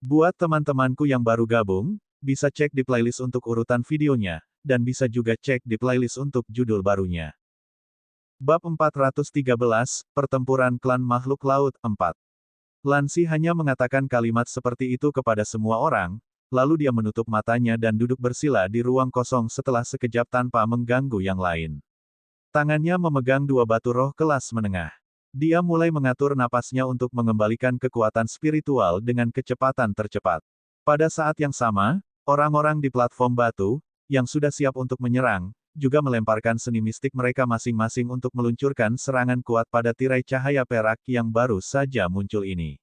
Buat teman-temanku yang baru gabung, bisa cek di playlist untuk urutan videonya, dan bisa juga cek di playlist untuk judul barunya. Bab 413, Pertempuran Klan Makhluk Laut 4. Lansi hanya mengatakan kalimat seperti itu kepada semua orang, lalu dia menutup matanya dan duduk bersila di ruang kosong setelah sekejap tanpa mengganggu yang lain. Tangannya memegang dua batu roh kelas menengah. Dia mulai mengatur napasnya untuk mengembalikan kekuatan spiritual dengan kecepatan tercepat. Pada saat yang sama, orang-orang di platform batu, yang sudah siap untuk menyerang, juga melemparkan seni mistik mereka masing-masing untuk meluncurkan serangan kuat pada tirai cahaya perak yang baru saja muncul ini.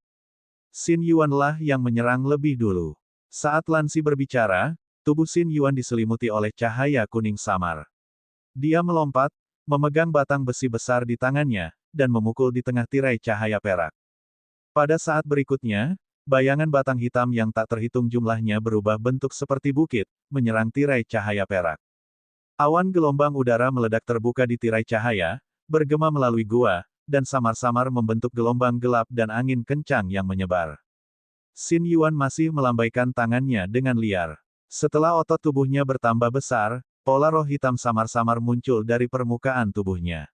Xin Yuan lah yang menyerang lebih dulu. Saat Lansi berbicara, tubuh Xin Yuan diselimuti oleh cahaya kuning samar. Dia melompat, memegang batang besi besar di tangannya, dan memukul di tengah tirai cahaya perak. Pada saat berikutnya, bayangan batang hitam yang tak terhitung jumlahnya berubah bentuk seperti bukit, menyerang tirai cahaya perak. Awan gelombang udara meledak terbuka di tirai cahaya, bergema melalui gua, dan samar-samar membentuk gelombang gelap dan angin kencang yang menyebar. Xin Yuan masih melambaikan tangannya dengan liar. Setelah otot tubuhnya bertambah besar, pola roh hitam samar-samar muncul dari permukaan tubuhnya.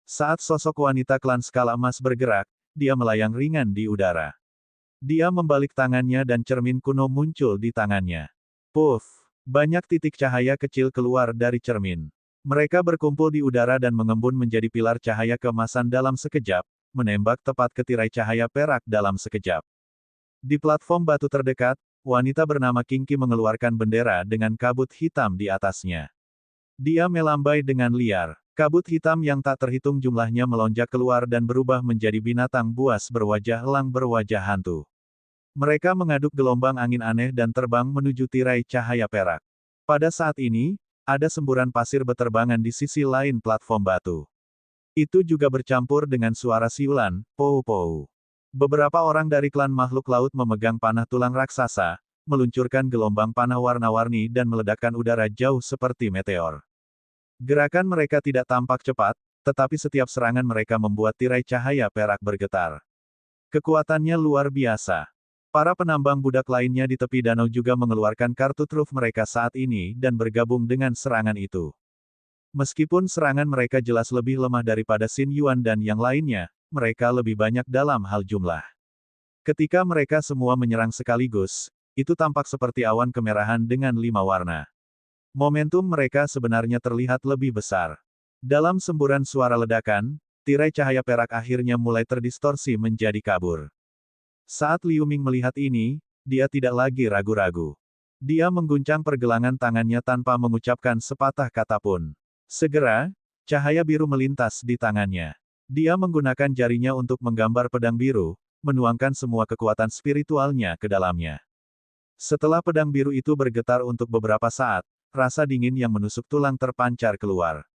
Saat sosok wanita klan skala emas bergerak, dia melayang ringan di udara. Dia membalik tangannya dan cermin kuno muncul di tangannya. Puff! Banyak titik cahaya kecil keluar dari cermin. Mereka berkumpul di udara dan mengembun menjadi pilar cahaya keemasan dalam sekejap, menembak tepat ke tirai cahaya perak dalam sekejap. Di platform batu terdekat, wanita bernama Kingki mengeluarkan bendera dengan kabut hitam di atasnya. Dia melambai dengan liar. Kabut hitam yang tak terhitung jumlahnya melonjak keluar dan berubah menjadi binatang buas berwajah elang berwajah hantu. Mereka mengaduk gelombang angin aneh dan terbang menuju tirai cahaya perak. Pada saat ini, ada semburan pasir beterbangan di sisi lain platform batu. Itu juga bercampur dengan suara siulan, pou-pou. Beberapa orang dari klan makhluk laut memegang panah tulang raksasa, meluncurkan gelombang panah warna-warni dan meledakkan udara jauh seperti meteor. Gerakan mereka tidak tampak cepat, tetapi setiap serangan mereka membuat tirai cahaya perak bergetar. Kekuatannya luar biasa. Para penambang budak lainnya di tepi danau juga mengeluarkan kartu truf mereka saat ini dan bergabung dengan serangan itu. Meskipun serangan mereka jelas lebih lemah daripada Xin Yuan dan yang lainnya, mereka lebih banyak dalam hal jumlah. Ketika mereka semua menyerang sekaligus, itu tampak seperti awan kemerahan dengan 5 warna. Momentum mereka sebenarnya terlihat lebih besar. Dalam semburan suara ledakan, tirai cahaya perak akhirnya mulai terdistorsi menjadi kabur. Saat Liu Ming melihat ini, dia tidak lagi ragu-ragu. Dia mengguncang pergelangan tangannya tanpa mengucapkan sepatah kata pun. Segera, cahaya biru melintas di tangannya. Dia menggunakan jarinya untuk menggambar pedang biru, menuangkan semua kekuatan spiritualnya ke dalamnya. Setelah pedang biru itu bergetar untuk beberapa saat, rasa dingin yang menusuk tulang terpancar keluar.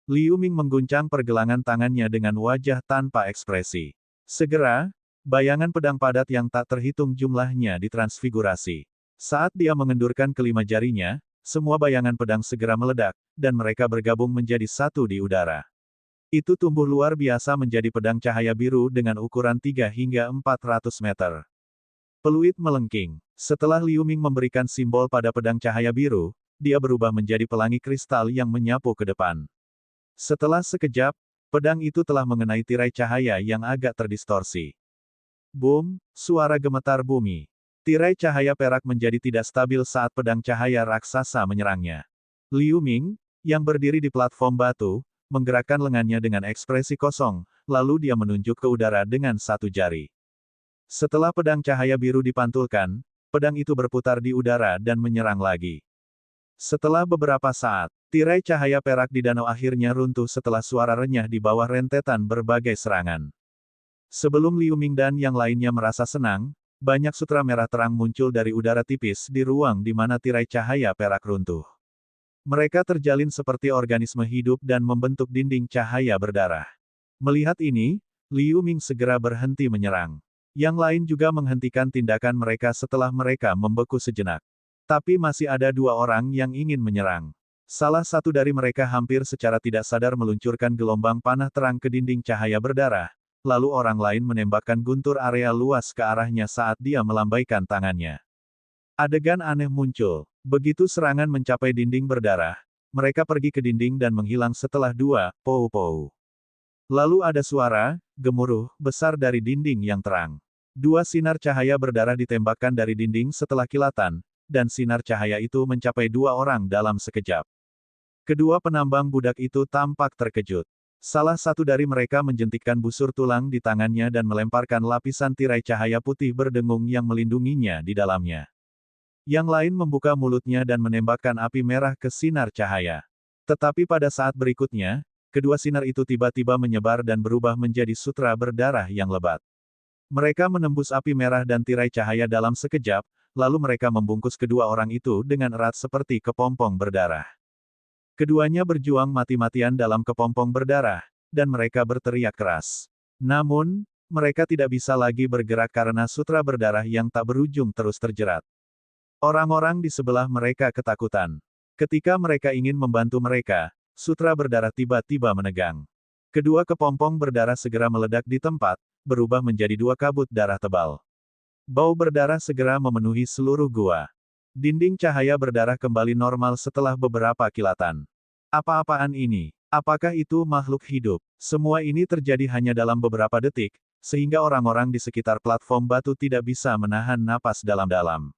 Liu Ming mengguncang pergelangan tangannya dengan wajah tanpa ekspresi. Segera, bayangan pedang padat yang tak terhitung jumlahnya ditransfigurasi. Saat dia mengendurkan kelima jarinya, semua bayangan pedang segera meledak, dan mereka bergabung menjadi satu di udara. Itu tumbuh luar biasa menjadi pedang cahaya biru dengan ukuran 3 hingga 400 meter. Peluit melengking. Setelah Liu Ming memberikan simbol pada pedang cahaya biru, dia berubah menjadi pelangi kristal yang menyapu ke depan. Setelah sekejap, pedang itu telah mengenai tirai cahaya yang agak terdistorsi. Boom, suara gemetar bumi. Tirai cahaya perak menjadi tidak stabil saat pedang cahaya raksasa menyerangnya. Liu Ming, yang berdiri di platform batu, menggerakkan lengannya dengan ekspresi kosong, lalu dia menunjuk ke udara dengan satu jari. Setelah pedang cahaya biru dipantulkan, pedang itu berputar di udara dan menyerang lagi. Setelah beberapa saat, tirai cahaya perak di danau akhirnya runtuh setelah suara renyah di bawah rentetan berbagai serangan. Sebelum Liu Ming dan yang lainnya merasa senang, banyak sutra merah terang muncul dari udara tipis di ruang di mana tirai cahaya perak runtuh. Mereka terjalin seperti organisme hidup dan membentuk dinding cahaya berdarah. Melihat ini, Liu Ming segera berhenti menyerang. Yang lain juga menghentikan tindakan mereka setelah mereka membeku sejenak. Tapi masih ada 2 orang yang ingin menyerang. Salah satu dari mereka hampir secara tidak sadar meluncurkan gelombang panah terang ke dinding cahaya berdarah, lalu orang lain menembakkan guntur area luas ke arahnya saat dia melambaikan tangannya. Adegan aneh muncul. Begitu serangan mencapai dinding berdarah, mereka pergi ke dinding dan menghilang setelah dua pou-pou. Lalu ada suara gemuruh besar dari dinding yang terang. Dua sinar cahaya berdarah ditembakkan dari dinding setelah kilatan, dan sinar cahaya itu mencapai dua orang dalam sekejap. Kedua penambang budak itu tampak terkejut. Salah satu dari mereka menjentikkan busur tulang di tangannya dan melemparkan lapisan tirai cahaya putih berdengung yang melindunginya di dalamnya. Yang lain membuka mulutnya dan menembakkan api merah ke sinar cahaya. Tetapi pada saat berikutnya, kedua sinar itu tiba-tiba menyebar dan berubah menjadi sutra berdarah yang lebat. Mereka menembus api merah dan tirai cahaya dalam sekejap, lalu mereka membungkus kedua orang itu dengan erat seperti kepompong berdarah. Keduanya berjuang mati-matian dalam kepompong berdarah, dan mereka berteriak keras. Namun, mereka tidak bisa lagi bergerak karena sutra berdarah yang tak berujung terus terjerat. Orang-orang di sebelah mereka ketakutan. Ketika mereka ingin membantu mereka, sutra berdarah tiba-tiba menegang. Kedua kepompong berdarah segera meledak di tempat, berubah menjadi dua kabut darah tebal. Bau berdarah segera memenuhi seluruh gua. Dinding cahaya berdarah kembali normal setelah beberapa kilatan. Apa-apaan ini? Apakah itu makhluk hidup? Semua ini terjadi hanya dalam beberapa detik, sehingga orang-orang di sekitar platform batu tidak bisa menahan napas dalam-dalam.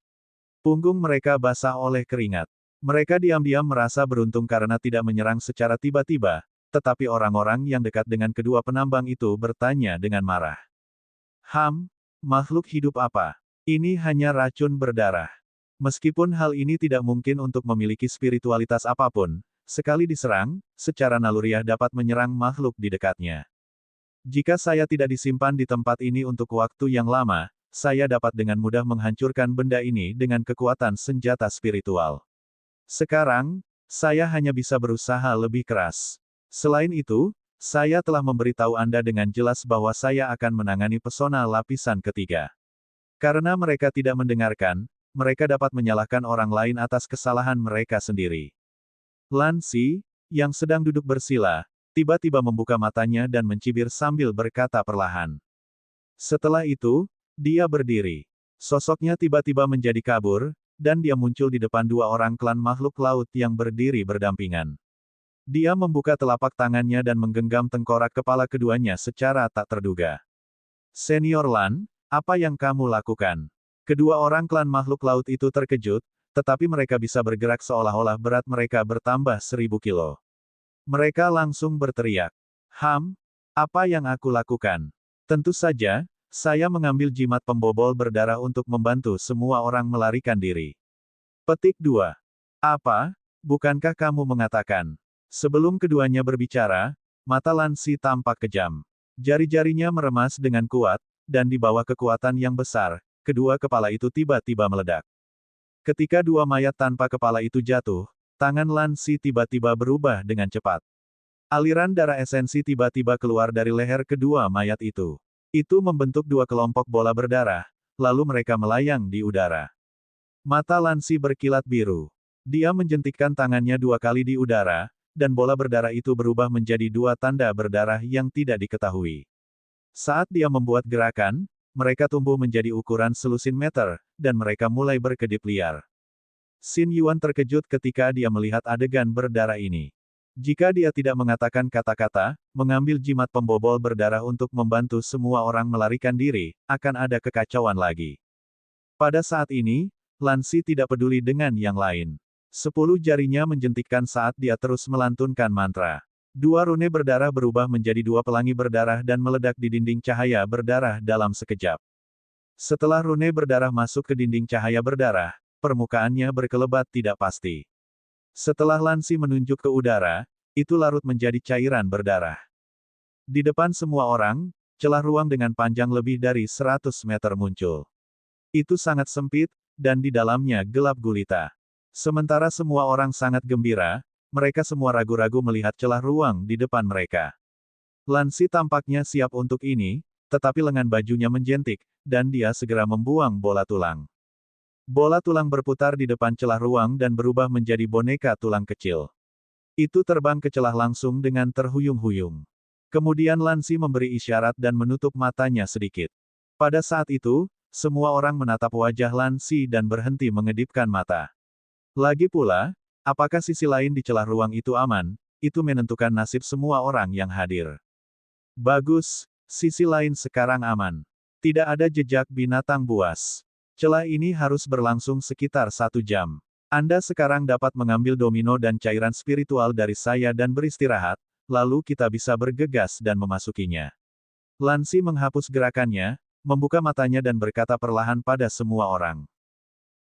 Punggung mereka basah oleh keringat. Mereka diam-diam merasa beruntung karena tidak menyerang secara tiba-tiba, tetapi orang-orang yang dekat dengan kedua penambang itu bertanya dengan marah. Makhluk hidup apa? Ini hanya racun berdarah. Meskipun hal ini tidak mungkin untuk memiliki spiritualitas apapun, sekali diserang, secara naluriah dapat menyerang makhluk di dekatnya. Jika saya tidak disimpan di tempat ini untuk waktu yang lama, saya dapat dengan mudah menghancurkan benda ini dengan kekuatan senjata spiritual. Sekarang, saya hanya bisa berusaha lebih keras. Selain itu, saya telah memberitahu Anda dengan jelas bahwa saya akan menangani pesona lapisan ketiga. Karena mereka tidak mendengarkan, mereka dapat menyalahkan orang lain atas kesalahan mereka sendiri. Lan Xi, yang sedang duduk bersila, tiba-tiba membuka matanya dan mencibir sambil berkata perlahan. Setelah itu, dia berdiri. Sosoknya tiba-tiba menjadi kabur, dan dia muncul di depan dua orang klan makhluk laut yang berdiri berdampingan. Dia membuka telapak tangannya dan menggenggam tengkorak kepala keduanya secara tak terduga. Senior Lan, apa yang kamu lakukan? Kedua orang klan makhluk laut itu terkejut, tetapi mereka bisa bergerak seolah-olah berat mereka bertambah 1000 kilo. Mereka langsung berteriak. Apa yang aku lakukan? Tentu saja, saya mengambil jimat pembobol berdarah untuk membantu semua orang melarikan diri. Petik 2. Apa? Bukankah kamu mengatakan? Sebelum keduanya berbicara, mata Lan Xi tampak kejam. Jari-jarinya meremas dengan kuat, dan di bawah kekuatan yang besar, kedua kepala itu tiba-tiba meledak. Ketika dua mayat tanpa kepala itu jatuh, tangan Lan Xi tiba-tiba berubah dengan cepat. Aliran darah esensi tiba-tiba keluar dari leher kedua mayat itu. Itu membentuk dua kelompok bola berdarah, lalu mereka melayang di udara. Mata Lan Xi berkilat biru. Dia menjentikkan tangannya dua kali di udara, dan bola berdarah itu berubah menjadi dua tanda berdarah yang tidak diketahui. Saat dia membuat gerakan, mereka tumbuh menjadi ukuran selusin meter, dan mereka mulai berkedip liar. Xin Yuan terkejut ketika dia melihat adegan berdarah ini. Jika dia tidak mengatakan kata-kata, mengambil jimat pembobol berdarah untuk membantu semua orang melarikan diri, akan ada kekacauan lagi. Pada saat ini, Lan Xi tidak peduli dengan yang lain. 10 jarinya menjentikkan saat dia terus melantunkan mantra. Dua rune berdarah berubah menjadi dua pelangi berdarah dan meledak di dinding cahaya berdarah dalam sekejap. Setelah rune berdarah masuk ke dinding cahaya berdarah, permukaannya berkelebat tidak pasti. Setelah Lan Xi menunjuk ke udara, itu larut menjadi cairan berdarah. Di depan semua orang, celah ruang dengan panjang lebih dari 100 meter muncul. Itu sangat sempit, dan di dalamnya gelap gulita. Sementara semua orang sangat gembira, mereka semua ragu-ragu melihat celah ruang di depan mereka. Lan Xi tampaknya siap untuk ini, tetapi lengan bajunya menjentik, dan dia segera membuang bola tulang. Bola tulang berputar di depan celah ruang dan berubah menjadi boneka tulang kecil. Itu terbang ke celah langsung dengan terhuyung-huyung. Kemudian Lan Si memberi isyarat dan menutup matanya sedikit. Pada saat itu, semua orang menatap wajah Lan Si dan berhenti mengedipkan mata. Lagi pula, apakah sisi lain di celah ruang itu aman, itu menentukan nasib semua orang yang hadir. Bagus, sisi lain sekarang aman. Tidak ada jejak binatang buas. Celah ini harus berlangsung sekitar 1 jam. Anda sekarang dapat mengambil domino dan cairan spiritual dari saya dan beristirahat, lalu kita bisa bergegas dan memasukinya. Lan Si menghapus gerakannya, membuka matanya dan berkata perlahan pada semua orang.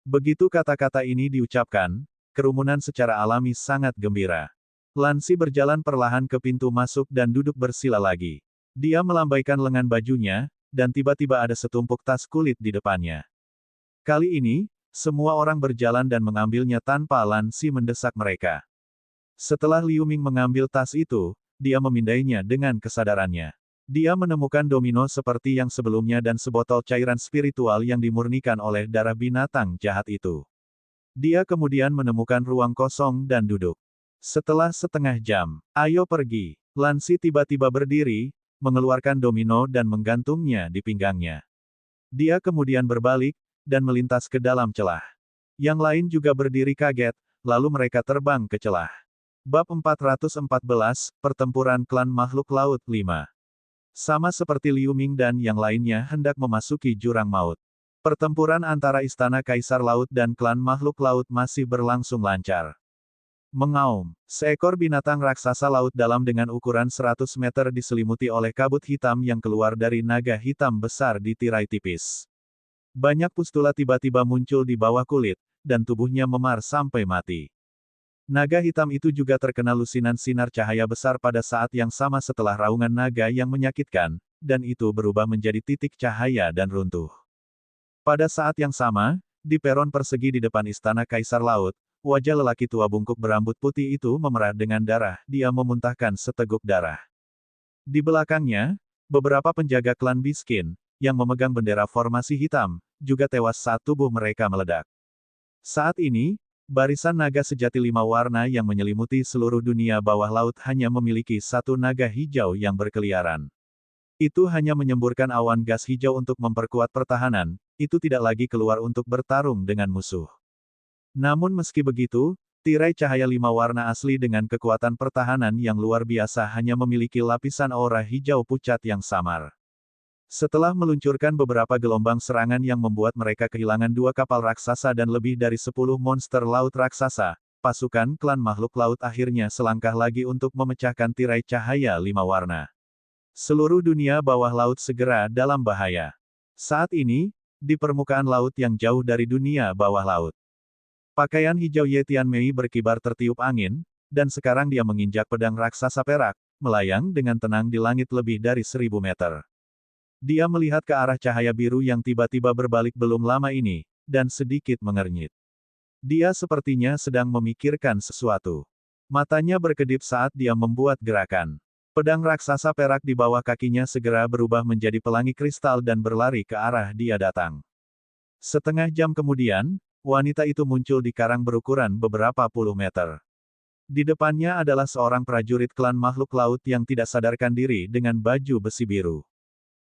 Begitu kata-kata ini diucapkan, kerumunan secara alami sangat gembira. Lan Si berjalan perlahan ke pintu masuk dan duduk bersila lagi. Dia melambaikan lengan bajunya, dan tiba-tiba ada setumpuk tas kulit di depannya. Kali ini, semua orang berjalan dan mengambilnya tanpa Lan Si mendesak mereka. Setelah Liu Ming mengambil tas itu, dia memindainya dengan kesadarannya. Dia menemukan domino seperti yang sebelumnya dan sebotol cairan spiritual yang dimurnikan oleh darah binatang jahat itu. Dia kemudian menemukan ruang kosong dan duduk. Setelah setengah jam, ayo pergi. Lan Si tiba-tiba berdiri, mengeluarkan domino dan menggantungnya di pinggangnya. Dia kemudian berbalik, dan melintas ke dalam celah. Yang lain juga berdiri kaget, lalu mereka terbang ke celah. Bab 414, Pertempuran Klan Makhluk Laut 5. Sama seperti Liu Ming dan yang lainnya hendak memasuki jurang maut. Pertempuran antara Istana Kaisar Laut dan Klan Makhluk Laut masih berlangsung lancar. Mengaum, seekor binatang raksasa laut dalam dengan ukuran 100 meter diselimuti oleh kabut hitam yang keluar dari naga hitam besar di tirai tipis. Banyak pustula tiba-tiba muncul di bawah kulit, dan tubuhnya memar sampai mati. Naga hitam itu juga terkena lusinan sinar cahaya besar pada saat yang sama setelah raungan naga yang menyakitkan, dan itu berubah menjadi titik cahaya dan runtuh. Pada saat yang sama, di peron persegi di depan Istana Kaisar Laut, wajah lelaki tua bungkuk berambut putih itu memerah dengan darah, dia memuntahkan seteguk darah. Di belakangnya, beberapa penjaga klan Biskin, yang memegang bendera formasi hitam, juga tewas saat tubuh mereka meledak. Saat ini, barisan naga sejati 5 warna yang menyelimuti seluruh dunia bawah laut hanya memiliki satu naga hijau yang berkeliaran. Itu hanya menyemburkan awan gas hijau untuk memperkuat pertahanan, itu tidak lagi keluar untuk bertarung dengan musuh. Namun meski begitu, tirai cahaya 5 warna asli dengan kekuatan pertahanan yang luar biasa hanya memiliki lapisan aura hijau pucat yang samar. Setelah meluncurkan beberapa gelombang serangan yang membuat mereka kehilangan 2 kapal raksasa dan lebih dari 10 monster laut raksasa, pasukan klan makhluk laut akhirnya selangkah lagi untuk memecahkan tirai cahaya 5 warna. Seluruh dunia bawah laut segera dalam bahaya. Saat ini, di permukaan laut yang jauh dari dunia bawah laut, pakaian hijau Ye Tianmei berkibar tertiup angin, dan sekarang dia menginjak pedang raksasa perak, melayang dengan tenang di langit lebih dari 1000 meter. Dia melihat ke arah cahaya biru yang tiba-tiba berbalik belum lama ini, dan sedikit mengernyit. Dia sepertinya sedang memikirkan sesuatu. Matanya berkedip saat dia membuat gerakan. Pedang raksasa perak di bawah kakinya segera berubah menjadi pelangi kristal dan berlari ke arah dia datang. Setengah jam kemudian, wanita itu muncul di karang berukuran beberapa puluh meter. Di depannya adalah seorang prajurit klan makhluk laut yang tidak sadarkan diri dengan baju besi biru.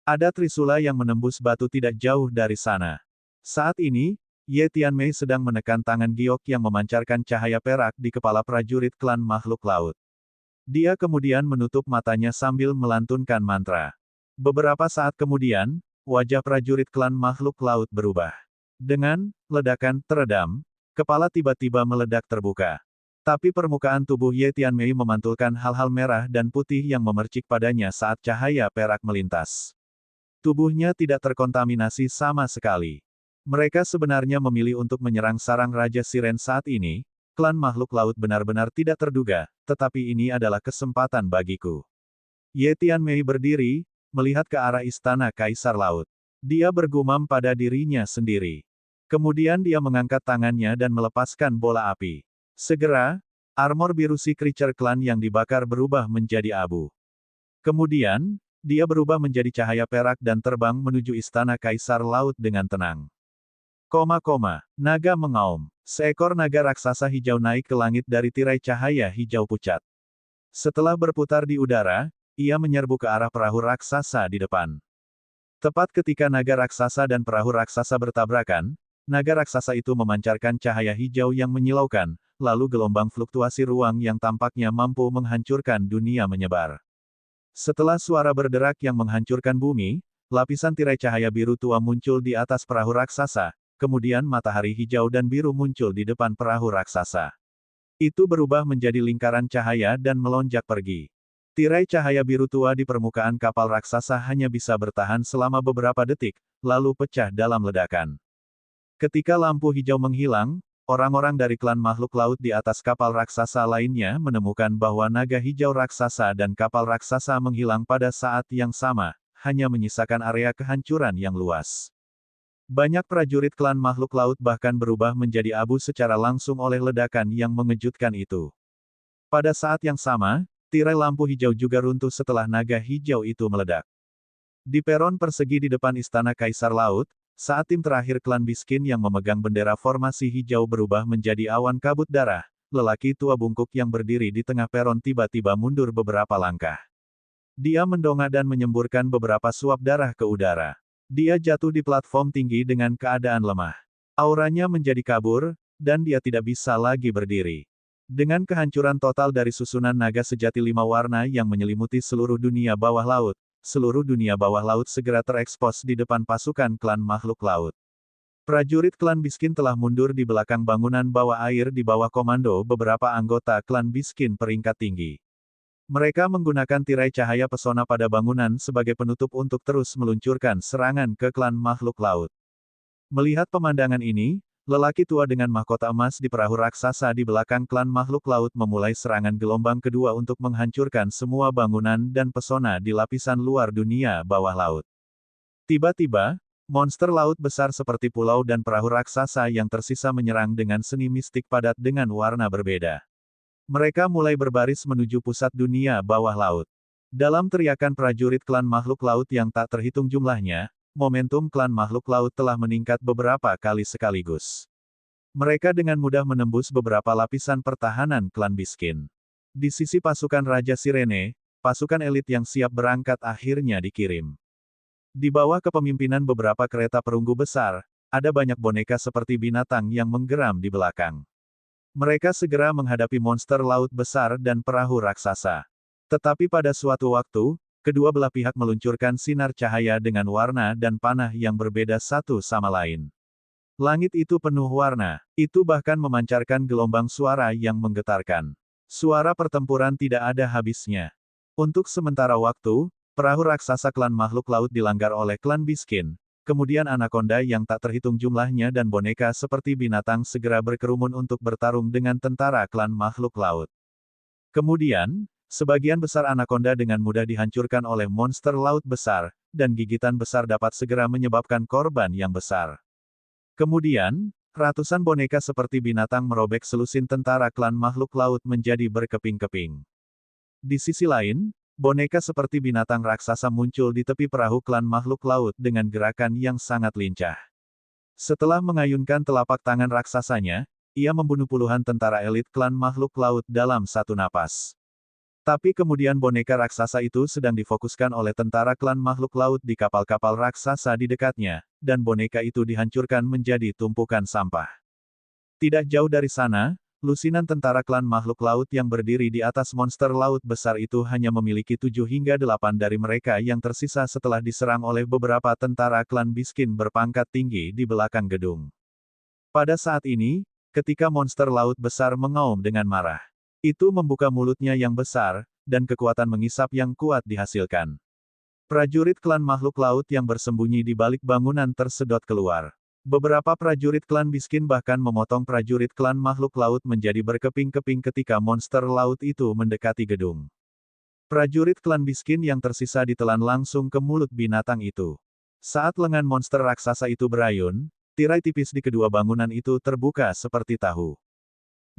Ada trisula yang menembus batu tidak jauh dari sana. Saat ini, Ye Tianmei sedang menekan tangan giok yang memancarkan cahaya perak di kepala prajurit klan makhluk laut. Dia kemudian menutup matanya sambil melantunkan mantra. Beberapa saat kemudian, wajah prajurit klan makhluk laut berubah. Dengan ledakan teredam, kepala tiba-tiba meledak terbuka. Tapi permukaan tubuh Ye Tianmei memantulkan hal-hal merah dan putih yang memercik padanya saat cahaya perak melintas. Tubuhnya tidak terkontaminasi sama sekali. Mereka sebenarnya memilih untuk menyerang sarang Raja Siren saat ini, klan makhluk laut benar-benar tidak terduga, tetapi ini adalah kesempatan bagiku. Ye Tianmei berdiri, melihat ke arah Istana Kaisar Laut. Dia bergumam pada dirinya sendiri. Kemudian dia mengangkat tangannya dan melepaskan bola api. Segera, armor biru si creature klan yang dibakar berubah menjadi abu. Kemudian, dia berubah menjadi cahaya perak dan terbang menuju Istana Kaisar Laut dengan tenang. Naga mengaum. Seekor naga raksasa hijau naik ke langit dari tirai cahaya hijau pucat. Setelah berputar di udara, ia menyerbu ke arah perahu raksasa di depan. Tepat ketika naga raksasa dan perahu raksasa bertabrakan, naga raksasa itu memancarkan cahaya hijau yang menyilaukan, lalu gelombang fluktuasi ruang yang tampaknya mampu menghancurkan dunia menyebar. Setelah suara berderak yang menghancurkan bumi, lapisan tirai cahaya biru tua muncul di atas perahu raksasa, kemudian matahari hijau dan biru muncul di depan perahu raksasa. Itu berubah menjadi lingkaran cahaya dan melonjak pergi. Tirai cahaya biru tua di permukaan kapal raksasa hanya bisa bertahan selama beberapa detik, lalu pecah dalam ledakan. Ketika lampu hijau menghilang, orang-orang dari klan makhluk laut di atas kapal raksasa lainnya menemukan bahwa naga hijau raksasa dan kapal raksasa menghilang pada saat yang sama, hanya menyisakan area kehancuran yang luas. Banyak prajurit klan makhluk laut bahkan berubah menjadi abu secara langsung oleh ledakan yang mengejutkan itu. Pada saat yang sama, tirai lampu hijau juga runtuh setelah naga hijau itu meledak. Di peron persegi di depan istana Kaisar Laut, saat tim terakhir klan Biskin yang memegang bendera formasi hijau berubah menjadi awan kabut darah, lelaki tua bungkuk yang berdiri di tengah peron tiba-tiba mundur beberapa langkah. Dia mendongak dan menyemburkan beberapa suap darah ke udara. Dia jatuh di platform tinggi dengan keadaan lemah. Auranya menjadi kabur, dan dia tidak bisa lagi berdiri. Dengan kehancuran total dari susunan naga sejati 5 warna yang menyelimuti seluruh dunia bawah laut segera terekspos di depan pasukan klan makhluk laut. Prajurit klan Biskin telah mundur di belakang bangunan bawah air di bawah komando beberapa anggota klan Biskin peringkat tinggi. Mereka menggunakan tirai cahaya pesona pada bangunan sebagai penutup untuk terus meluncurkan serangan ke klan makhluk laut. Melihat pemandangan ini, lelaki tua dengan mahkota emas di perahu raksasa di belakang klan makhluk laut memulai serangan gelombang kedua untuk menghancurkan semua bangunan dan pesona di lapisan luar dunia bawah laut. Tiba-tiba, monster laut besar seperti pulau dan perahu raksasa yang tersisa menyerang dengan seni mistik padat dengan warna berbeda. Mereka mulai berbaris menuju pusat dunia bawah laut. Dalam teriakan prajurit klan makhluk laut yang tak terhitung jumlahnya, momentum klan makhluk laut telah meningkat beberapa kali sekaligus. Mereka dengan mudah menembus beberapa lapisan pertahanan klan Biskin. Di sisi pasukan Raja Sirene, pasukan elit yang siap berangkat akhirnya dikirim. Di bawah kepemimpinan beberapa kereta perunggu besar, ada banyak boneka seperti binatang yang menggeram di belakang. Mereka segera menghadapi monster laut besar dan perahu raksasa. Tetapi pada suatu waktu, kedua belah pihak meluncurkan sinar cahaya dengan warna dan panah yang berbeda satu sama lain. Langit itu penuh warna, itu bahkan memancarkan gelombang suara yang menggetarkan. Suara pertempuran tidak ada habisnya. Untuk sementara waktu, perahu raksasa klan makhluk laut dilanggar oleh klan Biskin. Kemudian anakonda yang tak terhitung jumlahnya dan boneka seperti binatang segera berkerumun untuk bertarung dengan tentara klan makhluk laut. Kemudian, sebagian besar anakonda dengan mudah dihancurkan oleh monster laut besar, dan gigitan besar dapat segera menyebabkan korban yang besar. Kemudian, ratusan boneka seperti binatang merobek selusin tentara klan makhluk laut menjadi berkeping-keping. Di sisi lain, boneka seperti binatang raksasa muncul di tepi perahu klan makhluk laut dengan gerakan yang sangat lincah. Setelah mengayunkan telapak tangan raksasanya, ia membunuh puluhan tentara elit klan makhluk laut dalam satu napas. Tapi kemudian boneka raksasa itu sedang difokuskan oleh tentara klan makhluk laut di kapal-kapal raksasa di dekatnya, dan boneka itu dihancurkan menjadi tumpukan sampah. Tidak jauh dari sana, lusinan tentara klan makhluk laut yang berdiri di atas monster laut besar itu hanya memiliki 7 hingga 8 dari mereka yang tersisa setelah diserang oleh beberapa tentara klan Biskin berpangkat tinggi di belakang gedung. Pada saat ini, ketika monster laut besar mengaum dengan marah, itu membuka mulutnya yang besar, dan kekuatan mengisap yang kuat dihasilkan. Prajurit klan makhluk laut yang bersembunyi di balik bangunan tersedot keluar. Beberapa prajurit klan Biskin bahkan memotong prajurit klan makhluk laut menjadi berkeping-keping ketika monster laut itu mendekati gedung. Prajurit klan Biskin yang tersisa ditelan langsung ke mulut binatang itu. Saat lengan monster raksasa itu berayun, tirai tipis di kedua bangunan itu terbuka seperti tahu.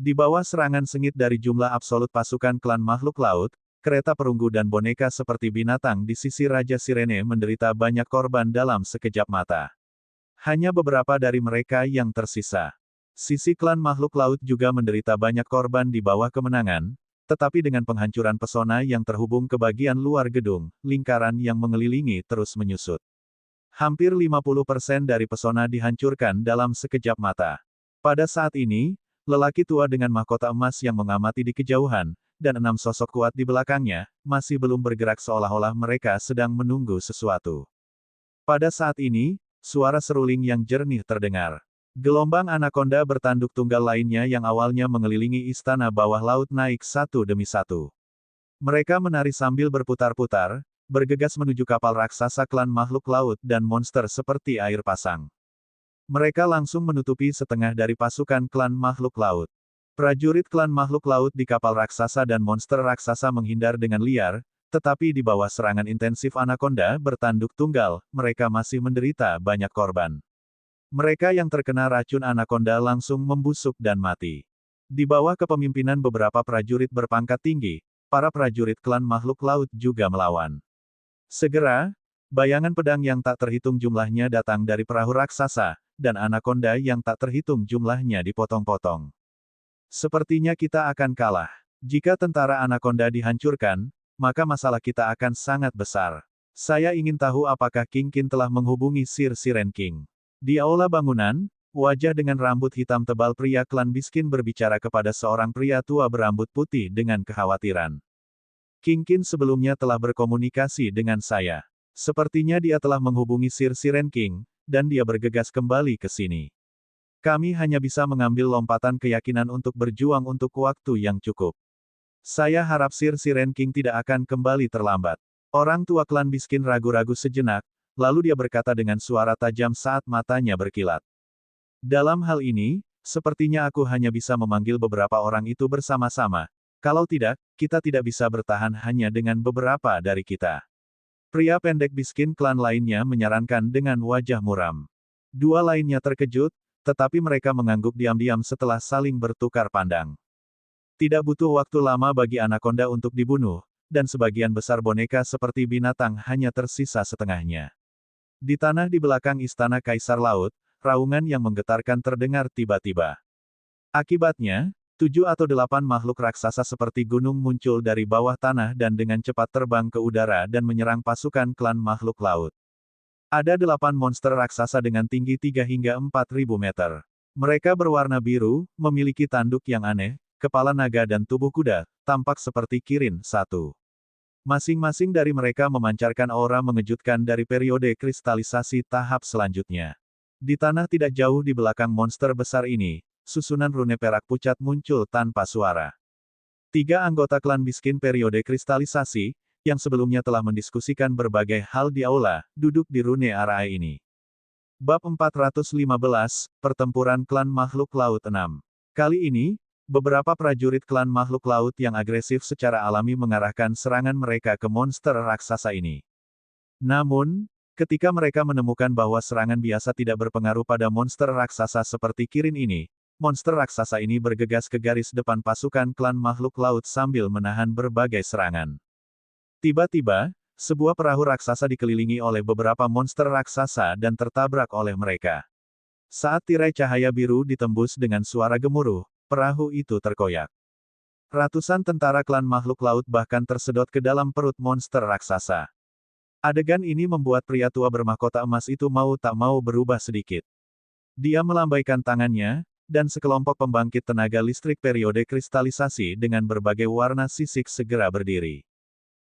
Di bawah serangan sengit dari jumlah absolut pasukan klan makhluk laut, kereta perunggu dan boneka seperti binatang di sisi Raja Sirene menderita banyak korban dalam sekejap mata. Hanya beberapa dari mereka yang tersisa. Sisi klan makhluk laut juga menderita banyak korban di bawah kemenangan, tetapi dengan penghancuran pesona yang terhubung ke bagian luar gedung, lingkaran yang mengelilingi terus menyusut. Hampir 50% dari pesona dihancurkan dalam sekejap mata. Pada saat ini, lelaki tua dengan mahkota emas yang mengamati di kejauhan, dan 6 sosok kuat di belakangnya, masih belum bergerak seolah-olah mereka sedang menunggu sesuatu. Pada saat ini, suara seruling yang jernih terdengar. Gelombang anakonda bertanduk tunggal lainnya yang awalnya mengelilingi istana bawah laut naik satu demi satu. Mereka menari sambil berputar-putar, bergegas menuju kapal raksasa klan makhluk laut dan monster seperti air pasang. Mereka langsung menutupi setengah dari pasukan klan makhluk laut. Prajurit klan makhluk laut di kapal raksasa dan monster raksasa menghindar dengan liar, tetapi di bawah serangan intensif anakonda bertanduk tunggal, mereka masih menderita banyak korban. Mereka yang terkena racun anakonda langsung membusuk dan mati. Di bawah kepemimpinan beberapa prajurit berpangkat tinggi, para prajurit klan makhluk laut juga melawan. Segera, bayangan pedang yang tak terhitung jumlahnya datang dari perahu raksasa, dan anakonda yang tak terhitung jumlahnya dipotong-potong. Sepertinya kita akan kalah. Jika tentara anakonda dihancurkan, maka masalah kita akan sangat besar. Saya ingin tahu apakah King Qin telah menghubungi Sir Siren King. Di aula bangunan, wajah dengan rambut hitam tebal pria klan miskin berbicara kepada seorang pria tua berambut putih dengan kekhawatiran. King Qin sebelumnya telah berkomunikasi dengan saya. Sepertinya dia telah menghubungi Sir Siren King, dan dia bergegas kembali ke sini. Kami hanya bisa mengambil lompatan keyakinan untuk berjuang untuk waktu yang cukup. Saya harap Sir Siren King tidak akan kembali terlambat. Orang tua klan miskin ragu-ragu sejenak, lalu dia berkata dengan suara tajam saat matanya berkilat. Dalam hal ini, sepertinya aku hanya bisa memanggil beberapa orang itu bersama-sama. Kalau tidak, kita tidak bisa bertahan hanya dengan beberapa dari kita. Pria pendek miskin klan lainnya menyarankan dengan wajah muram. Dua lainnya terkejut, tetapi mereka mengangguk diam-diam setelah saling bertukar pandang. Tidak butuh waktu lama bagi anakonda untuk dibunuh, dan sebagian besar boneka seperti binatang hanya tersisa setengahnya. Di tanah di belakang istana Kaisar Laut, raungan yang menggetarkan terdengar tiba-tiba. Akibatnya, 7 atau 8 makhluk raksasa seperti gunung muncul dari bawah tanah dan dengan cepat terbang ke udara dan menyerang pasukan klan makhluk laut. Ada 8 monster raksasa dengan tinggi 3 hingga 4.000 meter. Mereka berwarna biru, memiliki tanduk yang aneh, kepala naga dan tubuh kuda, tampak seperti Kirin satu. Masing-masing dari mereka memancarkan aura mengejutkan dari periode kristalisasi tahap selanjutnya. Di tanah tidak jauh di belakang monster besar ini, susunan rune perak pucat muncul tanpa suara. 3 anggota klan miskin periode kristalisasi, yang sebelumnya telah mendiskusikan berbagai hal di aula, duduk di rune area ini. Bab 415, Pertempuran Klan Makhluk Laut 6. Kali ini, beberapa prajurit klan makhluk laut yang agresif secara alami mengarahkan serangan mereka ke monster raksasa ini. Namun, ketika mereka menemukan bahwa serangan biasa tidak berpengaruh pada monster raksasa seperti Kirin ini, monster raksasa ini bergegas ke garis depan pasukan klan makhluk laut sambil menahan berbagai serangan. Tiba-tiba, sebuah perahu raksasa dikelilingi oleh beberapa monster raksasa dan tertabrak oleh mereka. Saat tirai cahaya biru ditembus dengan suara gemuruh, perahu itu terkoyak. Ratusan tentara klan makhluk laut bahkan tersedot ke dalam perut monster raksasa. Adegan ini membuat pria tua bermahkota emas itu mau tak mau berubah sedikit. Dia melambaikan tangannya, dan sekelompok pembangkit tenaga listrik periode kristalisasi dengan berbagai warna sisik segera berdiri.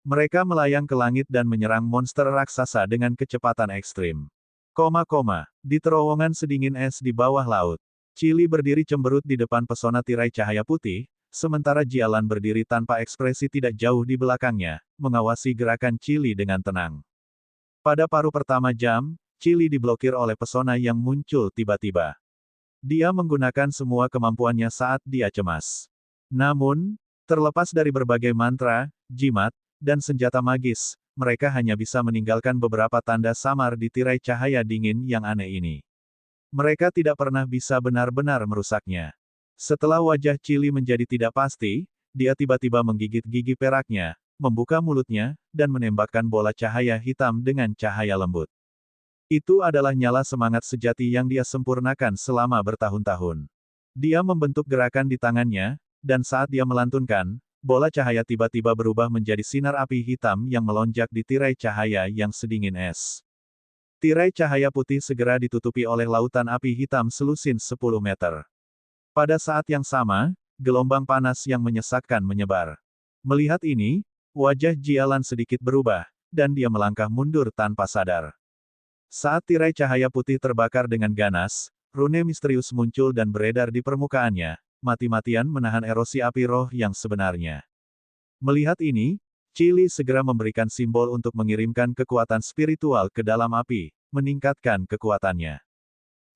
Mereka melayang ke langit dan menyerang monster raksasa dengan kecepatan ekstrim. Di terowongan sedingin es di bawah laut, Chili berdiri cemberut di depan pesona tirai cahaya putih, sementara Jialan berdiri tanpa ekspresi tidak jauh di belakangnya, mengawasi gerakan Chili dengan tenang. Pada paruh pertama jam, Chili diblokir oleh pesona yang muncul tiba-tiba. Dia menggunakan semua kemampuannya saat dia cemas. Namun, terlepas dari berbagai mantra, jimat, dan senjata magis, mereka hanya bisa meninggalkan beberapa tanda samar di tirai cahaya dingin yang aneh ini. Mereka tidak pernah bisa benar-benar merusaknya. Setelah wajah Chili menjadi tidak pasti, dia tiba-tiba menggigit gigi peraknya, membuka mulutnya, dan menembakkan bola cahaya hitam dengan cahaya lembut. Itu adalah nyala semangat sejati yang dia sempurnakan selama bertahun-tahun. Dia membentuk gerakan di tangannya, dan saat dia melantunkan, bola cahaya tiba-tiba berubah menjadi sinar api hitam yang melonjak di tirai cahaya yang sedingin es. Tirai cahaya putih segera ditutupi oleh lautan api hitam selusin 10 meter. Pada saat yang sama, gelombang panas yang menyesakkan menyebar. Melihat ini, wajah Jialan sedikit berubah, dan dia melangkah mundur tanpa sadar. Saat tirai cahaya putih terbakar dengan ganas, rune misterius muncul dan beredar di permukaannya, mati-matian menahan erosi api roh yang sebenarnya. Melihat ini, Chili segera memberikan simbol untuk mengirimkan kekuatan spiritual ke dalam api, meningkatkan kekuatannya.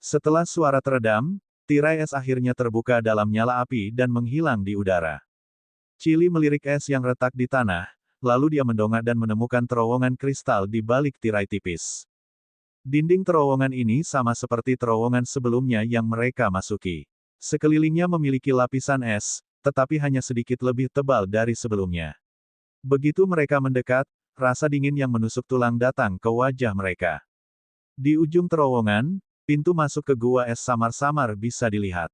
Setelah suara teredam, tirai es akhirnya terbuka dalam nyala api dan menghilang di udara. Chili melirik es yang retak di tanah, lalu dia mendongak dan menemukan terowongan kristal di balik tirai tipis. Dinding terowongan ini sama seperti terowongan sebelumnya yang mereka masuki. Sekelilingnya memiliki lapisan es, tetapi hanya sedikit lebih tebal dari sebelumnya. Begitu mereka mendekat, rasa dingin yang menusuk tulang datang ke wajah mereka. Di ujung terowongan, pintu masuk ke gua es samar-samar bisa dilihat.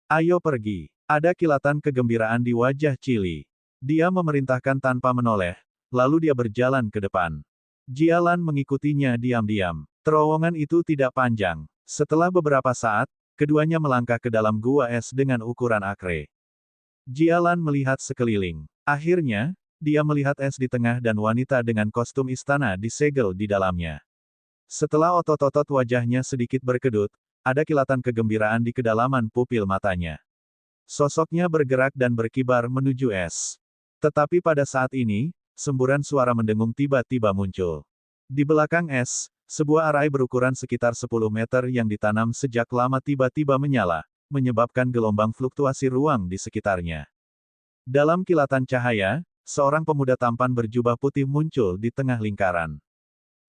Ayo pergi. Ada kilatan kegembiraan di wajah Chili. Dia memerintahkan tanpa menoleh, lalu dia berjalan ke depan. Jialan mengikutinya diam-diam. Terowongan itu tidak panjang. Setelah beberapa saat, keduanya melangkah ke dalam gua es dengan ukuran akre. Jialan melihat sekeliling. Akhirnya, dia melihat es di tengah dan wanita dengan kostum istana disegel di dalamnya. Setelah otot-otot wajahnya sedikit berkedut, ada kilatan kegembiraan di kedalaman pupil matanya. Sosoknya bergerak dan berkibar menuju es. Tetapi pada saat ini, semburan suara mendengung tiba-tiba muncul. Di belakang es, sebuah arai berukuran sekitar 10 meter yang ditanam sejak lama tiba-tiba menyala, menyebabkan gelombang fluktuasi ruang di sekitarnya. Dalam kilatan cahaya, seorang pemuda tampan berjubah putih muncul di tengah lingkaran.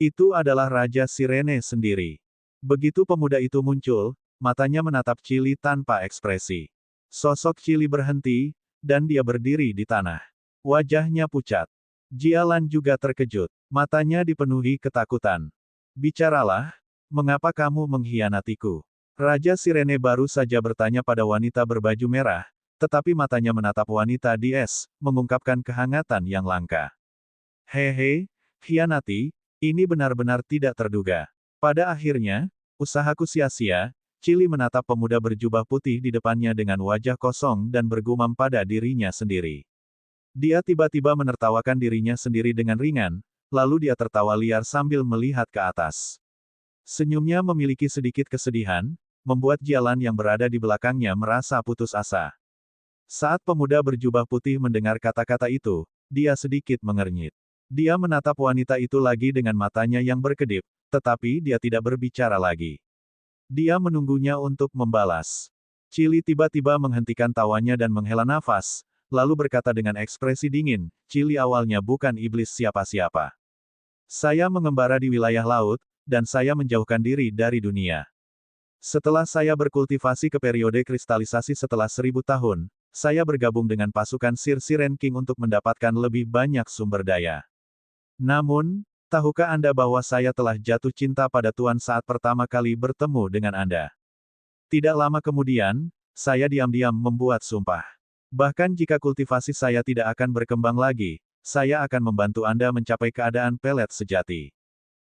Itu adalah Raja Sirene sendiri. Begitu pemuda itu muncul, matanya menatap Chili tanpa ekspresi. Sosok Chili berhenti, dan dia berdiri di tanah. Wajahnya pucat. Jialan juga terkejut. Matanya dipenuhi ketakutan. Bicaralah, mengapa kamu mengkhianatiku? Raja Sirene baru saja bertanya pada wanita berbaju merah, tetapi matanya menatap wanita di es, mengungkapkan kehangatan yang langka. Hehe, khianati, ini benar-benar tidak terduga. Pada akhirnya, usahaku sia-sia. Chili menatap pemuda berjubah putih di depannya dengan wajah kosong dan bergumam pada dirinya sendiri. Dia tiba-tiba menertawakan dirinya sendiri dengan ringan, lalu dia tertawa liar sambil melihat ke atas. Senyumnya memiliki sedikit kesedihan, membuat Jialan yang berada di belakangnya merasa putus asa. Saat pemuda berjubah putih mendengar kata-kata itu, dia sedikit mengernyit. Dia menatap wanita itu lagi dengan matanya yang berkedip, tetapi dia tidak berbicara lagi. Dia menunggunya untuk membalas. Chili tiba-tiba menghentikan tawanya dan menghela nafas, lalu berkata dengan ekspresi dingin, Chili awalnya bukan iblis siapa-siapa. Saya mengembara di wilayah laut, dan saya menjauhkan diri dari dunia. Setelah saya berkultivasi ke periode kristalisasi setelah 1000 tahun, saya bergabung dengan pasukan Sir Siren King untuk mendapatkan lebih banyak sumber daya. Namun, tahukah Anda bahwa saya telah jatuh cinta pada Tuan saat pertama kali bertemu dengan Anda? Tidak lama kemudian, saya diam-diam membuat sumpah. Bahkan jika kultivasi saya tidak akan berkembang lagi, saya akan membantu Anda mencapai keadaan pelet sejati.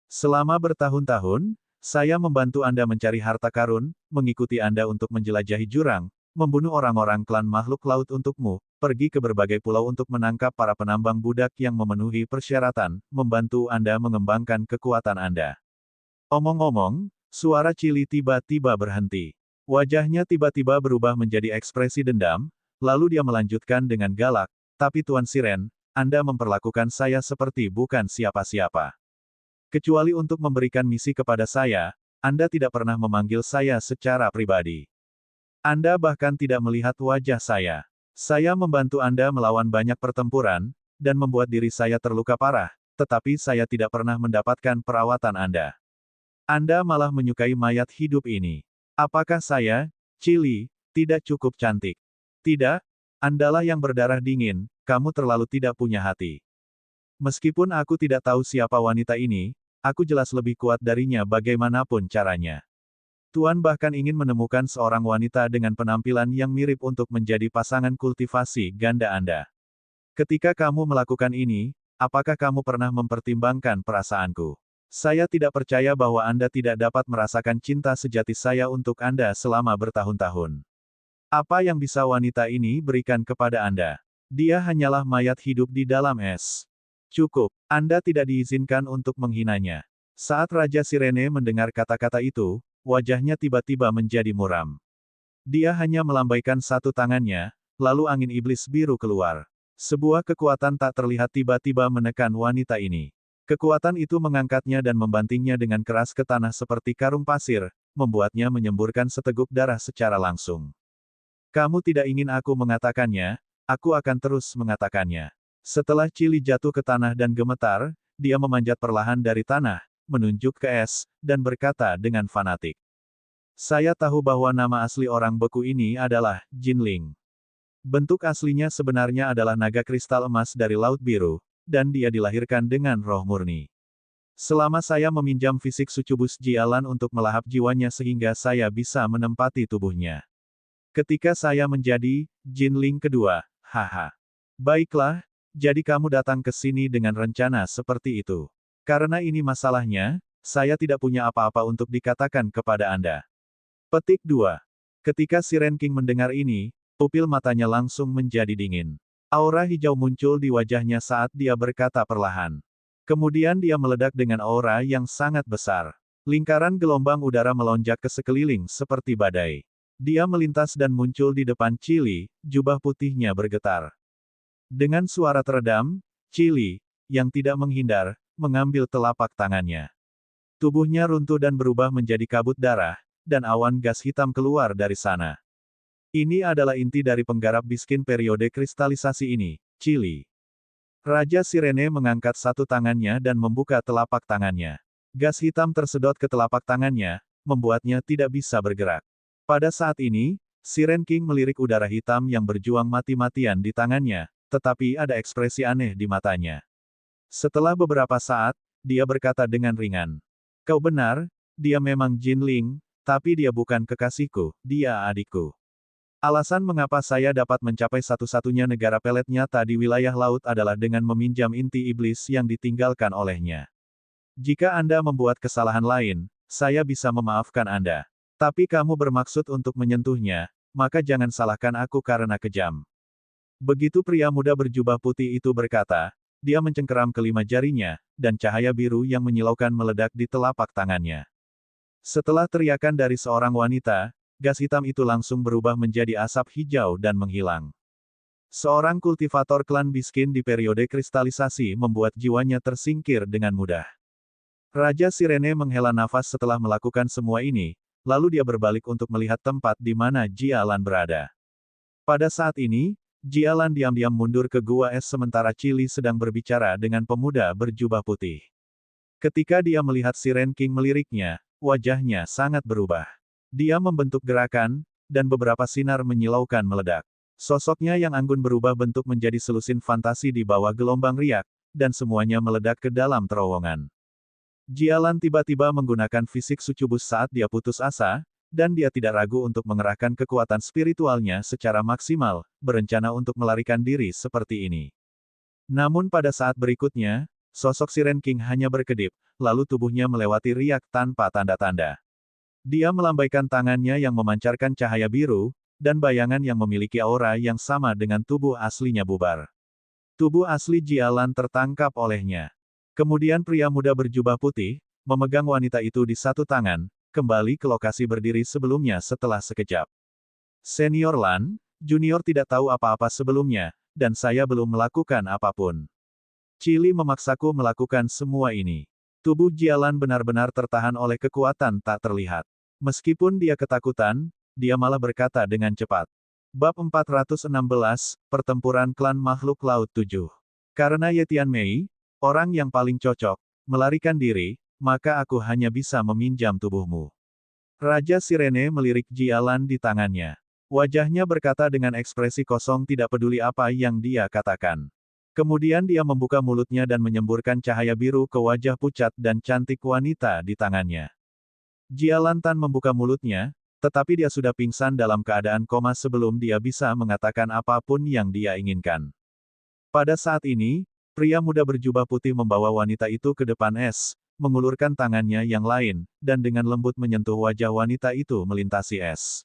Selama bertahun-tahun, saya membantu Anda mencari harta karun, mengikuti Anda untuk menjelajahi jurang, membunuh orang-orang klan makhluk laut untukmu, pergi ke berbagai pulau untuk menangkap para penambang budak yang memenuhi persyaratan, membantu Anda mengembangkan kekuatan Anda. Omong-omong, suara Chili tiba-tiba berhenti. Wajahnya tiba-tiba berubah menjadi ekspresi dendam, lalu dia melanjutkan dengan galak, tapi Tuan Siren, Anda memperlakukan saya seperti bukan siapa-siapa. Kecuali untuk memberikan misi kepada saya, Anda tidak pernah memanggil saya secara pribadi. Anda bahkan tidak melihat wajah saya. Saya membantu Anda melawan banyak pertempuran, dan membuat diri saya terluka parah, tetapi saya tidak pernah mendapatkan perawatan Anda. Anda malah menyukai mayat hidup ini. Apakah saya, Chili, tidak cukup cantik? Tidak, Andalah yang berdarah dingin, kamu terlalu tidak punya hati. Meskipun aku tidak tahu siapa wanita ini, aku jelas lebih kuat darinya bagaimanapun caranya. Tuan bahkan ingin menemukan seorang wanita dengan penampilan yang mirip untuk menjadi pasangan kultivasi ganda Anda. Ketika kamu melakukan ini, apakah kamu pernah mempertimbangkan perasaanku? Saya tidak percaya bahwa Anda tidak dapat merasakan cinta sejati saya untuk Anda selama bertahun-tahun. Apa yang bisa wanita ini berikan kepada Anda? Dia hanyalah mayat hidup di dalam es. Cukup, Anda tidak diizinkan untuk menghinanya. Saat Raja Sirene mendengar kata-kata itu, wajahnya tiba-tiba menjadi muram. Dia hanya melambaikan satu tangannya, lalu angin iblis biru keluar. Sebuah kekuatan tak terlihat tiba-tiba menekan wanita ini. Kekuatan itu mengangkatnya dan membantingnya dengan keras ke tanah seperti karung pasir, membuatnya menyemburkan seteguk darah secara langsung. Kamu tidak ingin aku mengatakannya, aku akan terus mengatakannya. Setelah Chili jatuh ke tanah dan gemetar, dia memanjat perlahan dari tanah, menunjuk ke es, dan berkata dengan fanatik. Saya tahu bahwa nama asli orang beku ini adalah Jinling. Bentuk aslinya sebenarnya adalah naga kristal emas dari Laut Biru, dan dia dilahirkan dengan roh murni. Selama saya meminjam fisik sucubus Jialan untuk melahap jiwanya sehingga saya bisa menempati tubuhnya. Ketika saya menjadi Jinling kedua, haha. Baiklah, jadi kamu datang ke sini dengan rencana seperti itu. Karena ini masalahnya, saya tidak punya apa-apa untuk dikatakan kepada Anda. Petik 2. Ketika Siren King mendengar ini, pupil matanya langsung menjadi dingin. Aura hijau muncul di wajahnya saat dia berkata perlahan. Kemudian dia meledak dengan aura yang sangat besar. Lingkaran gelombang udara melonjak ke sekeliling seperti badai. Dia melintas dan muncul di depan Chili, jubah putihnya bergetar. Dengan suara teredam, Chili, yang tidak menghindar, mengambil telapak tangannya. Tubuhnya runtuh dan berubah menjadi kabut darah, dan awan gas hitam keluar dari sana. Ini adalah inti dari penggarap biskin periode kristalisasi ini, Chili. Raja Sirene mengangkat satu tangannya dan membuka telapak tangannya. Gas hitam tersedot ke telapak tangannya, membuatnya tidak bisa bergerak. Pada saat ini, Siren King melirik udara hitam yang berjuang mati-matian di tangannya, tetapi ada ekspresi aneh di matanya. Setelah beberapa saat, dia berkata dengan ringan. Kau benar, dia memang Jinling, tapi dia bukan kekasihku, dia adikku. Alasan mengapa saya dapat mencapai satu-satunya negara pelet nyata di wilayah laut adalah dengan meminjam inti iblis yang ditinggalkan olehnya. Jika Anda membuat kesalahan lain, saya bisa memaafkan Anda. Tapi kamu bermaksud untuk menyentuhnya, maka jangan salahkan aku karena kejam. Begitu pria muda berjubah putih itu berkata, dia mencengkeram kelima jarinya, dan cahaya biru yang menyilaukan meledak di telapak tangannya. Setelah teriakan dari seorang wanita, gas hitam itu langsung berubah menjadi asap hijau dan menghilang. Seorang kultivator klan Biskin di periode kristalisasi membuat jiwanya tersingkir dengan mudah. Raja Sirene menghela nafas setelah melakukan semua ini, lalu dia berbalik untuk melihat tempat di mana Jialan berada. Pada saat ini, Jialan diam-diam mundur ke gua es sementara Chili sedang berbicara dengan pemuda berjubah putih. Ketika dia melihat Siren King meliriknya, wajahnya sangat berubah. Dia membentuk gerakan, dan beberapa sinar menyilaukan meledak. Sosoknya yang anggun berubah bentuk menjadi selusin fantasi di bawah gelombang riak, dan semuanya meledak ke dalam terowongan. Jialan tiba-tiba menggunakan fisik sucubus saat dia putus asa, dan dia tidak ragu untuk mengerahkan kekuatan spiritualnya secara maksimal, berencana untuk melarikan diri seperti ini. Namun pada saat berikutnya, sosok Siren King hanya berkedip, lalu tubuhnya melewati riak tanpa tanda-tanda. Dia melambaikan tangannya yang memancarkan cahaya biru, dan bayangan yang memiliki aura yang sama dengan tubuh aslinya bubar. Tubuh asli Jialan tertangkap olehnya. Kemudian pria muda berjubah putih, memegang wanita itu di satu tangan, kembali ke lokasi berdiri sebelumnya setelah sekejap. Senior Lan, Junior tidak tahu apa-apa sebelumnya, dan saya belum melakukan apapun. Chili memaksaku melakukan semua ini. Tubuh Jialan benar-benar tertahan oleh kekuatan tak terlihat. Meskipun dia ketakutan, dia malah berkata dengan cepat. Bab 416, Pertempuran Klan Makhluk Laut 7. Karena Ye Tianmei, orang yang paling cocok, melarikan diri, maka aku hanya bisa meminjam tubuhmu. Raja Sirene melirik Jialan di tangannya. Wajahnya berkata dengan ekspresi kosong tidak peduli apa yang dia katakan. Kemudian dia membuka mulutnya dan menyemburkan cahaya biru ke wajah pucat dan cantik wanita di tangannya. Jialan Tan membuka mulutnya, tetapi dia sudah pingsan dalam keadaan koma sebelum dia bisa mengatakan apapun yang dia inginkan. Pada saat ini, pria muda berjubah putih membawa wanita itu ke depan es, mengulurkan tangannya yang lain, dan dengan lembut menyentuh wajah wanita itu melintasi es.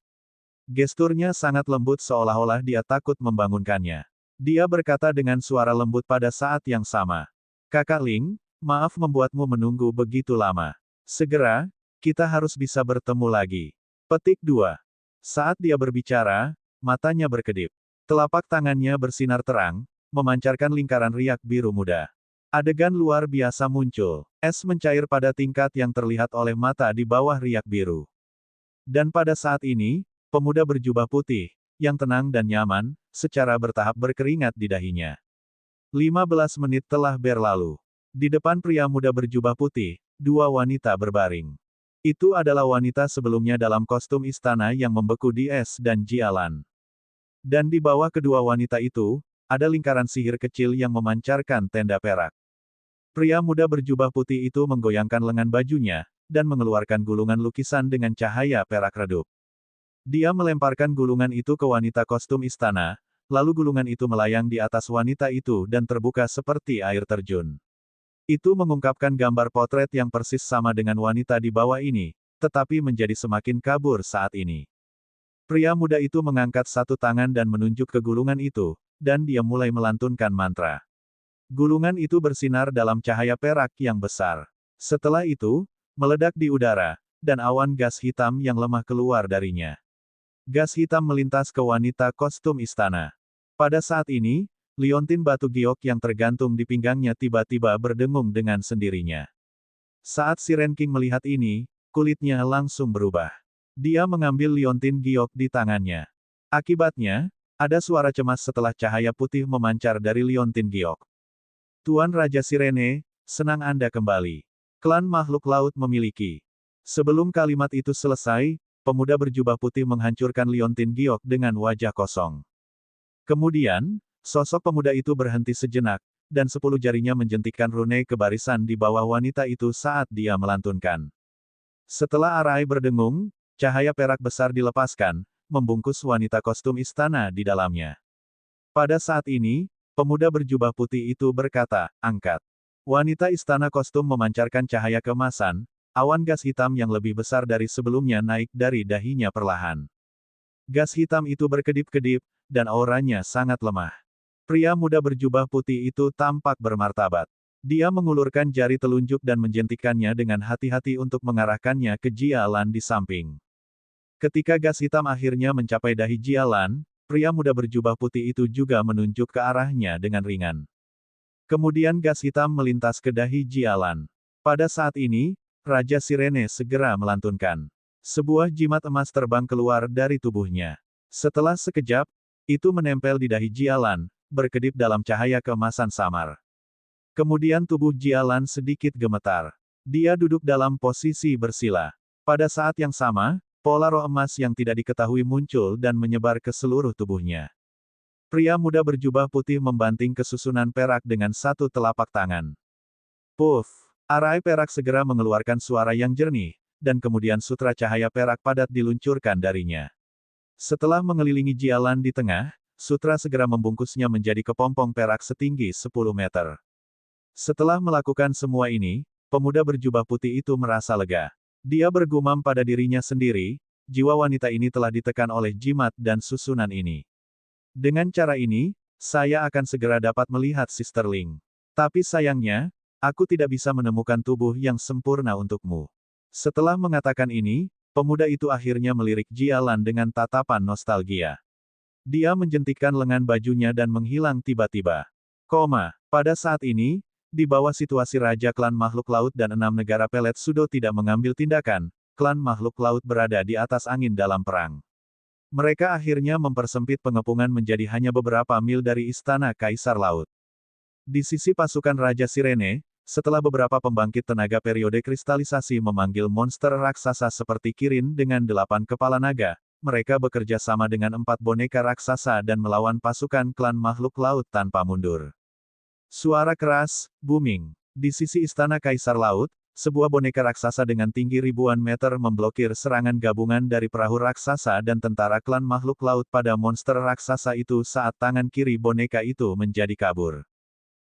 Gesturnya sangat lembut seolah-olah dia takut membangunkannya. Dia berkata dengan suara lembut pada saat yang sama. Kakak Ling, maaf membuatmu menunggu begitu lama. Segera, kita harus bisa bertemu lagi. Petik 2. Saat dia berbicara, matanya berkedip. Telapak tangannya bersinar terang, memancarkan lingkaran riak biru muda. Adegan luar biasa muncul. Es mencair pada tingkat yang terlihat oleh mata di bawah riak biru. Dan pada saat ini, pemuda berjubah putih, yang tenang dan nyaman, secara bertahap berkeringat di dahinya. 15 menit telah berlalu. Di depan pria muda berjubah putih, dua wanita berbaring. Itu adalah wanita sebelumnya dalam kostum istana yang membeku di es dan Jialan. Dan di bawah kedua wanita itu, ada lingkaran sihir kecil yang memancarkan tenda perak. Pria muda berjubah putih itu menggoyangkan lengan bajunya, dan mengeluarkan gulungan lukisan dengan cahaya perak redup. Dia melemparkan gulungan itu ke wanita kostum istana, lalu gulungan itu melayang di atas wanita itu dan terbuka seperti air terjun. Itu mengungkapkan gambar potret yang persis sama dengan wanita di bawah ini, tetapi menjadi semakin kabur saat ini. Pria muda itu mengangkat satu tangan dan menunjuk ke gulungan itu, dan dia mulai melantunkan mantra. Gulungan itu bersinar dalam cahaya perak yang besar. Setelah itu, meledak di udara, dan awan gas hitam yang lemah keluar darinya. Gas hitam melintas ke wanita kostum istana. Pada saat ini, liontin batu giok yang tergantung di pinggangnya tiba-tiba berdengung dengan sendirinya. Saat si Ren King melihat ini, kulitnya langsung berubah. Dia mengambil liontin giok di tangannya. Akibatnya, ada suara cemas setelah cahaya putih memancar dari liontin giok. Tuan Raja Sirene, senang Anda kembali. Klan makhluk laut memiliki. Sebelum kalimat itu selesai, pemuda berjubah putih menghancurkan liontin giok dengan wajah kosong. Kemudian, sosok pemuda itu berhenti sejenak, dan 10 jarinya menjentikkan rune ke barisan di bawah wanita itu saat dia melantunkan. Setelah arai berdengung, cahaya perak besar dilepaskan, membungkus wanita kostum istana di dalamnya. Pada saat ini, pemuda berjubah putih itu berkata, "Angkat." Wanita istana kostum memancarkan cahaya keemasan, awan gas hitam yang lebih besar dari sebelumnya naik dari dahinya perlahan. Gas hitam itu berkedip-kedip, dan auranya sangat lemah. Pria muda berjubah putih itu tampak bermartabat. Dia mengulurkan jari telunjuk dan menjentikkannya dengan hati-hati untuk mengarahkannya ke Jialan di samping. Ketika gas hitam akhirnya mencapai dahi Jialan, pria muda berjubah putih itu juga menunjuk ke arahnya dengan ringan. Kemudian gas hitam melintas ke dahi Jialan. Pada saat ini, Raja Sirene segera melantunkan. Sebuah jimat emas terbang keluar dari tubuhnya. Setelah sekejap, itu menempel di dahi Jialan, berkedip dalam cahaya keemasan samar. Kemudian tubuh Jialan sedikit gemetar. Dia duduk dalam posisi bersila. Pada saat yang sama, pola roh emas yang tidak diketahui muncul dan menyebar ke seluruh tubuhnya. Pria muda berjubah putih membanting kesusunan perak dengan satu telapak tangan. Puff! Arai perak segera mengeluarkan suara yang jernih, dan kemudian sutra cahaya perak padat diluncurkan darinya. Setelah mengelilingi Jialan di tengah, sutra segera membungkusnya menjadi kepompong perak setinggi 10 meter. Setelah melakukan semua ini, pemuda berjubah putih itu merasa lega. Dia bergumam pada dirinya sendiri, jiwa wanita ini telah ditekan oleh jimat dan susunan ini. Dengan cara ini, saya akan segera dapat melihat Sister Ling. Tapi sayangnya, aku tidak bisa menemukan tubuh yang sempurna untukmu. Setelah mengatakan ini, pemuda itu akhirnya melirik Jialan dengan tatapan nostalgia. Dia menjentikkan lengan bajunya dan menghilang tiba-tiba. Pada saat ini, di bawah situasi Raja Klan Makhluk Laut dan 6 negara pelet Sudo tidak mengambil tindakan, Klan Makhluk Laut berada di atas angin dalam perang. Mereka akhirnya mempersempit pengepungan menjadi hanya beberapa mil dari Istana Kaisar Laut. Di sisi pasukan Raja Sirene, setelah beberapa pembangkit tenaga periode kristalisasi memanggil monster raksasa seperti Kirin dengan 8 kepala naga, mereka bekerja sama dengan 4 boneka raksasa dan melawan pasukan Klan Makhluk Laut tanpa mundur. Suara keras, booming. Di sisi Istana Kaisar Laut, sebuah boneka raksasa dengan tinggi ribuan meter memblokir serangan gabungan dari perahu raksasa dan tentara klan makhluk laut pada monster raksasa itu saat tangan kiri boneka itu menjadi kabur.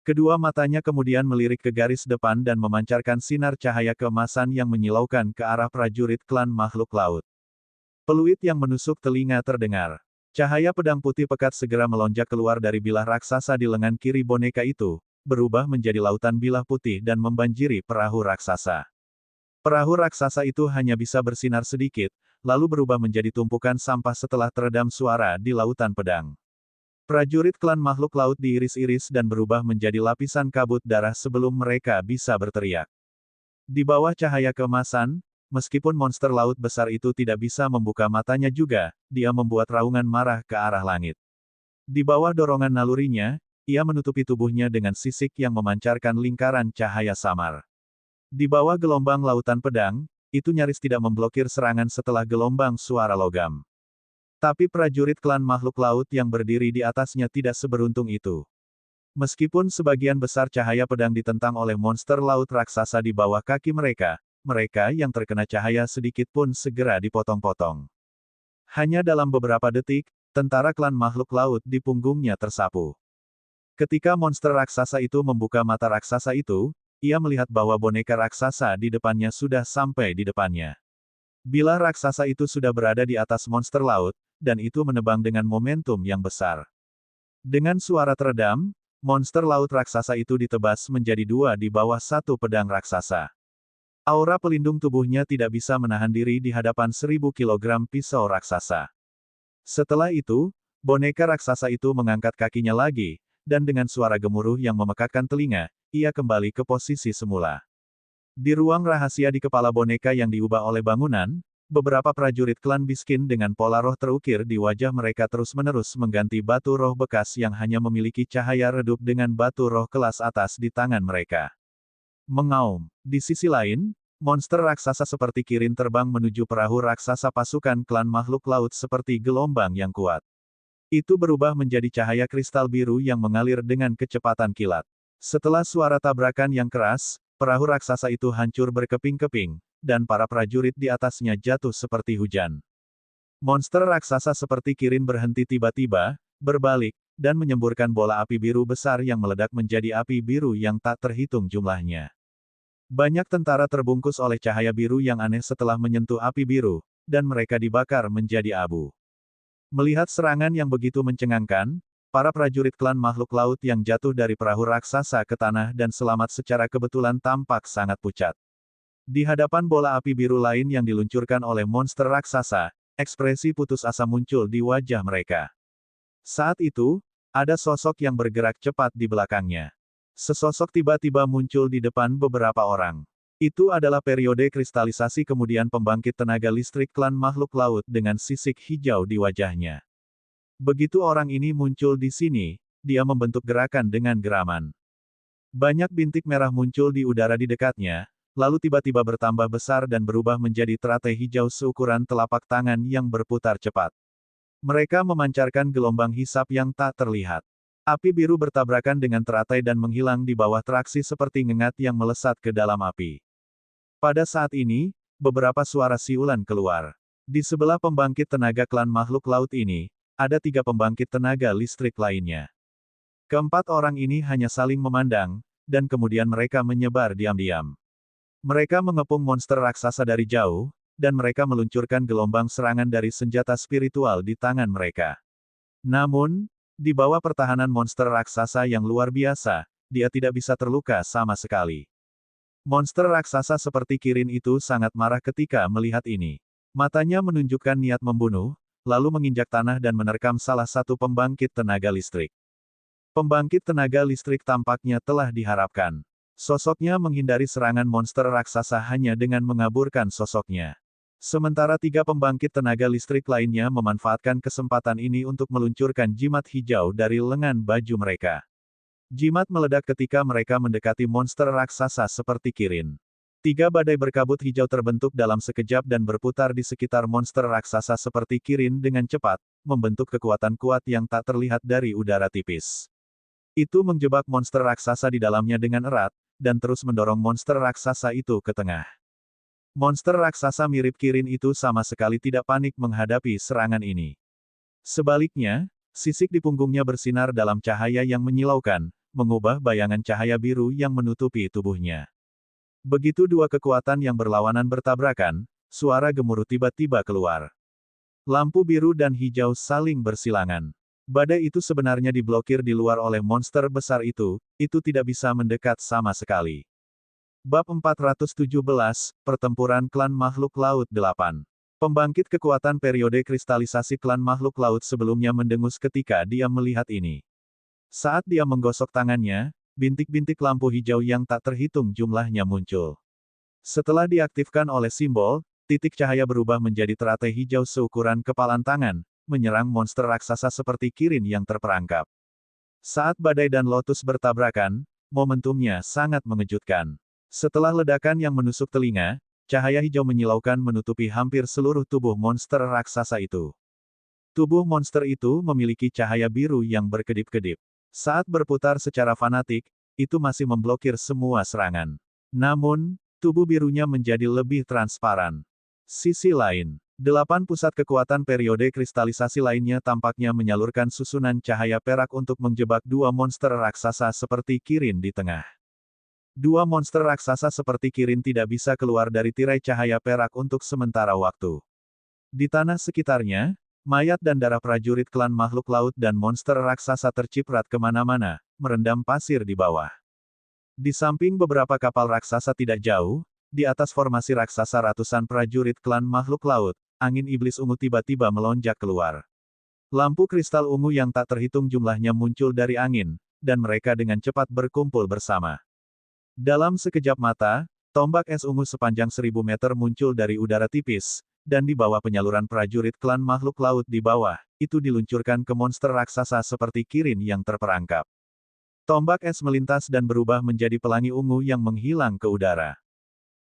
Kedua matanya kemudian melirik ke garis depan dan memancarkan sinar cahaya keemasan yang menyilaukan ke arah prajurit klan makhluk laut. Peluit yang menusuk telinga terdengar. Cahaya pedang putih pekat segera melonjak keluar dari bilah raksasa di lengan kiri boneka itu, berubah menjadi lautan bilah putih dan membanjiri perahu raksasa. Perahu raksasa itu hanya bisa bersinar sedikit, lalu berubah menjadi tumpukan sampah setelah teredam suara di lautan pedang. Prajurit klan makhluk laut diiris-iris dan berubah menjadi lapisan kabut darah sebelum mereka bisa berteriak. Di bawah cahaya keemasan, meskipun monster laut besar itu tidak bisa membuka matanya juga, dia membuat raungan marah ke arah langit. Di bawah dorongan nalurinya, ia menutupi tubuhnya dengan sisik yang memancarkan lingkaran cahaya samar. Di bawah gelombang lautan pedang, itu nyaris tidak memblokir serangan setelah gelombang suara logam. Tapi prajurit klan makhluk laut yang berdiri di atasnya tidak seberuntung itu. Meskipun sebagian besar cahaya pedang ditentang oleh monster laut raksasa di bawah kaki mereka, mereka yang terkena cahaya sedikit pun segera dipotong-potong. Hanya dalam beberapa detik, tentara klan makhluk laut di punggungnya tersapu. Ketika monster raksasa itu membuka mata raksasa itu, ia melihat bahwa boneka raksasa di depannya sudah sampai di depannya. Bilah raksasa itu sudah berada di atas monster laut, dan itu menebang dengan momentum yang besar. Dengan suara teredam, monster laut raksasa itu ditebas menjadi dua di bawah satu pedang raksasa. Aura pelindung tubuhnya tidak bisa menahan diri di hadapan 1000 kg pisau raksasa. Setelah itu, boneka raksasa itu mengangkat kakinya lagi, dan dengan suara gemuruh yang memekakkan telinga, ia kembali ke posisi semula. Di ruang rahasia di kepala boneka yang diubah oleh bangunan, beberapa prajurit klan Biskin dengan pola roh terukir di wajah mereka terus-menerus mengganti batu roh bekas yang hanya memiliki cahaya redup dengan batu roh kelas atas di tangan mereka. Mengaum. Di sisi lain, monster raksasa seperti Kirin terbang menuju perahu raksasa pasukan klan makhluk laut seperti gelombang yang kuat. Itu berubah menjadi cahaya kristal biru yang mengalir dengan kecepatan kilat. Setelah suara tabrakan yang keras, perahu raksasa itu hancur berkeping-keping, dan para prajurit di atasnya jatuh seperti hujan. Monster raksasa seperti Kirin berhenti tiba-tiba, berbalik, dan menyemburkan bola api biru besar yang meledak menjadi api biru yang tak terhitung jumlahnya. Banyak tentara terbungkus oleh cahaya biru yang aneh setelah menyentuh api biru, dan mereka dibakar menjadi abu. Melihat serangan yang begitu mencengangkan, para prajurit klan makhluk laut yang jatuh dari perahu raksasa ke tanah dan selamat secara kebetulan tampak sangat pucat. Di hadapan bola api biru lain yang diluncurkan oleh monster raksasa, ekspresi putus asa muncul di wajah mereka. Saat itu, ada sosok yang bergerak cepat di belakangnya. Sesosok tiba-tiba muncul di depan beberapa orang. Itu adalah periode kristalisasi kemudian pembangkit tenaga listrik klan makhluk laut dengan sisik hijau di wajahnya. Begitu orang ini muncul di sini, dia membentuk gerakan dengan geraman. Banyak bintik merah muncul di udara di dekatnya, lalu tiba-tiba bertambah besar dan berubah menjadi teratai hijau seukuran telapak tangan yang berputar cepat. Mereka memancarkan gelombang hisap yang tak terlihat. Api biru bertabrakan dengan teratai dan menghilang di bawah traksi seperti ngengat yang melesat ke dalam api. Pada saat ini, beberapa suara siulan keluar. Di sebelah pembangkit tenaga klan makhluk laut ini, ada 3 pembangkit tenaga listrik lainnya. Keempat orang ini hanya saling memandang, dan kemudian mereka menyebar diam-diam. Mereka mengepung monster raksasa dari jauh, dan mereka meluncurkan gelombang serangan dari senjata spiritual di tangan mereka. Namun, di bawah pertahanan monster raksasa yang luar biasa, dia tidak bisa terluka sama sekali. Monster raksasa seperti Kirin itu sangat marah ketika melihat ini. Matanya menunjukkan niat membunuh, lalu menginjak tanah dan menerkam salah satu pembangkit tenaga listrik. Pembangkit tenaga listrik tampaknya telah diharapkan. Sosoknya menghindari serangan monster raksasa hanya dengan mengaburkan sosoknya. Sementara 3 pembangkit tenaga listrik lainnya memanfaatkan kesempatan ini untuk meluncurkan jimat hijau dari lengan baju mereka. Jimat meledak ketika mereka mendekati monster raksasa seperti Kirin. 3 badai berkabut hijau terbentuk dalam sekejap dan berputar di sekitar monster raksasa seperti Kirin dengan cepat, membentuk kekuatan kuat yang tak terlihat dari udara tipis. Itu menjebak monster raksasa di dalamnya dengan erat, dan terus mendorong monster raksasa itu ke tengah. Monster raksasa mirip Kirin itu sama sekali tidak panik menghadapi serangan ini. Sebaliknya, sisik di punggungnya bersinar dalam cahaya yang menyilaukan, mengubah bayangan cahaya biru yang menutupi tubuhnya. Begitu dua kekuatan yang berlawanan bertabrakan, suara gemuruh tiba-tiba keluar. Lampu biru dan hijau saling bersilangan. Badai itu sebenarnya diblokir di luar oleh monster besar itu tidak bisa mendekat sama sekali. Bab 417, Pertempuran Klan Makhluk Laut 8. Pembangkit kekuatan periode kristalisasi klan makhluk laut sebelumnya mendengus ketika dia melihat ini. Saat dia menggosok tangannya, bintik-bintik lampu hijau yang tak terhitung jumlahnya muncul. Setelah diaktifkan oleh simbol, titik cahaya berubah menjadi teratai hijau seukuran kepalan tangan, menyerang monster raksasa seperti Kirin yang terperangkap. Saat badai dan lotus bertabrakan, momentumnya sangat mengejutkan. Setelah ledakan yang menusuk telinga, cahaya hijau menyilaukan menutupi hampir seluruh tubuh monster raksasa itu. Tubuh monster itu memiliki cahaya biru yang berkedip-kedip. Saat berputar secara fanatik, itu masih memblokir semua serangan. Namun, tubuh birunya menjadi lebih transparan. Sisi lain, 8 pusat kekuatan periode kristalisasi lainnya tampaknya menyalurkan susunan cahaya perak untuk menjebak dua monster raksasa seperti Kirin di tengah. Dua monster raksasa seperti Kirin tidak bisa keluar dari tirai cahaya perak untuk sementara waktu. Di tanah sekitarnya, mayat dan darah prajurit klan makhluk laut dan monster raksasa terciprat kemana-mana, merendam pasir di bawah. Di samping beberapa kapal raksasa tidak jauh, di atas formasi raksasa ratusan prajurit klan makhluk laut, angin iblis ungu tiba-tiba melonjak keluar. Lampu kristal ungu yang tak terhitung jumlahnya muncul dari angin, dan mereka dengan cepat berkumpul bersama. Dalam sekejap mata, tombak es ungu sepanjang 1000 meter muncul dari udara tipis, dan di bawah penyaluran prajurit klan makhluk laut di bawah, itu diluncurkan ke monster raksasa seperti Kirin yang terperangkap. Tombak es melintas dan berubah menjadi pelangi ungu yang menghilang ke udara.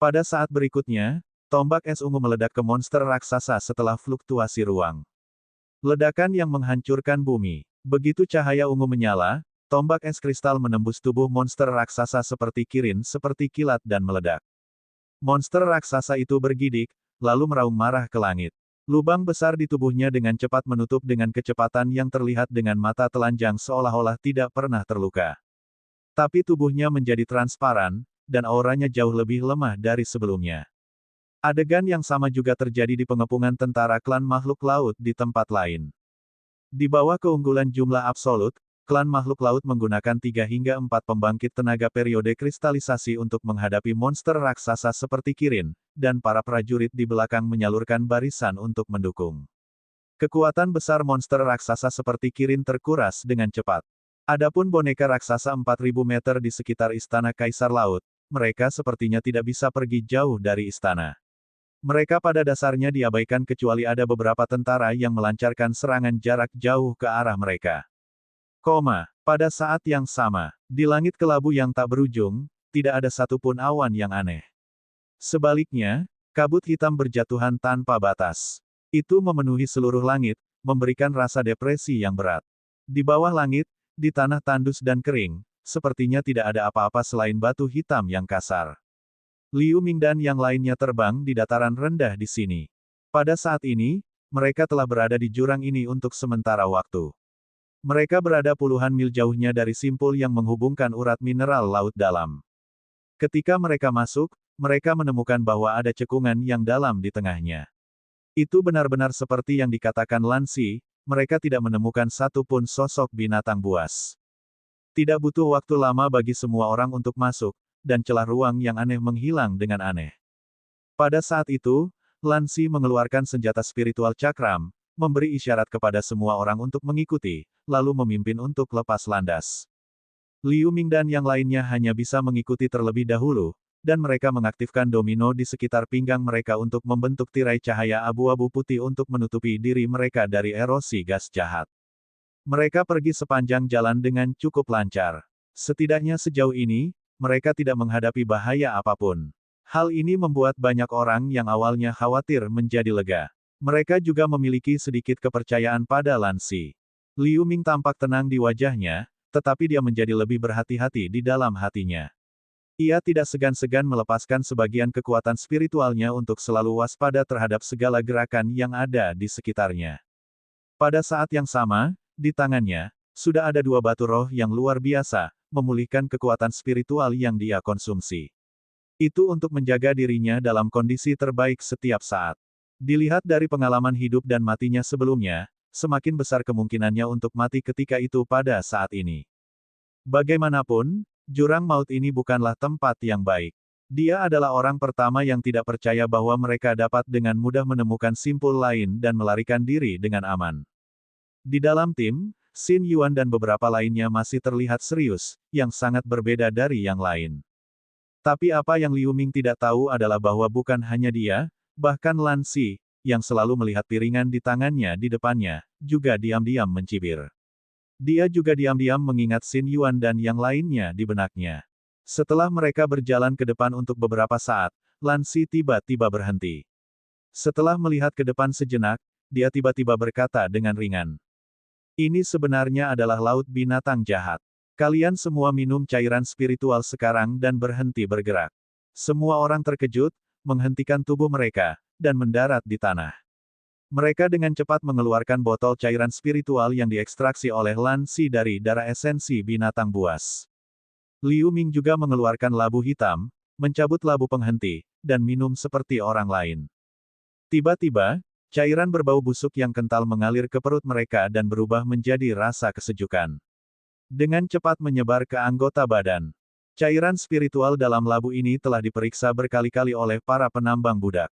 Pada saat berikutnya, tombak es ungu meledak ke monster raksasa setelah fluktuasi ruang. Ledakan yang menghancurkan bumi. Begitu cahaya ungu menyala, tombak es kristal menembus tubuh monster raksasa seperti Kirin seperti kilat dan meledak. Monster raksasa itu bergidik, lalu meraung marah ke langit. Lubang besar di tubuhnya dengan cepat menutup dengan kecepatan yang terlihat dengan mata telanjang seolah-olah tidak pernah terluka. Tapi tubuhnya menjadi transparan, dan auranya jauh lebih lemah dari sebelumnya. Adegan yang sama juga terjadi di pengepungan tentara klan makhluk laut di tempat lain. Di bawah keunggulan jumlah absolut, klan makhluk laut menggunakan 3 hingga 4 pembangkit tenaga periode kristalisasi untuk menghadapi monster raksasa seperti Kirin, dan para prajurit di belakang menyalurkan barisan untuk mendukung. Kekuatan besar monster raksasa seperti Kirin terkuras dengan cepat. Adapun boneka raksasa 4000 meter di sekitar istana Kaisar Laut, mereka sepertinya tidak bisa pergi jauh dari istana. Mereka pada dasarnya diabaikan kecuali ada beberapa tentara yang melancarkan serangan jarak jauh ke arah mereka. Pada saat yang sama, di langit kelabu yang tak berujung, tidak ada satupun awan yang aneh. Sebaliknya, kabut hitam berjatuhan tanpa batas. Itu memenuhi seluruh langit, memberikan rasa depresi yang berat. Di bawah langit, di tanah tandus dan kering, sepertinya tidak ada apa-apa selain batu hitam yang kasar. Liu Ming dan yang lainnya terbang di dataran rendah di sini. Pada saat ini, mereka telah berada di jurang ini untuk sementara waktu. Mereka berada puluhan mil jauhnya dari simpul yang menghubungkan urat mineral laut dalam. Ketika mereka masuk, mereka menemukan bahwa ada cekungan yang dalam di tengahnya. Itu benar-benar seperti yang dikatakan Lansi, mereka tidak menemukan satupun sosok binatang buas. Tidak butuh waktu lama bagi semua orang untuk masuk, dan celah ruang yang aneh menghilang dengan aneh. Pada saat itu, Lansi mengeluarkan senjata spiritual cakram, memberi isyarat kepada semua orang untuk mengikuti, lalu memimpin untuk lepas landas. Liu Ming dan yang lainnya hanya bisa mengikuti terlebih dahulu, dan mereka mengaktifkan domino di sekitar pinggang mereka untuk membentuk tirai cahaya abu-abu putih untuk menutupi diri mereka dari erosi gas jahat. Mereka pergi sepanjang jalan dengan cukup lancar. Setidaknya sejauh ini, mereka tidak menghadapi bahaya apapun. Hal ini membuat banyak orang yang awalnya khawatir menjadi lega. Mereka juga memiliki sedikit kepercayaan pada Lansi. Liu Ming tampak tenang di wajahnya, tetapi dia menjadi lebih berhati-hati di dalam hatinya. Ia tidak segan-segan melepaskan sebagian kekuatan spiritualnya untuk selalu waspada terhadap segala gerakan yang ada di sekitarnya. Pada saat yang sama, di tangannya, sudah ada dua batu roh yang luar biasa, memulihkan kekuatan spiritual yang dia konsumsi. Itu untuk menjaga dirinya dalam kondisi terbaik setiap saat. Dilihat dari pengalaman hidup dan matinya sebelumnya, semakin besar kemungkinannya untuk mati ketika itu pada saat ini. Bagaimanapun, jurang maut ini bukanlah tempat yang baik. Dia adalah orang pertama yang tidak percaya bahwa mereka dapat dengan mudah menemukan simpul lain dan melarikan diri dengan aman. Di dalam tim, Xin Yuan dan beberapa lainnya masih terlihat serius, yang sangat berbeda dari yang lain. Tapi apa yang Liu Ming tidak tahu adalah bahwa bukan hanya dia, bahkan Lan Xi, yang selalu melihat piringan di tangannya di depannya, juga diam-diam mencibir. Dia juga diam-diam mengingat Xin Yuan dan yang lainnya di benaknya. Setelah mereka berjalan ke depan untuk beberapa saat, Lan Xi tiba-tiba berhenti. Setelah melihat ke depan sejenak, dia tiba-tiba berkata dengan ringan. Ini sebenarnya adalah laut binatang jahat. Kalian semua minum cairan spiritual sekarang dan berhenti bergerak. Semua orang terkejut, menghentikan tubuh mereka, dan mendarat di tanah. Mereka dengan cepat mengeluarkan botol cairan spiritual yang diekstraksi oleh Lan Xi dari darah esensi binatang buas. Liu Ming juga mengeluarkan labu hitam, mencabut labu penghenti, dan minum seperti orang lain. Tiba-tiba, cairan berbau busuk yang kental mengalir ke perut mereka dan berubah menjadi rasa kesejukan. Dengan cepat menyebar ke anggota badan. Cairan spiritual dalam labu ini telah diperiksa berkali-kali oleh para penambang budak.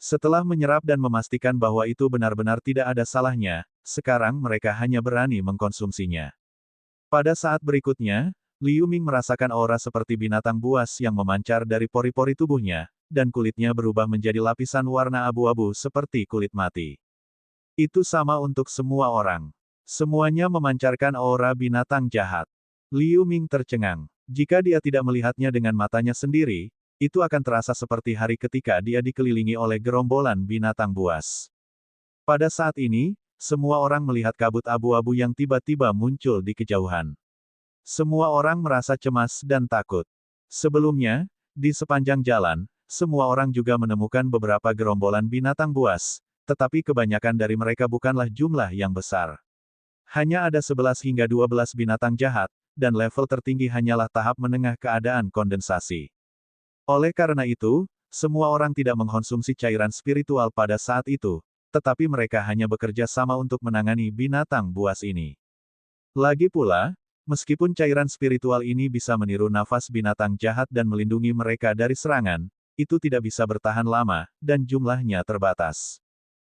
Setelah menyerap dan memastikan bahwa itu benar-benar tidak ada salahnya, sekarang mereka hanya berani mengkonsumsinya. Pada saat berikutnya, Liu Ming merasakan aura seperti binatang buas yang memancar dari pori-pori tubuhnya, dan kulitnya berubah menjadi lapisan warna abu-abu seperti kulit mati. Itu sama untuk semua orang. Semuanya memancarkan aura binatang jahat. Liu Ming tercengang. Jika dia tidak melihatnya dengan matanya sendiri, itu akan terasa seperti hari ketika dia dikelilingi oleh gerombolan binatang buas. Pada saat ini, semua orang melihat kabut abu-abu yang tiba-tiba muncul di kejauhan. Semua orang merasa cemas dan takut. Sebelumnya, di sepanjang jalan, semua orang juga menemukan beberapa gerombolan binatang buas, tetapi kebanyakan dari mereka bukanlah jumlah yang besar. Hanya ada 11 hingga 12 binatang jahat, dan level tertinggi hanyalah tahap menengah keadaan kondensasi. Oleh karena itu, semua orang tidak mengkonsumsi cairan spiritual pada saat itu, tetapi mereka hanya bekerja sama untuk menangani binatang buas ini. Lagi pula, meskipun cairan spiritual ini bisa meniru nafas binatang jahat dan melindungi mereka dari serangan, itu tidak bisa bertahan lama, dan jumlahnya terbatas.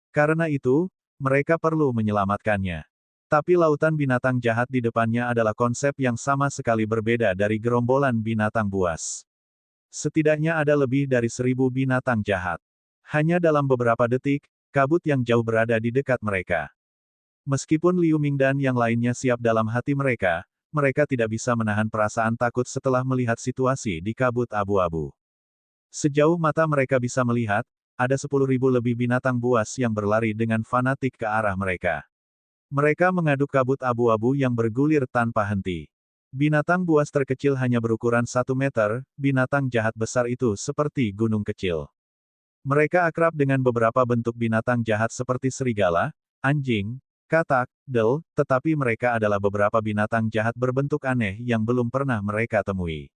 Karena itu, mereka perlu menyelamatkannya. Tapi lautan binatang jahat di depannya adalah konsep yang sama sekali berbeda dari gerombolan binatang buas. Setidaknya ada lebih dari 1000 binatang jahat. Hanya dalam beberapa detik, kabut yang jauh berada di dekat mereka. Meskipun Liu Ming dan yang lainnya siap dalam hati mereka, mereka tidak bisa menahan perasaan takut setelah melihat situasi di kabut abu-abu. Sejauh mata mereka bisa melihat, ada 10.000 lebih binatang buas yang berlari dengan fanatik ke arah mereka. Mereka mengaduk kabut abu-abu yang bergulir tanpa henti. Binatang buas terkecil hanya berukuran 1 meter, binatang jahat besar itu seperti gunung kecil. Mereka akrab dengan beberapa bentuk binatang jahat seperti serigala, anjing, katak, del, tetapi mereka adalah beberapa binatang jahat berbentuk aneh yang belum pernah mereka temui.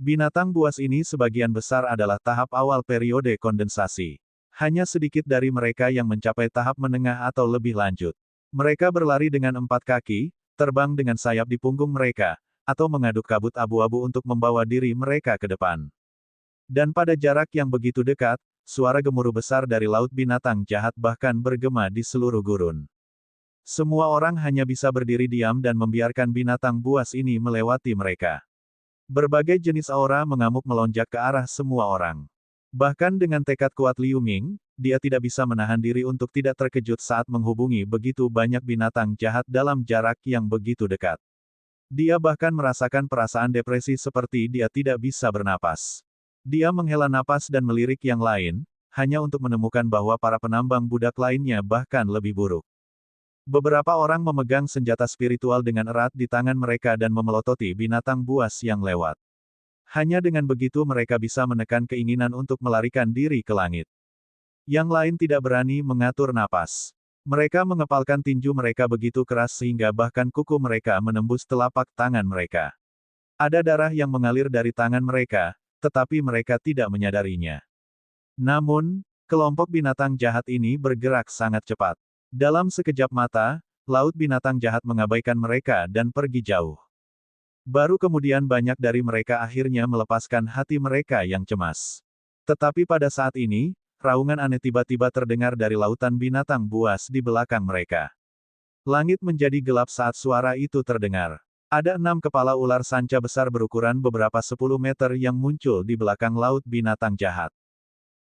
Binatang buas ini sebagian besar adalah tahap awal periode kondensasi. Hanya sedikit dari mereka yang mencapai tahap menengah atau lebih lanjut. Mereka berlari dengan 4 kaki, terbang dengan sayap di punggung mereka, atau mengaduk kabut abu-abu untuk membawa diri mereka ke depan. Dan pada jarak yang begitu dekat, suara gemuruh besar dari laut binatang jahat bahkan bergema di seluruh gurun. Semua orang hanya bisa berdiri diam dan membiarkan binatang buas ini melewati mereka. Berbagai jenis aura mengamuk melonjak ke arah semua orang. Bahkan dengan tekad kuat Liu Ming, dia tidak bisa menahan diri untuk tidak terkejut saat menghubungi begitu banyak binatang jahat dalam jarak yang begitu dekat. Dia bahkan merasakan perasaan depresi seperti dia tidak bisa bernapas. Dia menghela napas dan melirik yang lain, hanya untuk menemukan bahwa para penambang budak lainnya bahkan lebih buruk. Beberapa orang memegang senjata spiritual dengan erat di tangan mereka dan memelototi binatang buas yang lewat. Hanya dengan begitu mereka bisa menekan keinginan untuk melarikan diri ke langit. Yang lain tidak berani mengatur napas. Mereka mengepalkan tinju mereka begitu keras sehingga bahkan kuku mereka menembus telapak tangan mereka. Ada darah yang mengalir dari tangan mereka, tetapi mereka tidak menyadarinya. Namun, kelompok binatang jahat ini bergerak sangat cepat. Dalam sekejap mata, laut binatang jahat mengabaikan mereka dan pergi jauh. Baru kemudian banyak dari mereka akhirnya melepaskan hati mereka yang cemas. Tetapi pada saat ini, raungan aneh tiba-tiba terdengar dari lautan binatang buas di belakang mereka. Langit menjadi gelap saat suara itu terdengar. Ada 6 kepala ular sanca besar berukuran beberapa 10 meter yang muncul di belakang laut binatang jahat.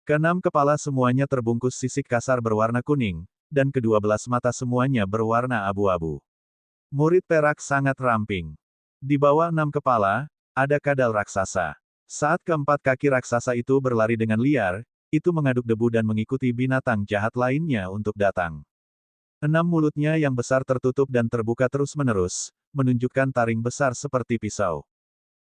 Keenam kepala semuanya terbungkus sisik kasar berwarna kuning, dan ke-12 mata semuanya berwarna abu-abu. Murid perak sangat ramping. Di bawah 6 kepala, ada kadal raksasa. Saat keempat kaki raksasa itu berlari dengan liar, itu mengaduk debu dan mengikuti binatang jahat lainnya untuk datang. 6 mulutnya yang besar tertutup dan terbuka terus-menerus, menunjukkan taring besar seperti pisau.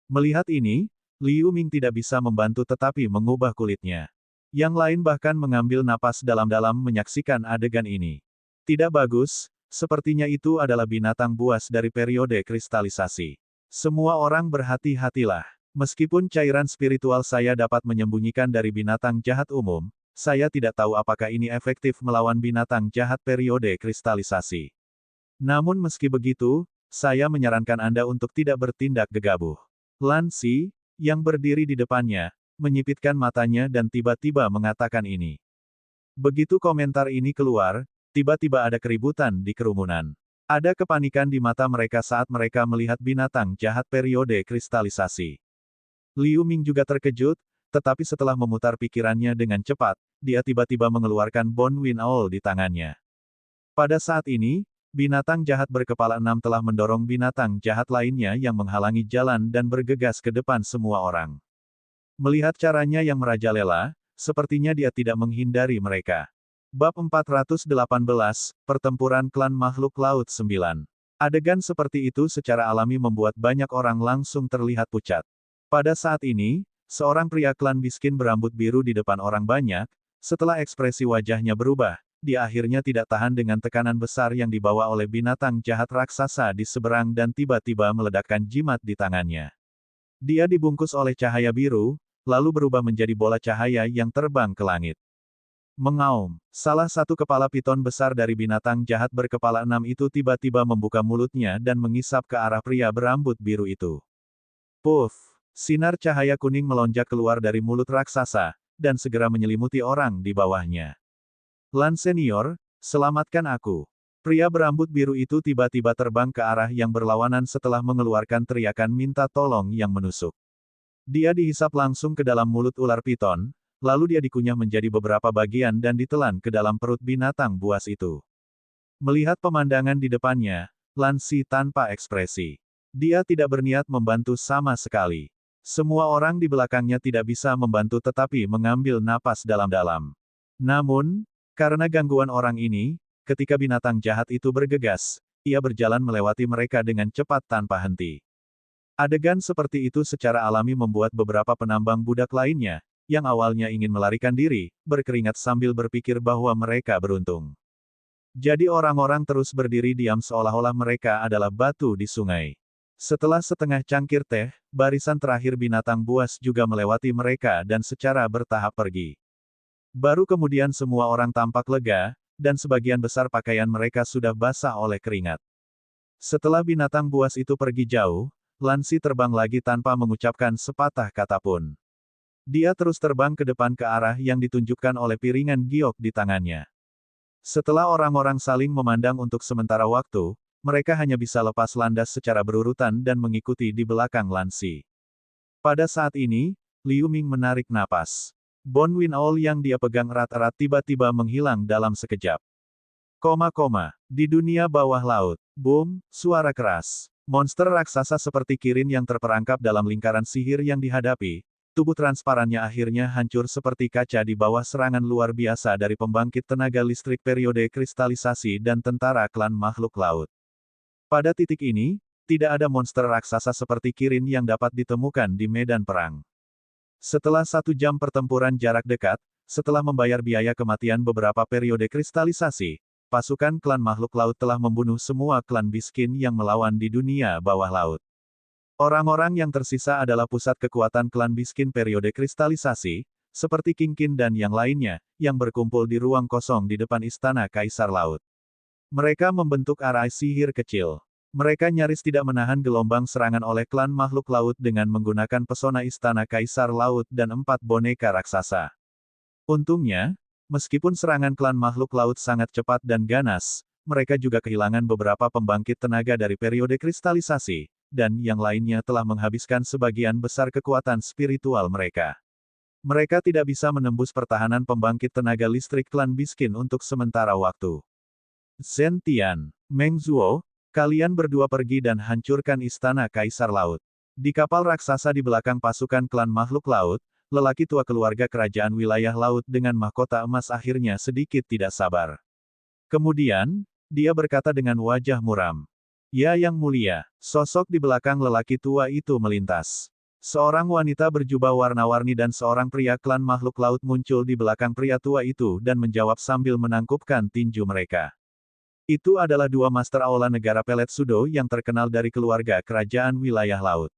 Melihat ini, Liu Ming tidak bisa membantu tetapi mengubah kulitnya. Yang lain bahkan mengambil napas dalam-dalam menyaksikan adegan ini. Tidak bagus, sepertinya itu adalah binatang buas dari periode kristalisasi. Semua orang berhati-hatilah. Meskipun cairan spiritual saya dapat menyembunyikan dari binatang jahat umum, saya tidak tahu apakah ini efektif melawan binatang jahat periode kristalisasi. Namun meski begitu, saya menyarankan Anda untuk tidak bertindak gegabah. Lan Xi, yang berdiri di depannya, menyipitkan matanya dan tiba-tiba mengatakan ini. Begitu komentar ini keluar, tiba-tiba ada keributan di kerumunan. Ada kepanikan di mata mereka saat mereka melihat binatang jahat periode kristalisasi. Liu Ming juga terkejut, tetapi setelah memutar pikirannya dengan cepat, dia tiba-tiba mengeluarkan Bone Wind Owl di tangannya. Pada saat ini, binatang jahat berkepala 6 telah mendorong binatang jahat lainnya yang menghalangi jalan dan bergegas ke depan semua orang. Melihat caranya yang merajalela, sepertinya dia tidak menghindari mereka. Bab 418, Pertempuran Klan Makhluk Laut 9. Adegan seperti itu secara alami membuat banyak orang langsung terlihat pucat. Pada saat ini, seorang pria klan miskin berambut biru di depan orang banyak, setelah ekspresi wajahnya berubah, dia akhirnya tidak tahan dengan tekanan besar yang dibawa oleh binatang jahat raksasa di seberang dan tiba-tiba meledakkan jimat di tangannya. Dia dibungkus oleh cahaya biru, lalu berubah menjadi bola cahaya yang terbang ke langit. Mengaum, salah satu kepala piton besar dari binatang jahat berkepala 6 itu tiba-tiba membuka mulutnya dan mengisap ke arah pria berambut biru itu. Puff! Sinar cahaya kuning melonjak keluar dari mulut raksasa, dan segera menyelimuti orang di bawahnya. Lan Senior, selamatkan aku. Pria berambut biru itu tiba-tiba terbang ke arah yang berlawanan setelah mengeluarkan teriakan minta tolong yang menusuk. Dia dihisap langsung ke dalam mulut ular piton, lalu dia dikunyah menjadi beberapa bagian dan ditelan ke dalam perut binatang buas itu. Melihat pemandangan di depannya, Lan Xi tanpa ekspresi. Dia tidak berniat membantu sama sekali. Semua orang di belakangnya tidak bisa membantu tetapi mengambil napas dalam-dalam. Namun, karena gangguan orang ini, ketika binatang jahat itu bergegas, ia berjalan melewati mereka dengan cepat tanpa henti. Adegan seperti itu secara alami membuat beberapa penambang budak lainnya, yang awalnya ingin melarikan diri, berkeringat sambil berpikir bahwa mereka beruntung. Jadi orang-orang terus berdiri diam seolah-olah mereka adalah batu di sungai. Setelah setengah cangkir teh, barisan terakhir binatang buas juga melewati mereka dan secara bertahap pergi. Baru kemudian semua orang tampak lega, dan sebagian besar pakaian mereka sudah basah oleh keringat. Setelah binatang buas itu pergi jauh, Lan Xi terbang lagi tanpa mengucapkan sepatah kata pun. Dia terus terbang ke depan ke arah yang ditunjukkan oleh piringan giok di tangannya. Setelah orang-orang saling memandang untuk sementara waktu, mereka hanya bisa lepas landas secara berurutan dan mengikuti di belakang Lan Xi. Pada saat ini, Liu Ming menarik napas. Bone Wind Owl yang dia pegang erat-erat tiba-tiba menghilang dalam sekejap. Di dunia bawah laut, boom, suara keras. Monster raksasa seperti Kirin yang terperangkap dalam lingkaran sihir yang dihadapi, tubuh transparannya akhirnya hancur seperti kaca di bawah serangan luar biasa dari pembangkit tenaga listrik periode kristalisasi dan tentara klan makhluk laut. Pada titik ini, Tidak ada monster raksasa seperti Kirin yang dapat ditemukan di medan perang. Setelah 1 jam pertempuran jarak dekat, setelah membayar biaya kematian beberapa periode kristalisasi, pasukan klan makhluk laut telah membunuh semua klan miskin yang melawan di dunia bawah laut. Orang-orang yang tersisa adalah pusat kekuatan klan miskin periode kristalisasi, seperti King dan yang lainnya, yang berkumpul di ruang kosong di depan istana Kaisar Laut. Mereka membentuk arai sihir kecil. Mereka nyaris tidak menahan gelombang serangan oleh klan makhluk laut dengan menggunakan pesona istana Kaisar Laut dan 4 boneka raksasa. Untungnya, meskipun serangan klan makhluk laut sangat cepat dan ganas, mereka juga kehilangan beberapa pembangkit tenaga dari periode kristalisasi, dan yang lainnya telah menghabiskan sebagian besar kekuatan spiritual mereka. Mereka tidak bisa menembus pertahanan pembangkit tenaga listrik klan miskin untuk sementara waktu. Zhen Tian, Meng Zuo, kalian berdua pergi dan hancurkan istana Kaisar Laut. Di kapal raksasa di belakang pasukan klan makhluk laut, lelaki tua keluarga kerajaan wilayah laut dengan mahkota emas akhirnya sedikit tidak sabar. Kemudian, dia berkata dengan wajah muram. Ya yang mulia, sosok di belakang lelaki tua itu melintas. Seorang wanita berjubah warna-warni dan seorang pria klan makhluk laut muncul di belakang pria tua itu dan menjawab sambil menangkupkan tinju mereka. Itu adalah 2 master aula negara pelet Sudo yang terkenal dari keluarga kerajaan wilayah laut.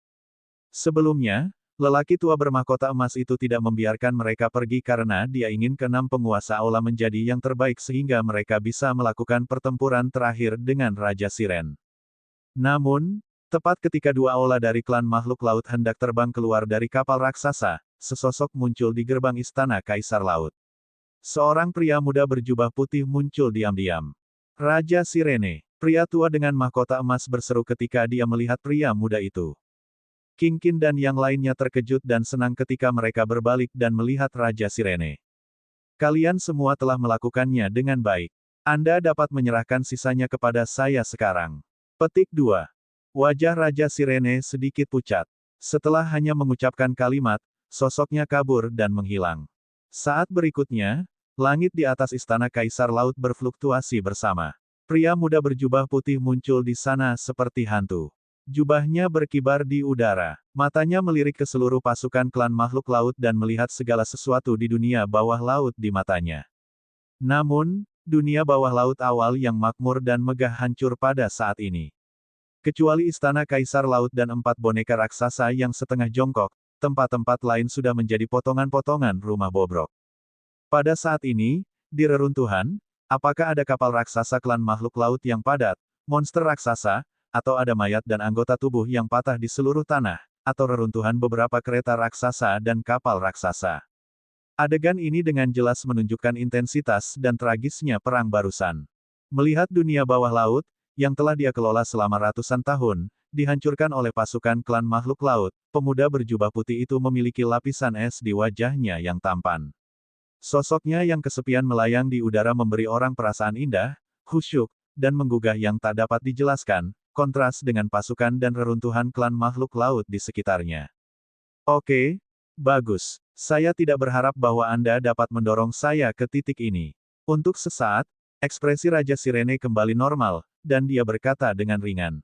Sebelumnya, lelaki tua bermahkota emas itu tidak membiarkan mereka pergi karena dia ingin ke-6 penguasa aula menjadi yang terbaik sehingga mereka bisa melakukan pertempuran terakhir dengan Raja Siren. Namun, tepat ketika 2 aula dari klan makhluk laut hendak terbang keluar dari kapal raksasa, sesosok muncul di gerbang istana Kaisar Laut. Seorang pria muda berjubah putih muncul diam-diam. Raja Sirene, pria tua dengan mahkota emas berseru ketika dia melihat pria muda itu. King dan yang lainnya terkejut dan senang ketika mereka berbalik dan melihat Raja Sirene. Kalian semua telah melakukannya dengan baik. Anda dapat menyerahkan sisanya kepada saya sekarang. Petik 2. Wajah Raja Sirene sedikit pucat. Setelah hanya mengucapkan kalimat, sosoknya kabur dan menghilang. Saat berikutnya, langit di atas istana Kaisar Laut berfluktuasi bersama. Pria muda berjubah putih muncul di sana seperti hantu. Jubahnya berkibar di udara. Matanya melirik ke seluruh pasukan klan makhluk laut dan melihat segala sesuatu di dunia bawah laut di matanya. Namun, dunia bawah laut awal yang makmur dan megah hancur pada saat ini. Kecuali istana Kaisar Laut dan 4 boneka raksasa yang setengah jongkok, tempat-tempat lain sudah menjadi potongan-potongan rumah bobrok. Pada saat ini, di reruntuhan, apakah ada kapal raksasa klan makhluk laut yang padat, monster raksasa, atau ada mayat dan anggota tubuh yang patah di seluruh tanah, atau reruntuhan beberapa kereta raksasa dan kapal raksasa. Adegan ini dengan jelas menunjukkan intensitas dan tragisnya perang barusan. Melihat dunia bawah laut, yang telah dia kelola selama ratusan tahun, dihancurkan oleh pasukan klan makhluk laut, pemuda berjubah putih itu memiliki lapisan es di wajahnya yang tampan. Sosoknya yang kesepian melayang di udara memberi orang perasaan indah, khusyuk, dan menggugah yang tak dapat dijelaskan, kontras dengan pasukan dan reruntuhan klan makhluk laut di sekitarnya. Oke, bagus. Saya tidak berharap bahwa Anda dapat mendorong saya ke titik ini. Untuk sesaat, ekspresi Raja Sirene kembali normal, dan dia berkata dengan ringan.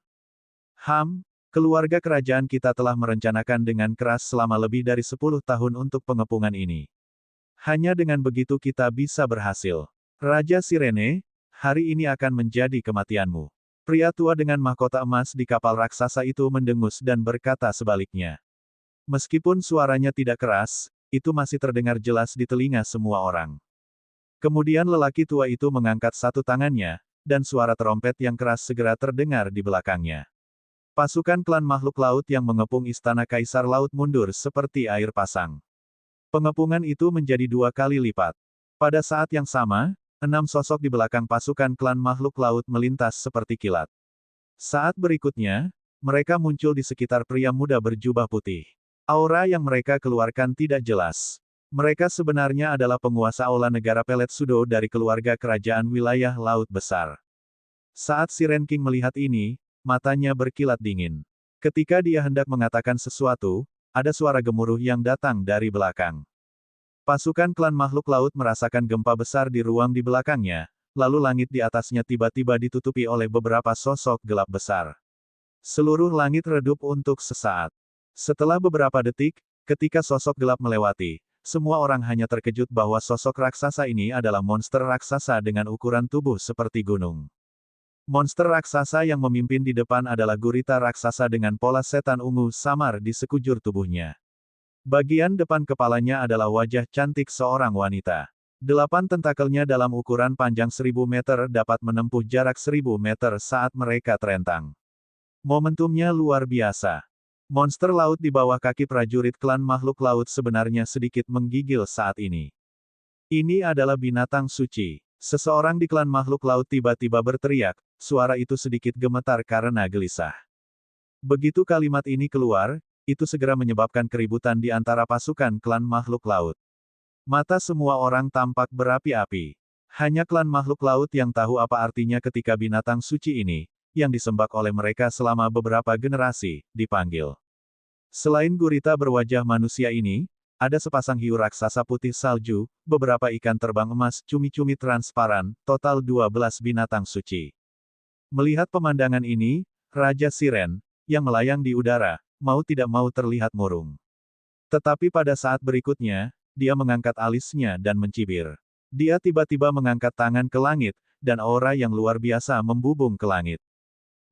Keluarga kerajaan kita telah merencanakan dengan keras selama lebih dari 10 tahun untuk pengepungan ini. Hanya dengan begitu kita bisa berhasil. Raja Sirene, hari ini akan menjadi kematianmu. Pria tua dengan mahkota emas di kapal raksasa itu mendengus dan berkata sebaliknya. Meskipun suaranya tidak keras, itu masih terdengar jelas di telinga semua orang. Kemudian lelaki tua itu mengangkat satu tangannya, dan suara terompet yang keras segera terdengar di belakangnya. Pasukan klan makhluk laut yang mengepung istana Kaisar Laut mundur seperti air pasang. Pengepungan itu menjadi 2 kali lipat. Pada saat yang sama, 6 sosok di belakang pasukan klan makhluk laut melintas seperti kilat. Saat berikutnya, mereka muncul di sekitar pria muda berjubah putih. Aura yang mereka keluarkan tidak jelas. Mereka sebenarnya adalah penguasa aula negara pelet Sudo dari keluarga kerajaan wilayah laut besar. Saat Siren King melihat ini, matanya berkilat dingin. Ketika dia hendak mengatakan sesuatu, ada suara gemuruh yang datang dari belakang. Pasukan klan makhluk laut merasakan gempa besar di ruang di belakangnya, lalu langit di atasnya tiba-tiba ditutupi oleh beberapa sosok gelap besar. Seluruh langit redup untuk sesaat. Setelah beberapa detik, ketika sosok gelap melewati, semua orang hanya terkejut bahwa sosok raksasa ini adalah monster raksasa dengan ukuran tubuh seperti gunung. Monster raksasa yang memimpin di depan adalah gurita raksasa dengan pola setan ungu samar di sekujur tubuhnya. Bagian depan kepalanya adalah wajah cantik seorang wanita. 8 tentakelnya dalam ukuran panjang 1000 meter dapat menempuh jarak 1000 meter saat mereka terentang. Momentumnya luar biasa. Monster laut di bawah kaki prajurit klan makhluk laut sebenarnya sedikit menggigil saat ini. Ini adalah binatang suci. Seseorang di klan makhluk laut tiba-tiba berteriak, suara itu sedikit gemetar karena gelisah. Begitu kalimat ini keluar, itu segera menyebabkan keributan di antara pasukan klan makhluk laut. Mata semua orang tampak berapi-api. Hanya klan makhluk laut yang tahu apa artinya ketika binatang suci ini, yang disembah oleh mereka selama beberapa generasi, dipanggil. Selain gurita berwajah manusia ini, ada sepasang hiu raksasa putih salju, beberapa ikan terbang emas cumi-cumi transparan, total 12 binatang suci. Melihat pemandangan ini, Raja Siren, yang melayang di udara, mau tidak mau terlihat murung. Tetapi pada saat berikutnya, dia mengangkat alisnya dan mencibir. Dia tiba-tiba mengangkat tangan ke langit, dan aura yang luar biasa membubung ke langit.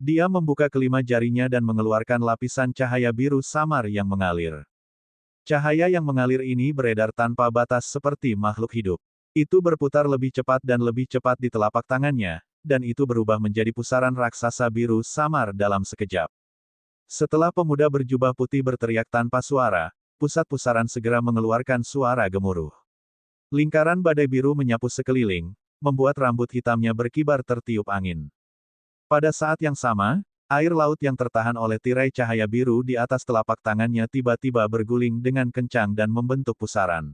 Dia membuka kelima jarinya dan mengeluarkan lapisan cahaya biru samar yang mengalir. Cahaya yang mengalir ini beredar tanpa batas seperti makhluk hidup. Itu berputar lebih cepat dan lebih cepat di telapak tangannya, dan itu berubah menjadi pusaran raksasa biru samar dalam sekejap. Setelah pemuda berjubah putih berteriak tanpa suara, pusat pusaran segera mengeluarkan suara gemuruh. Lingkaran badai biru menyapu sekeliling, membuat rambut hitamnya berkibar tertiup angin. Pada saat yang sama, air laut yang tertahan oleh tirai cahaya biru di atas telapak tangannya tiba-tiba berguling dengan kencang dan membentuk pusaran.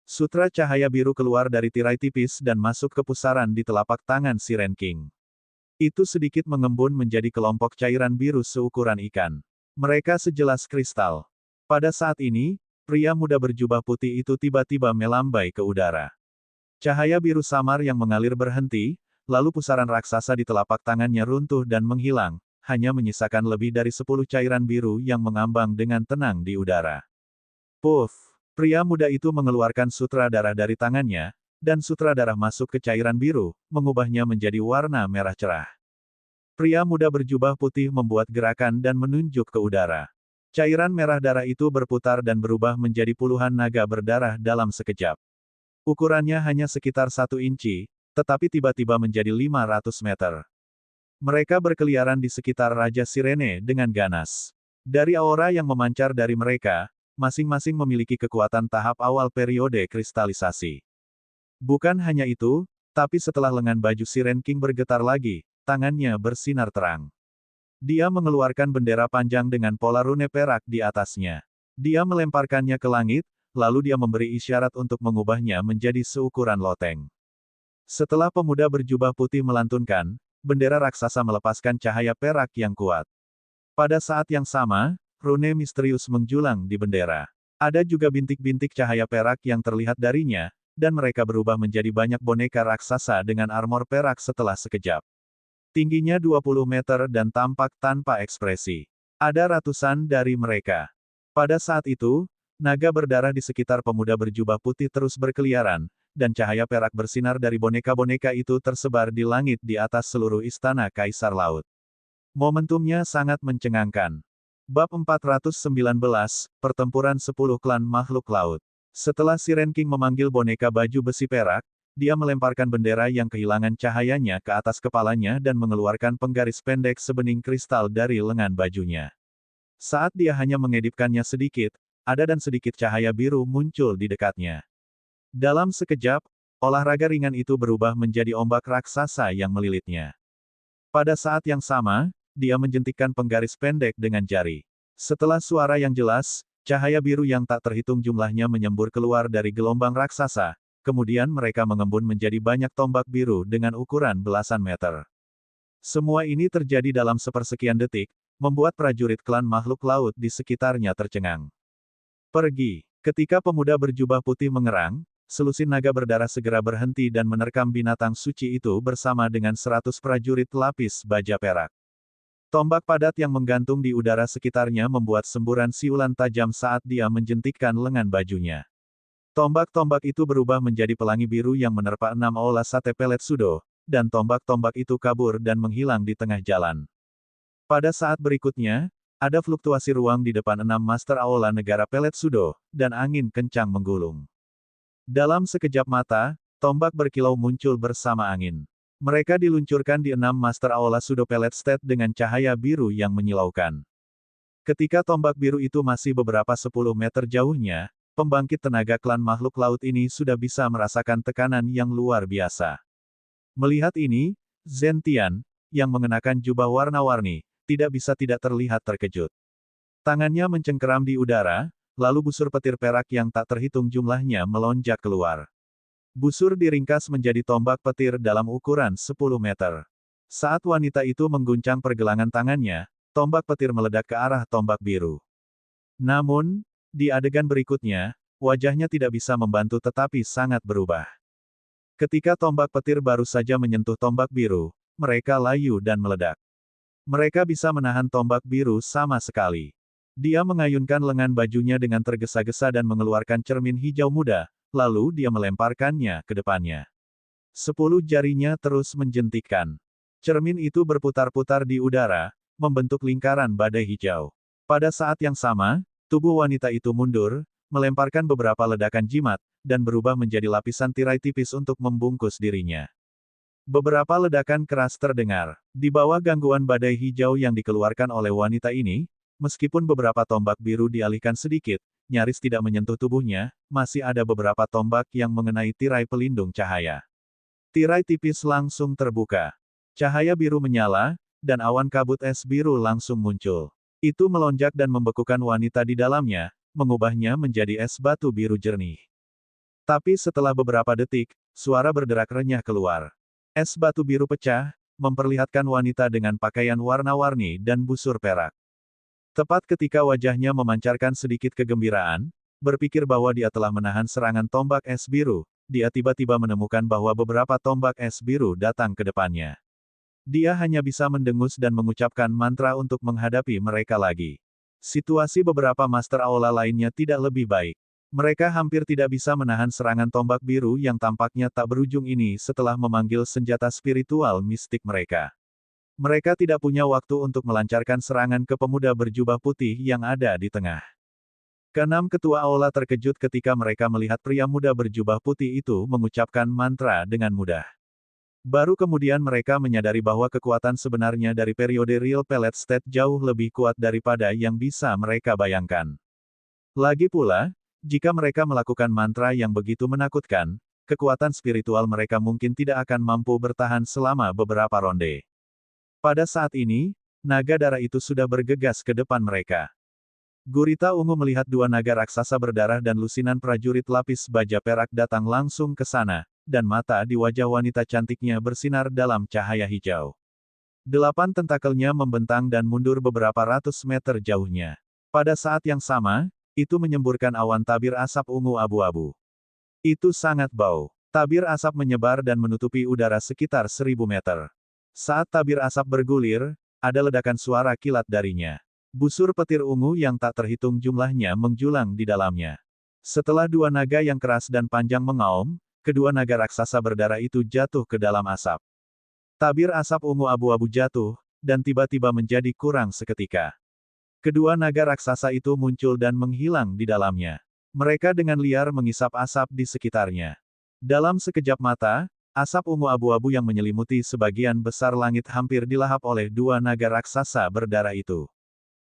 Sutra cahaya biru keluar dari tirai tipis dan masuk ke pusaran di telapak tangan Siren King. Itu sedikit mengembun menjadi kelompok cairan biru seukuran ikan. Mereka sejelas kristal. Pada saat ini, pria muda berjubah putih itu tiba-tiba melambai ke udara. Cahaya biru samar yang mengalir berhenti, lalu pusaran raksasa di telapak tangannya runtuh dan menghilang, hanya menyisakan lebih dari 10 cairan biru yang mengambang dengan tenang di udara. Puff! Pria muda itu mengeluarkan sutra darah dari tangannya, dan sutra darah masuk ke cairan biru, mengubahnya menjadi warna merah cerah. Pria muda berjubah putih membuat gerakan dan menunjuk ke udara. Cairan merah darah itu berputar dan berubah menjadi puluhan naga berdarah dalam sekejap. Ukurannya hanya sekitar 1 inci, tetapi tiba-tiba menjadi 500 meter. Mereka berkeliaran di sekitar Raja Sirene dengan ganas. Dari aura yang memancar dari mereka, masing-masing memiliki kekuatan tahap awal periode kristalisasi. Bukan hanya itu, tapi setelah lengan baju Siren King bergetar lagi, tangannya bersinar terang. Dia mengeluarkan bendera panjang dengan pola rune perak di atasnya. Dia melemparkannya ke langit, lalu dia memberi isyarat untuk mengubahnya menjadi seukuran loteng. Setelah pemuda berjubah putih melantunkan, bendera raksasa melepaskan cahaya perak yang kuat. Pada saat yang sama, rune misterius menjulang di bendera. Ada juga bintik-bintik cahaya perak yang terlihat darinya, dan mereka berubah menjadi banyak boneka raksasa dengan armor perak setelah sekejap. Tingginya 20 meter dan tampak tanpa ekspresi. Ada ratusan dari mereka. Pada saat itu, naga berdarah di sekitar pemuda berjubah putih terus berkeliaran, dan cahaya perak bersinar dari boneka-boneka itu tersebar di langit di atas seluruh istana Kaisar Laut. Momentumnya sangat mencengangkan. Bab 419, Pertempuran 10 Klan Makhluk Laut. Setelah Siren King memanggil boneka baju besi perak, dia melemparkan bendera yang kehilangan cahayanya ke atas kepalanya dan mengeluarkan penggaris pendek sebening kristal dari lengan bajunya. Saat dia hanya mengedipkannya sedikit, ada dan sedikit cahaya biru muncul di dekatnya. Dalam sekejap, olahraga ringan itu berubah menjadi ombak raksasa yang melilitnya. Pada saat yang sama, dia menjentikkan penggaris pendek dengan jari. Setelah suara yang jelas, cahaya biru yang tak terhitung jumlahnya menyembur keluar dari gelombang raksasa, kemudian mereka mengembun menjadi banyak tombak biru dengan ukuran belasan meter. Semua ini terjadi dalam sepersekian detik, membuat prajurit klan makhluk laut di sekitarnya tercengang. Pergi! Ketika pemuda berjubah putih mengerang, selusin naga berdarah segera berhenti dan menerkam binatang suci itu bersama dengan 100 prajurit lapis baja perak. Tombak padat yang menggantung di udara sekitarnya membuat semburan siulan tajam saat dia menjentikkan lengan bajunya. Tombak-tombak itu berubah menjadi pelangi biru yang menerpa 6 aula sate pelet sudo, dan tombak-tombak itu kabur dan menghilang di tengah jalan. Pada saat berikutnya, ada fluktuasi ruang di depan 6 master aula negara pelet sudo, dan angin kencang menggulung. Dalam sekejap mata, tombak berkilau muncul bersama angin. Mereka diluncurkan di 6 master aula sudo pelet state dengan cahaya biru yang menyilaukan. Ketika tombak biru itu masih beberapa 10 meter jauhnya, pembangkit tenaga klan makhluk laut ini sudah bisa merasakan tekanan yang luar biasa. Melihat ini, Zentian, yang mengenakan jubah warna-warni, tidak bisa tidak terlihat terkejut. Tangannya mencengkeram di udara, lalu busur petir perak yang tak terhitung jumlahnya melonjak keluar. Busur diringkas menjadi tombak petir dalam ukuran 10 meter. Saat wanita itu mengguncang pergelangan tangannya, tombak petir meledak ke arah tombak biru. Namun, di adegan berikutnya, wajahnya tidak bisa membantu tetapi sangat berubah. Ketika tombak petir baru saja menyentuh tombak biru, mereka layu dan meledak. Mereka bisa menahan tombak biru sama sekali. Dia mengayunkan lengan bajunya dengan tergesa-gesa dan mengeluarkan cermin hijau muda, lalu dia melemparkannya ke depannya. 10 jarinya terus menjentikkan. Cermin itu berputar-putar di udara, membentuk lingkaran badai hijau. Pada saat yang sama, tubuh wanita itu mundur, melemparkan beberapa ledakan jimat, dan berubah menjadi lapisan tirai tipis untuk membungkus dirinya. Beberapa ledakan keras terdengar. Di bawah gangguan badai hijau yang dikeluarkan oleh wanita ini, meskipun beberapa tombak biru dialihkan sedikit, nyaris tidak menyentuh tubuhnya, masih ada beberapa tombak yang mengenai tirai pelindung cahaya. Tirai tipis langsung terbuka. Cahaya biru menyala, dan awan kabut es biru langsung muncul. Itu melonjak dan membekukan wanita di dalamnya, mengubahnya menjadi es batu biru jernih. Tapi setelah beberapa detik, suara berderak renyah keluar. Es batu biru pecah, memperlihatkan wanita dengan pakaian warna-warni dan busur perak. Tepat ketika wajahnya memancarkan sedikit kegembiraan, berpikir bahwa dia telah menahan serangan tombak es biru, dia tiba-tiba menemukan bahwa beberapa tombak es biru datang ke depannya. Dia hanya bisa mendengus dan mengucapkan mantra untuk menghadapi mereka lagi. Situasi beberapa master aula lainnya tidak lebih baik. Mereka hampir tidak bisa menahan serangan tombak biru yang tampaknya tak berujung ini setelah memanggil senjata spiritual mistik mereka. Mereka tidak punya waktu untuk melancarkan serangan ke pemuda berjubah putih yang ada di tengah. Keenam ketua aula terkejut ketika mereka melihat pria muda berjubah putih itu mengucapkan mantra dengan mudah. Baru kemudian mereka menyadari bahwa kekuatan sebenarnya dari periode Real Pellet State jauh lebih kuat daripada yang bisa mereka bayangkan. Lagi pula, jika mereka melakukan mantra yang begitu menakutkan, kekuatan spiritual mereka mungkin tidak akan mampu bertahan selama beberapa ronde. Pada saat ini, naga darah itu sudah bergegas ke depan mereka. Gurita ungu melihat dua naga raksasa berdarah dan lusinan prajurit lapis baja perak datang langsung ke sana, dan mata di wajah wanita cantiknya bersinar dalam cahaya hijau. 8 tentakelnya membentang dan mundur beberapa ratus meter jauhnya. Pada saat yang sama, itu menyemburkan awan tabir asap ungu abu-abu. Itu sangat bau. Tabir asap menyebar dan menutupi udara sekitar 1000 meter. Saat tabir asap bergulir, ada ledakan suara kilat darinya. Busur petir ungu yang tak terhitung jumlahnya menjulang di dalamnya. Setelah dua naga yang keras dan panjang mengaum, kedua naga raksasa berdarah itu jatuh ke dalam asap. Tabir asap ungu abu-abu jatuh, dan tiba-tiba menjadi kurang seketika. Kedua naga raksasa itu muncul dan menghilang di dalamnya. Mereka dengan liar mengisap asap di sekitarnya. Dalam sekejap mata, asap ungu abu-abu yang menyelimuti sebagian besar langit hampir dilahap oleh dua naga raksasa berdarah itu.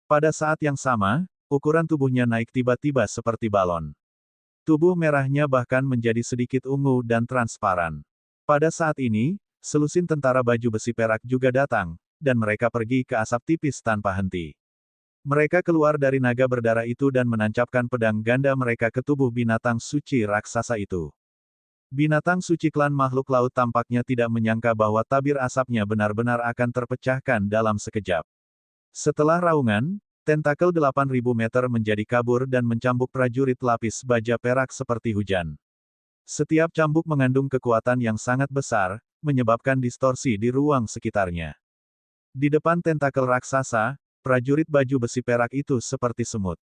Pada saat yang sama, ukuran tubuhnya naik tiba-tiba seperti balon. Tubuh merahnya bahkan menjadi sedikit ungu dan transparan. Pada saat ini, selusin tentara baju besi perak juga datang, dan mereka pergi ke asap tipis tanpa henti. Mereka keluar dari naga berdarah itu dan menancapkan pedang ganda mereka ke tubuh binatang suci raksasa itu. Binatang suci klan makhluk laut tampaknya tidak menyangka bahwa tabir asapnya benar-benar akan terpecahkan dalam sekejap. Setelah raungan, tentakel 8000 meter menjadi kabur dan mencambuk prajurit lapis baja perak seperti hujan. Setiap cambuk mengandung kekuatan yang sangat besar, menyebabkan distorsi di ruang sekitarnya. Di depan tentakel raksasa, prajurit baju besi perak itu seperti semut.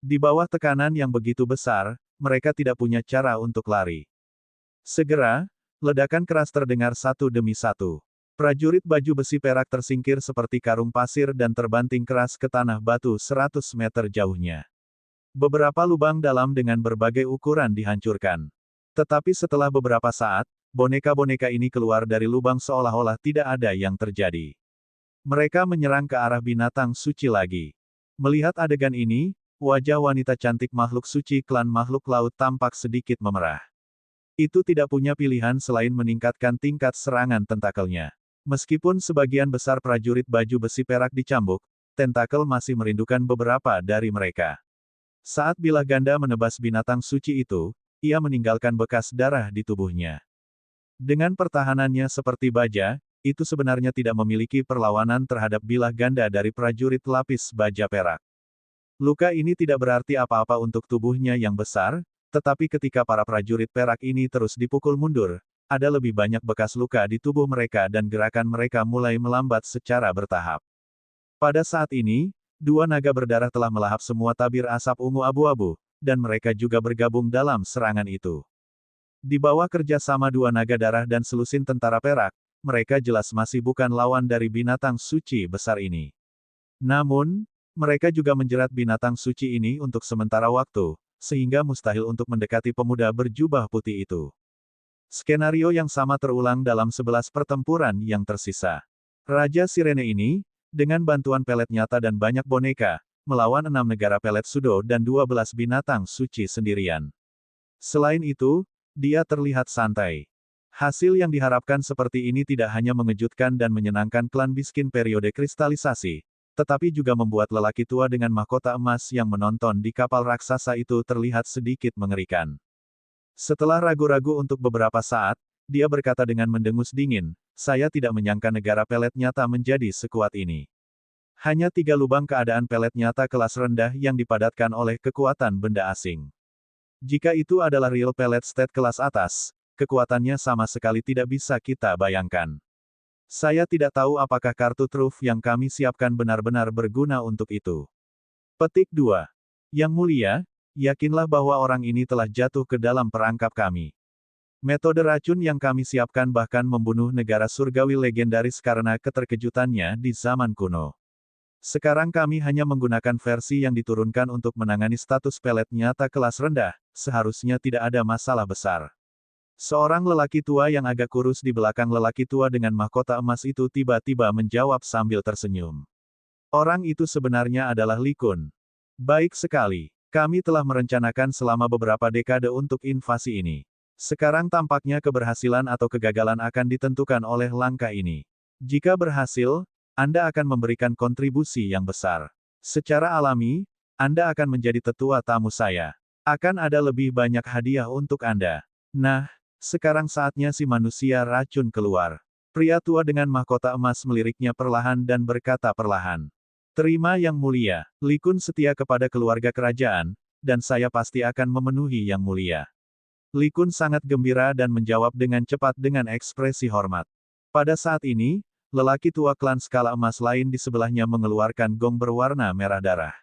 Di bawah tekanan yang begitu besar, mereka tidak punya cara untuk lari. Segera, ledakan keras terdengar satu demi satu. Prajurit baju besi perak tersingkir seperti karung pasir dan terbanting keras ke tanah batu 100 meter jauhnya. Beberapa lubang dalam dengan berbagai ukuran dihancurkan. Tetapi setelah beberapa saat, boneka-boneka ini keluar dari lubang seolah-olah tidak ada yang terjadi. Mereka menyerang ke arah binatang suci lagi. Melihat adegan ini, wajah wanita cantik makhluk suci klan makhluk laut tampak sedikit memerah. Itu tidak punya pilihan selain meningkatkan tingkat serangan tentakelnya. Meskipun sebagian besar prajurit baju besi perak dicambuk, tentakel masih merindukan beberapa dari mereka. Saat bilah ganda menebas binatang suci itu, ia meninggalkan bekas darah di tubuhnya. Dengan pertahanannya seperti baja, itu sebenarnya tidak memiliki perlawanan terhadap bilah ganda dari prajurit lapis baja perak. Luka ini tidak berarti apa-apa untuk tubuhnya yang besar, tetapi ketika para prajurit perak ini terus dipukul mundur, ada lebih banyak bekas luka di tubuh mereka dan gerakan mereka mulai melambat secara bertahap. Pada saat ini, dua naga berdarah telah melahap semua tabir asap ungu abu-abu, dan mereka juga bergabung dalam serangan itu. Di bawah kerjasama dua naga darah dan selusin tentara perak, mereka jelas masih bukan lawan dari binatang suci besar ini. Namun, mereka juga menjerat binatang suci ini untuk sementara waktu, sehingga mustahil untuk mendekati pemuda berjubah putih itu. Skenario yang sama terulang dalam 11 pertempuran yang tersisa. Raja Sirene ini, dengan bantuan pelet nyata dan banyak boneka, melawan 6 negara pelet sudo dan 12 binatang suci sendirian. Selain itu, dia terlihat santai. Hasil yang diharapkan seperti ini tidak hanya mengejutkan dan menyenangkan klan miskin periode kristalisasi, tetapi juga membuat lelaki tua dengan mahkota emas yang menonton di kapal raksasa itu terlihat sedikit mengerikan. Setelah ragu-ragu untuk beberapa saat, dia berkata dengan mendengus dingin, "Saya tidak menyangka negara pelet nyata menjadi sekuat ini. Hanya 3 lubang keadaan pelet nyata kelas rendah yang dipadatkan oleh kekuatan benda asing. Jika itu adalah real pelet state kelas atas, kekuatannya sama sekali tidak bisa kita bayangkan. Saya tidak tahu apakah kartu truf yang kami siapkan benar-benar berguna untuk itu." Petik 2. Yang mulia, yakinlah bahwa orang ini telah jatuh ke dalam perangkap kami. Metode racun yang kami siapkan bahkan membunuh negara surgawi legendaris karena keterkejutannya di zaman kuno. Sekarang kami hanya menggunakan versi yang diturunkan untuk menangani status pelet nyata kelas rendah, seharusnya tidak ada masalah besar. Seorang lelaki tua yang agak kurus di belakang lelaki tua dengan mahkota emas itu tiba-tiba menjawab sambil tersenyum. Orang itu sebenarnya adalah Li Kun. Baik sekali. Kami telah merencanakan selama beberapa dekade untuk invasi ini. Sekarang tampaknya keberhasilan atau kegagalan akan ditentukan oleh langkah ini. Jika berhasil, Anda akan memberikan kontribusi yang besar. Secara alami, Anda akan menjadi tetua tamu saya. Akan ada lebih banyak hadiah untuk Anda. Nah, sekarang saatnya si manusia racun keluar. Pria tua dengan mahkota emas meliriknya perlahan dan berkata perlahan. "Terima yang mulia, Li Kun setia kepada keluarga kerajaan, dan saya pasti akan memenuhi yang mulia." Li Kun sangat gembira dan menjawab dengan cepat dengan ekspresi hormat. Pada saat ini, lelaki tua klan skala emas lain di sebelahnya mengeluarkan gong berwarna merah darah.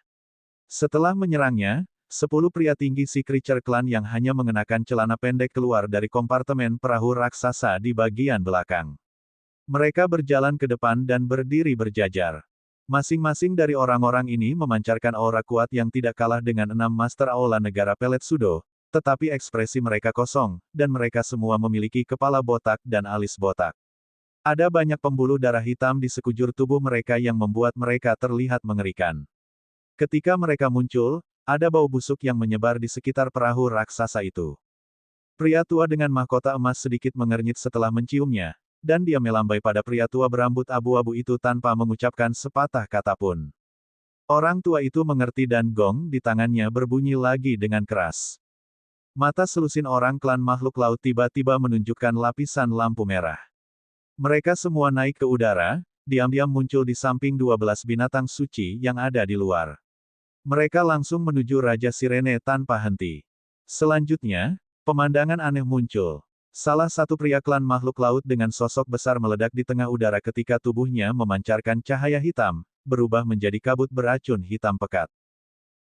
Setelah menyerangnya, 10 pria tinggi si creature klan yang hanya mengenakan celana pendek keluar dari kompartemen perahu raksasa di bagian belakang. Mereka berjalan ke depan dan berdiri berjajar. Masing-masing dari orang-orang ini memancarkan aura kuat yang tidak kalah dengan 6 master aula negara pelet sudo, tetapi ekspresi mereka kosong, dan mereka semua memiliki kepala botak dan alis botak. Ada banyak pembuluh darah hitam di sekujur tubuh mereka yang membuat mereka terlihat mengerikan. Ketika mereka muncul, ada bau busuk yang menyebar di sekitar perahu raksasa itu. Pria tua dengan mahkota emas sedikit mengernyit setelah menciumnya, dan dia melambai pada pria tua berambut abu-abu itu tanpa mengucapkan sepatah kata pun. Orang tua itu mengerti dan gong di tangannya berbunyi lagi dengan keras. Mata selusin orang klan makhluk laut tiba-tiba menunjukkan lapisan lampu merah. Mereka semua naik ke udara, diam-diam muncul di samping 12 binatang suci yang ada di luar. Mereka langsung menuju Raja Sirene tanpa henti. Selanjutnya, pemandangan aneh muncul. Salah satu pria klan makhluk laut dengan sosok besar meledak di tengah udara ketika tubuhnya memancarkan cahaya hitam, berubah menjadi kabut beracun hitam pekat.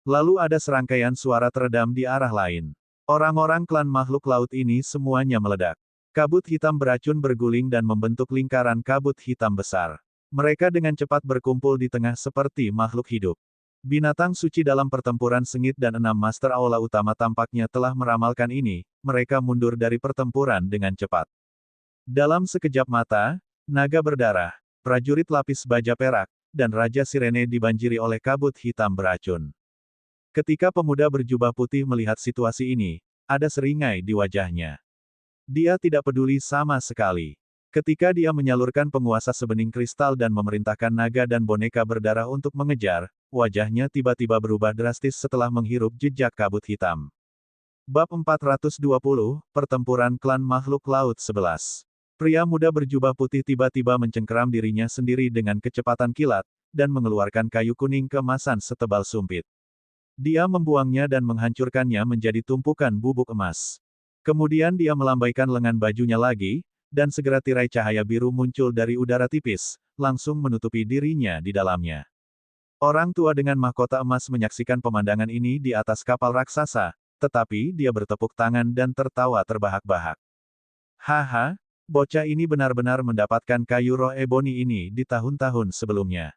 Lalu ada serangkaian suara teredam di arah lain. Orang-orang klan makhluk laut ini semuanya meledak. Kabut hitam beracun berguling dan membentuk lingkaran kabut hitam besar. Mereka dengan cepat berkumpul di tengah seperti makhluk hidup. Binatang suci dalam pertempuran sengit dan 6 master aula utama tampaknya telah meramalkan ini, mereka mundur dari pertempuran dengan cepat. Dalam sekejap mata, naga berdarah, prajurit lapis baja perak, dan Raja Sirene dibanjiri oleh kabut hitam beracun. Ketika pemuda berjubah putih melihat situasi ini, ada seringai di wajahnya. Dia tidak peduli sama sekali. Ketika dia menyalurkan penguasa sebening kristal dan memerintahkan naga dan boneka berdarah untuk mengejar, wajahnya tiba-tiba berubah drastis setelah menghirup jejak kabut hitam. Bab 420, Pertempuran Klan Makhluk Laut 11. Pria muda berjubah putih tiba-tiba mencengkeram dirinya sendiri dengan kecepatan kilat, dan mengeluarkan kayu kuning keemasan setebal sumpit. Dia membuangnya dan menghancurkannya menjadi tumpukan bubuk emas. Kemudian dia melambaikan lengan bajunya lagi, dan segera tirai cahaya biru muncul dari udara tipis, langsung menutupi dirinya di dalamnya. Orang tua dengan mahkota emas menyaksikan pemandangan ini di atas kapal raksasa, tetapi dia bertepuk tangan dan tertawa terbahak-bahak. Haha, bocah ini benar-benar mendapatkan kayu roh eboni ini di tahun-tahun sebelumnya.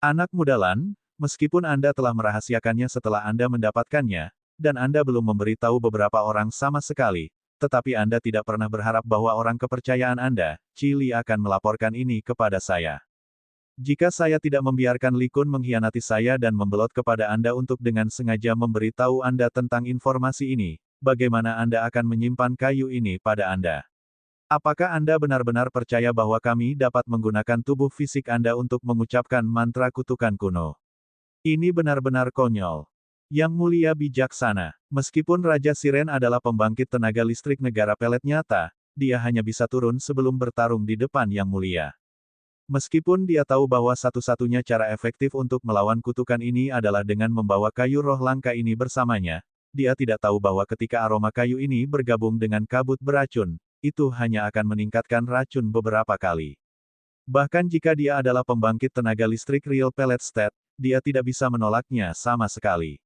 Anak muda Lan, meskipun Anda telah merahasiakannya setelah Anda mendapatkannya, dan Anda belum memberitahu beberapa orang sama sekali, tetapi Anda tidak pernah berharap bahwa orang kepercayaan Anda, Chili akan melaporkan ini kepada saya. Jika saya tidak membiarkan Li Kun mengkhianati saya dan membelot kepada Anda untuk dengan sengaja memberitahu Anda tentang informasi ini, bagaimana Anda akan menyimpan kayu ini pada Anda? Apakah Anda benar-benar percaya bahwa kami dapat menggunakan tubuh fisik Anda untuk mengucapkan mantra kutukan kuno? Ini benar-benar konyol. Yang mulia bijaksana, meskipun Raja Siren adalah pembangkit tenaga listrik negara pelet nyata, dia hanya bisa turun sebelum bertarung di depan Yang Mulia. Meskipun dia tahu bahwa satu-satunya cara efektif untuk melawan kutukan ini adalah dengan membawa kayu roh langka ini bersamanya, dia tidak tahu bahwa ketika aroma kayu ini bergabung dengan kabut beracun, itu hanya akan meningkatkan racun beberapa kali. Bahkan jika dia adalah pembangkit tenaga listrik real pellet state, dia tidak bisa menolaknya sama sekali.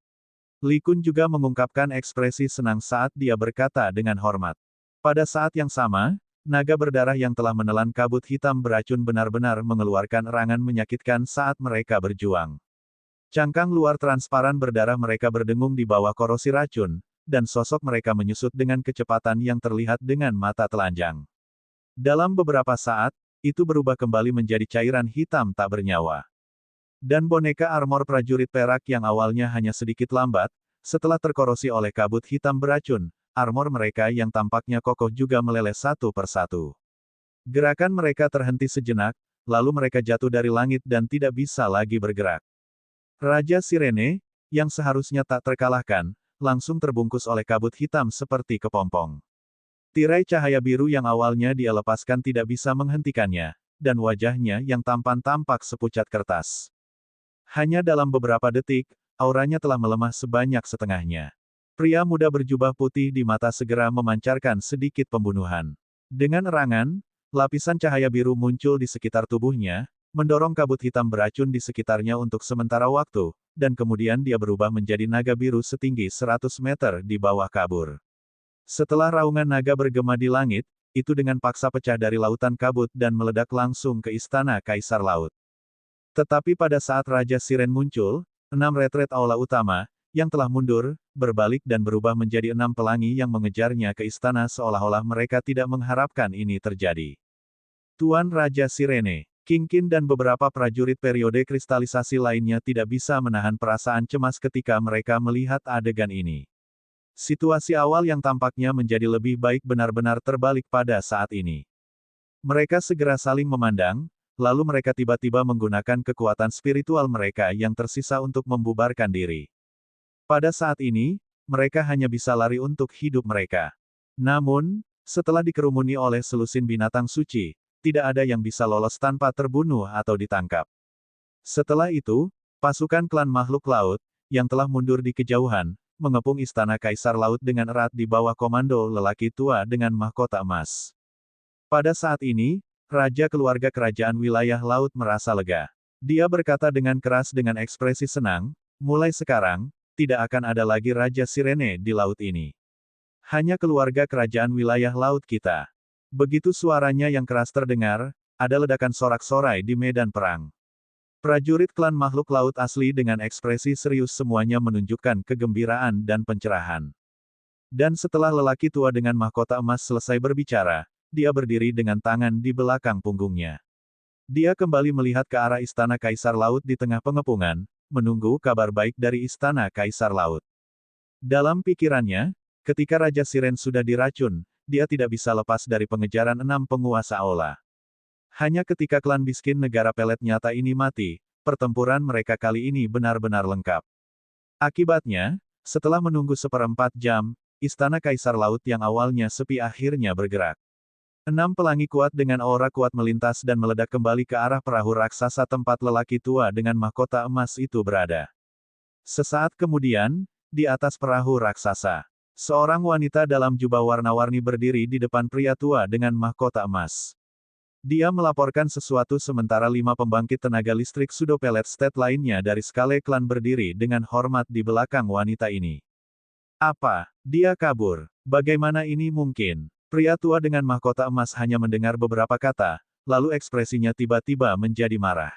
Li Kun juga mengungkapkan ekspresi senang saat dia berkata dengan hormat. Pada saat yang sama, naga berdarah yang telah menelan kabut hitam beracun benar-benar mengeluarkan erangan menyakitkan saat mereka berjuang. Cangkang luar transparan berdarah mereka berdengung di bawah korosi racun, dan sosok mereka menyusut dengan kecepatan yang terlihat dengan mata telanjang. Dalam beberapa saat, itu berubah kembali menjadi cairan hitam tak bernyawa. Dan boneka armor prajurit perak yang awalnya hanya sedikit lambat, setelah terkorosi oleh kabut hitam beracun, armor mereka yang tampaknya kokoh juga meleleh satu persatu. Gerakan mereka terhenti sejenak, lalu mereka jatuh dari langit dan tidak bisa lagi bergerak. Raja Sirene, yang seharusnya tak terkalahkan, langsung terbungkus oleh kabut hitam seperti kepompong. Tirai cahaya biru yang awalnya dia lepaskan tidak bisa menghentikannya, dan wajahnya yang tampan tampak sepucat kertas. Hanya dalam beberapa detik, auranya telah melemah sebanyak setengahnya. Pria muda berjubah putih di mata segera memancarkan sedikit pembunuhan. Dengan erangan, lapisan cahaya biru muncul di sekitar tubuhnya, mendorong kabut hitam beracun di sekitarnya untuk sementara waktu, dan kemudian dia berubah menjadi naga biru setinggi 100 meter di bawah kabur. Setelah raungan naga bergema di langit, itu dengan paksa pecah dari lautan kabut dan meledak langsung ke istana Kaisar Laut. Tetapi pada saat Raja Siren muncul, 6 retret aula utama, yang telah mundur, berbalik dan berubah menjadi 6 pelangi yang mengejarnya ke istana seolah-olah mereka tidak mengharapkan ini terjadi. Tuan Raja Sirene, King Qin dan beberapa prajurit periode kristalisasi lainnya tidak bisa menahan perasaan cemas ketika mereka melihat adegan ini. Situasi awal yang tampaknya menjadi lebih baik benar-benar terbalik pada saat ini. Mereka segera saling memandang, lalu mereka tiba-tiba menggunakan kekuatan spiritual mereka yang tersisa untuk membubarkan diri. Pada saat ini, mereka hanya bisa lari untuk hidup mereka. Namun, setelah dikerumuni oleh selusin binatang suci, tidak ada yang bisa lolos tanpa terbunuh atau ditangkap. Setelah itu, pasukan klan makhluk laut, yang telah mundur di kejauhan, mengepung istana Kaisar Laut dengan erat di bawah komando lelaki tua dengan mahkota emas. Pada saat ini, Raja Keluarga Kerajaan Wilayah Laut merasa lega. Dia berkata dengan keras dengan ekspresi senang, mulai sekarang, tidak akan ada lagi Raja Sirene di laut ini. Hanya keluarga kerajaan wilayah laut kita. Begitu suaranya yang keras terdengar, ada ledakan sorak-sorai di medan perang. Prajurit klan makhluk laut asli dengan ekspresi serius semuanya menunjukkan kegembiraan dan pencerahan. Dan setelah lelaki tua dengan mahkota emas selesai berbicara, dia berdiri dengan tangan di belakang punggungnya. Dia kembali melihat ke arah istana Kaisar Laut di tengah pengepungan, menunggu kabar baik dari istana Kaisar Laut. Dalam pikirannya, ketika Raja Siren sudah diracun, dia tidak bisa lepas dari pengejaran 6 penguasa Aula. Hanya ketika klan miskin negara pelet nyata ini mati, pertempuran mereka kali ini benar-benar lengkap. Akibatnya, setelah menunggu 1/4 jam, istana Kaisar Laut yang awalnya sepi akhirnya bergerak. 6 pelangi kuat dengan aura kuat melintas dan meledak kembali ke arah perahu raksasa tempat lelaki tua dengan mahkota emas itu berada. Sesaat kemudian, di atas perahu raksasa, seorang wanita dalam jubah warna-warni berdiri di depan pria tua dengan mahkota emas. Dia melaporkan sesuatu sementara 5 pembangkit tenaga listrik Sudo Pellet State lainnya dari Skale Klan berdiri dengan hormat di belakang wanita ini. Apa? Dia kabur. Bagaimana ini mungkin? Pria tua dengan mahkota emas hanya mendengar beberapa kata, lalu ekspresinya tiba-tiba menjadi marah.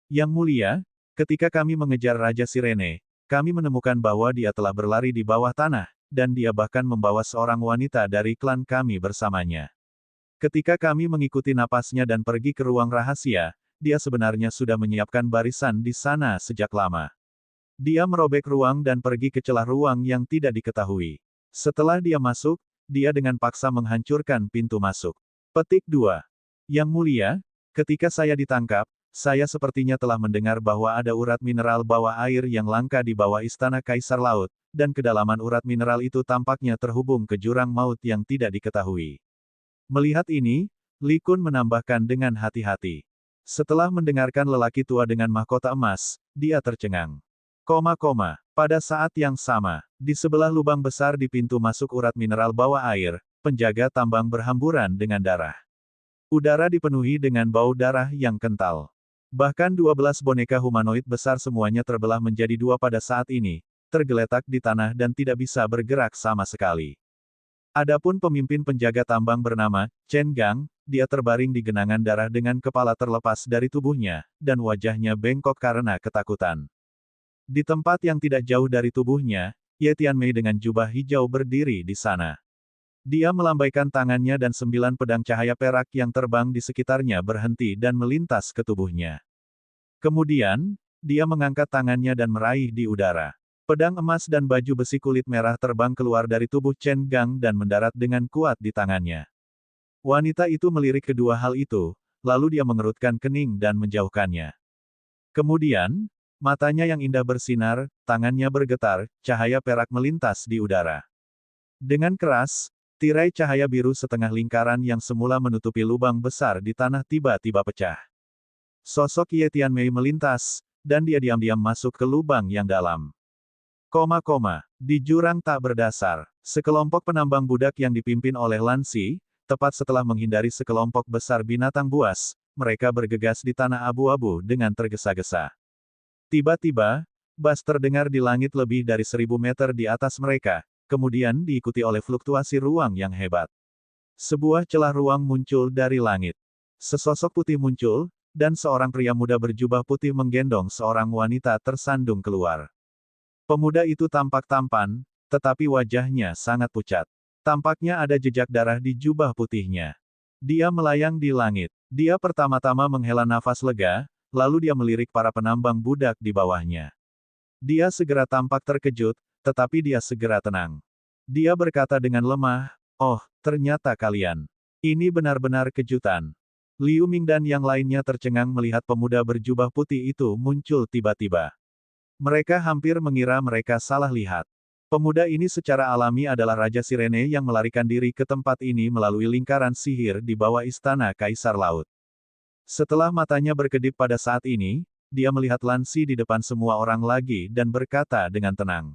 Yang mulia, ketika kami mengejar Raja Sirene, kami menemukan bahwa dia telah berlari di bawah tanah, dan dia bahkan membawa seorang wanita dari klan kami bersamanya. Ketika kami mengikuti napasnya dan pergi ke ruang rahasia, dia sebenarnya sudah menyiapkan barisan di sana sejak lama. Dia merobek ruang dan pergi ke celah ruang yang tidak diketahui. Setelah dia masuk, dia dengan paksa menghancurkan pintu masuk. Petik 2. Yang mulia, ketika saya ditangkap, saya sepertinya telah mendengar bahwa ada urat mineral bawah air yang langka di bawah istana Kaisar Laut, dan kedalaman urat mineral itu tampaknya terhubung ke jurang maut yang tidak diketahui. Melihat ini, Li Kun menambahkan dengan hati-hati. Setelah mendengarkan lelaki tua dengan mahkota emas, dia tercengang. Pada saat yang sama, di sebelah lubang besar di pintu masuk urat mineral bawah air, penjaga tambang berhamburan dengan darah. Udara dipenuhi dengan bau darah yang kental. Bahkan 12 boneka humanoid besar semuanya terbelah menjadi 2 pada saat ini, tergeletak di tanah dan tidak bisa bergerak sama sekali. Adapun pemimpin penjaga tambang bernama Chen Gang, dia terbaring di genangan darah dengan kepala terlepas dari tubuhnya, dan wajahnya bengkok karena ketakutan. Di tempat yang tidak jauh dari tubuhnya, Ye Tianmei dengan jubah hijau berdiri di sana. Dia melambaikan tangannya dan 9 pedang cahaya perak yang terbang di sekitarnya berhenti dan melintas ke tubuhnya. Kemudian, dia mengangkat tangannya dan meraih di udara. Pedang emas dan baju besi kulit merah terbang keluar dari tubuh Chen Gang dan mendarat dengan kuat di tangannya. Wanita itu melirik kedua hal itu, lalu dia mengerutkan kening dan menjauhkannya. Kemudian, matanya yang indah bersinar, tangannya bergetar, cahaya perak melintas di udara. Dengan keras, tirai cahaya biru setengah lingkaran yang semula menutupi lubang besar di tanah tiba-tiba pecah. Sosok Ye Tianmei melintas, dan dia diam-diam masuk ke lubang yang dalam. Di jurang tak berdasar, sekelompok penambang budak yang dipimpin oleh Lan Xi, tepat setelah menghindari sekelompok besar binatang buas, mereka bergegas di tanah abu-abu dengan tergesa-gesa. Tiba-tiba, bas terdengar di langit lebih dari 1000 meter di atas mereka, kemudian diikuti oleh fluktuasi ruang yang hebat. Sebuah celah ruang muncul dari langit. Sesosok putih muncul, dan seorang pria muda berjubah putih menggendong seorang wanita tersandung keluar. Pemuda itu tampak tampan, tetapi wajahnya sangat pucat. Tampaknya ada jejak darah di jubah putihnya. Dia melayang di langit. Dia pertama-tama menghela nafas lega, lalu dia melirik para penambang budak di bawahnya. Dia segera tampak terkejut, tetapi dia segera tenang. Dia berkata dengan lemah, "Oh, ternyata kalian. Ini benar-benar kejutan." Liu Ming dan yang lainnya tercengang melihat pemuda berjubah putih itu muncul tiba-tiba. Mereka hampir mengira mereka salah lihat. Pemuda ini secara alami adalah Raja Sirene yang melarikan diri ke tempat ini melalui lingkaran sihir di bawah istana Kaisar Laut. Setelah matanya berkedip pada saat ini, dia melihat Lan Xi di depan semua orang lagi dan berkata dengan tenang.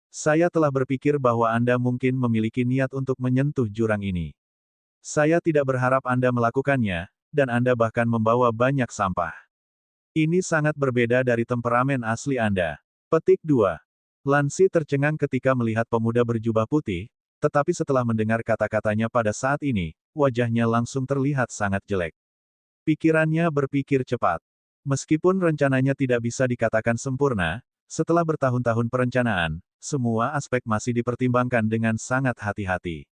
Saya telah berpikir bahwa Anda mungkin memiliki niat untuk menyentuh jurang ini. Saya tidak berharap Anda melakukannya, dan Anda bahkan membawa banyak sampah. Ini sangat berbeda dari temperamen asli Anda. Petik 2. Lansi tercengang ketika melihat pemuda berjubah putih, tetapi setelah mendengar kata-katanya pada saat ini, wajahnya langsung terlihat sangat jelek. Pikirannya berpikir cepat. Meskipun rencananya tidak bisa dikatakan sempurna, setelah bertahun-tahun perencanaan, semua aspek masih dipertimbangkan dengan sangat hati-hati.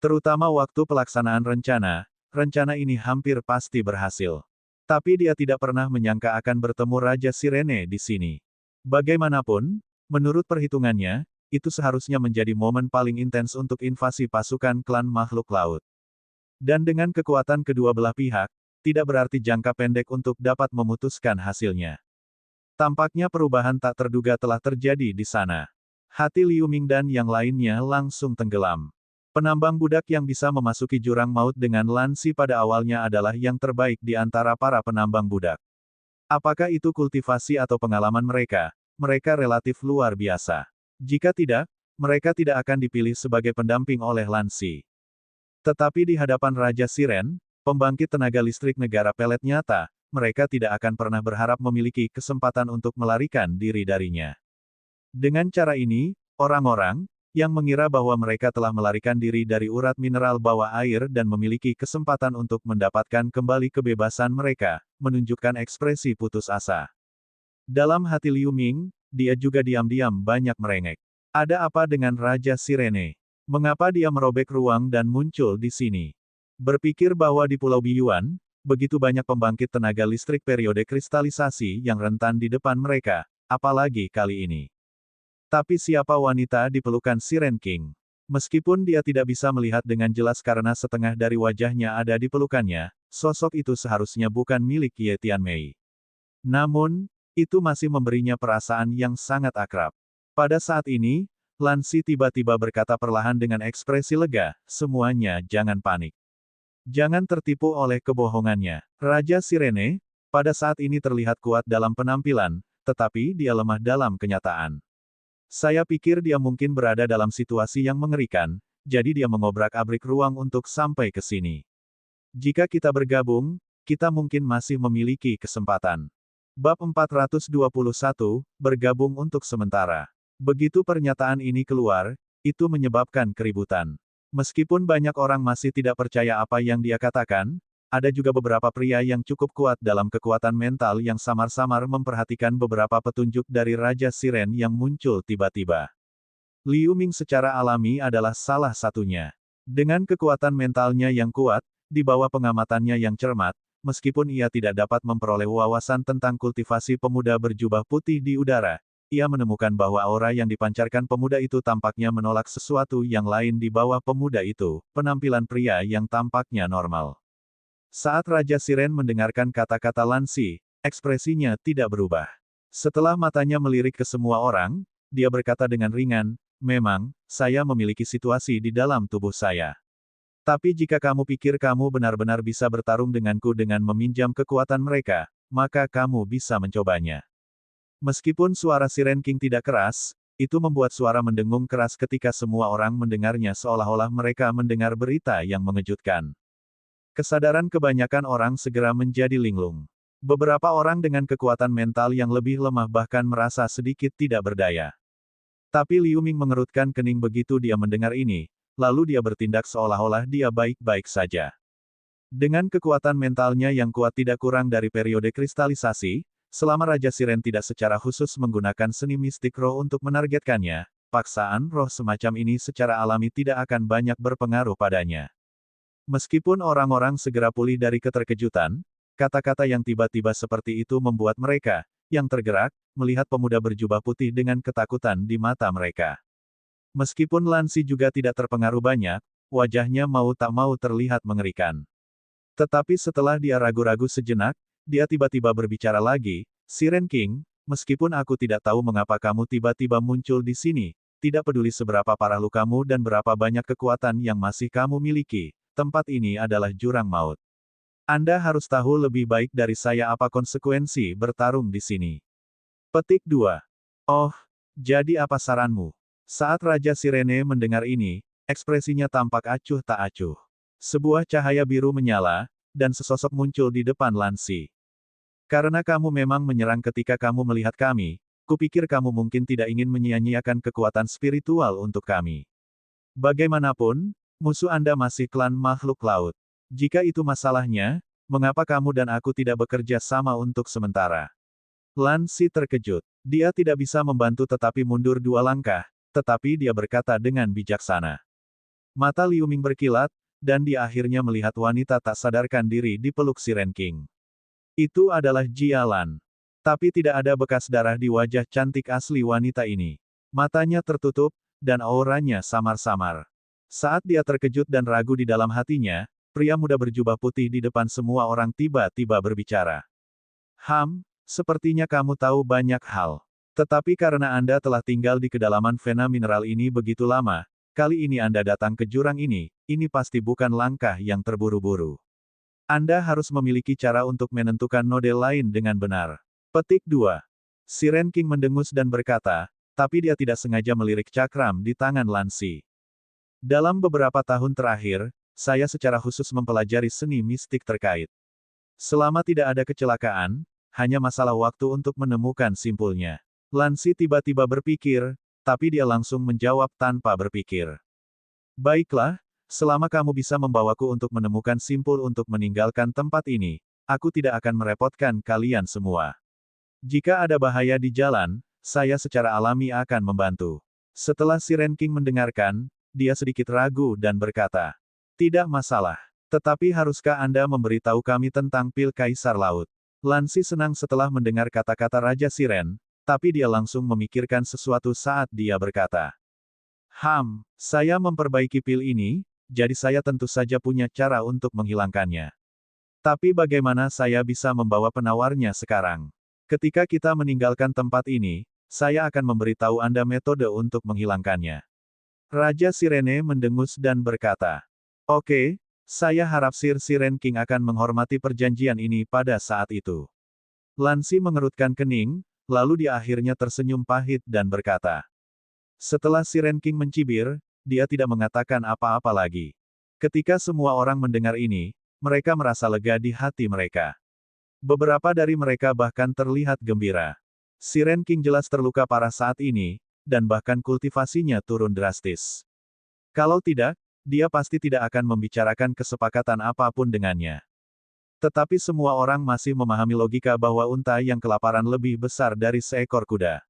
Terutama waktu pelaksanaan rencana ini hampir pasti berhasil. Tapi dia tidak pernah menyangka akan bertemu Raja Sirene di sini. Bagaimanapun, menurut perhitungannya, itu seharusnya menjadi momen paling intens untuk invasi pasukan klan makhluk laut. Dan dengan kekuatan kedua belah pihak, tidak berarti jangka pendek untuk dapat memutuskan hasilnya. Tampaknya perubahan tak terduga telah terjadi di sana. Hati Liu Ming dan yang lainnya langsung tenggelam. Penambang budak yang bisa memasuki jurang maut dengan Lansi pada awalnya adalah yang terbaik di antara para penambang budak. Apakah itu kultivasi atau pengalaman mereka? Mereka relatif luar biasa. Jika tidak, mereka tidak akan dipilih sebagai pendamping oleh Lansi. Tetapi di hadapan Raja Siren, pembangkit tenaga listrik negara pelet nyata, mereka tidak akan pernah berharap memiliki kesempatan untuk melarikan diri darinya. Dengan cara ini, orang-orang yang mengira bahwa mereka telah melarikan diri dari urat mineral bawah air dan memiliki kesempatan untuk mendapatkan kembali kebebasan mereka, menunjukkan ekspresi putus asa. Dalam hati Liu Ming, dia juga diam-diam banyak merengek. Ada apa dengan Raja Sirene? Mengapa dia merobek ruang dan muncul di sini? Berpikir bahwa di Pulau Biyuan, begitu banyak pembangkit tenaga listrik periode kristalisasi yang rentan di depan mereka, apalagi kali ini. Tapi siapa wanita di pelukan Siren King? Meskipun dia tidak bisa melihat dengan jelas karena setengah dari wajahnya ada di pelukannya, sosok itu seharusnya bukan milik Ye Tianmei. Namun, itu masih memberinya perasaan yang sangat akrab. Pada saat ini, Lansi tiba-tiba berkata perlahan dengan ekspresi lega, semuanya jangan panik. Jangan tertipu oleh kebohongannya. Raja Sirene, pada saat ini terlihat kuat dalam penampilan, tetapi dia lemah dalam kenyataan. Saya pikir dia mungkin berada dalam situasi yang mengerikan, jadi dia mengobrak-abrik ruang untuk sampai ke sini. Jika kita bergabung, kita mungkin masih memiliki kesempatan. Bab 421, bergabung untuk sementara. Begitu pernyataan ini keluar, itu menyebabkan keributan. Meskipun banyak orang masih tidak percaya apa yang dia katakan, ada juga beberapa pria yang cukup kuat dalam kekuatan mental yang samar-samar memperhatikan beberapa petunjuk dari Raja Siren yang muncul tiba-tiba. Liu Ming secara alami adalah salah satunya. Dengan kekuatan mentalnya yang kuat, di bawah pengamatannya yang cermat, meskipun ia tidak dapat memperoleh wawasan tentang kultivasi pemuda berjubah putih di udara, ia menemukan bahwa aura yang dipancarkan pemuda itu tampaknya menolak sesuatu yang lain di bawah pemuda itu, penampilan pria yang tampaknya normal. Saat Raja Siren mendengarkan kata-kata Lansi, ekspresinya tidak berubah. Setelah matanya melirik ke semua orang, dia berkata dengan ringan, memang, saya memiliki situasi di dalam tubuh saya. Tapi jika kamu pikir kamu benar-benar bisa bertarung denganku dengan meminjam kekuatan mereka, maka kamu bisa mencobanya. Meskipun suara Siren King tidak keras, itu membuat suara mendengung keras ketika semua orang mendengarnya seolah-olah mereka mendengar berita yang mengejutkan. Kesadaran kebanyakan orang segera menjadi linglung. Beberapa orang dengan kekuatan mental yang lebih lemah bahkan merasa sedikit tidak berdaya. Tapi Liu Ming mengerutkan kening begitu dia mendengar ini, lalu dia bertindak seolah-olah dia baik-baik saja. Dengan kekuatan mentalnya yang kuat tidak kurang dari periode kristalisasi, selama Raja Siren tidak secara khusus menggunakan seni mistik roh untuk menargetkannya, paksaan roh semacam ini secara alami tidak akan banyak berpengaruh padanya. Meskipun orang-orang segera pulih dari keterkejutan, kata-kata yang tiba-tiba seperti itu membuat mereka, yang tergerak, melihat pemuda berjubah putih dengan ketakutan di mata mereka. Meskipun Lansi juga tidak terpengaruh banyak, wajahnya mau tak mau terlihat mengerikan. Tetapi setelah dia ragu-ragu sejenak, dia tiba-tiba berbicara lagi, Siren King, meskipun aku tidak tahu mengapa kamu tiba-tiba muncul di sini, tidak peduli seberapa parah lukamu dan berapa banyak kekuatan yang masih kamu miliki, tempat ini adalah jurang maut. Anda harus tahu lebih baik dari saya apa konsekuensi bertarung di sini. Petik 2. Oh, jadi apa saranmu? Saat Raja Sirene mendengar ini, ekspresinya tampak acuh tak acuh. Sebuah cahaya biru menyala, dan sesosok muncul di depan Lansi. Karena kamu memang menyerang ketika kamu melihat kami, kupikir kamu mungkin tidak ingin menyia-nyiakan kekuatan spiritual untuk kami. Bagaimanapun, musuh Anda masih klan makhluk laut. Jika itu masalahnya, mengapa kamu dan aku tidak bekerja sama untuk sementara? Lansi terkejut. Dia tidak bisa membantu tetapi mundur 2 langkah, tetapi dia berkata dengan bijaksana. Mata Liu Ming berkilat, dan dia akhirnya melihat wanita tak sadarkan diri di peluk Siren King. Itu adalah Jia Lan. Tapi tidak ada bekas darah di wajah cantik asli wanita ini. Matanya tertutup, dan auranya samar-samar. Saat dia terkejut dan ragu di dalam hatinya, pria muda berjubah putih di depan semua orang tiba-tiba berbicara. Sepertinya kamu tahu banyak hal. Tetapi karena Anda telah tinggal di kedalaman vena mineral ini begitu lama, kali ini Anda datang ke jurang ini pasti bukan langkah yang terburu-buru. Anda harus memiliki cara untuk menentukan node lain dengan benar. Petik 2. Siren King mendengus dan berkata, tapi dia tidak sengaja melirik cakram di tangan Lansi. Dalam beberapa tahun terakhir, saya secara khusus mempelajari seni mistik terkait. Selama tidak ada kecelakaan, hanya masalah waktu untuk menemukan simpulnya. Lansi tiba-tiba berpikir, tapi dia langsung menjawab tanpa berpikir. Baiklah, selama kamu bisa membawaku untuk menemukan simpul untuk meninggalkan tempat ini, aku tidak akan merepotkan kalian semua. Jika ada bahaya di jalan, saya secara alami akan membantu. Setelah Siren King mendengarkan, dia sedikit ragu dan berkata, tidak masalah. Tetapi haruskah Anda memberitahu kami tentang pil Kaisar Laut? Lansi senang setelah mendengar kata-kata Raja Siren, tapi dia langsung memikirkan sesuatu saat dia berkata. Saya memperbaiki pil ini, jadi saya tentu saja punya cara untuk menghilangkannya. Tapi bagaimana saya bisa membawa penawarnya sekarang? Ketika kita meninggalkan tempat ini, saya akan memberitahu Anda metode untuk menghilangkannya. Raja Sirene mendengus dan berkata, oke, saya harap Sir Siren King akan menghormati perjanjian ini pada saat itu. Lansi mengerutkan kening, lalu dia akhirnya tersenyum pahit dan berkata. Setelah Siren King mencibir, dia tidak mengatakan apa-apa lagi. Ketika semua orang mendengar ini, mereka merasa lega di hati mereka. Beberapa dari mereka bahkan terlihat gembira. Siren King jelas terluka parah saat ini, dan bahkan kultivasinya turun drastis. Kalau tidak, dia pasti tidak akan membicarakan kesepakatan apapun dengannya. Tetapi semua orang masih memahami logika bahwa unta yang kelaparan lebih besar dari seekor kuda.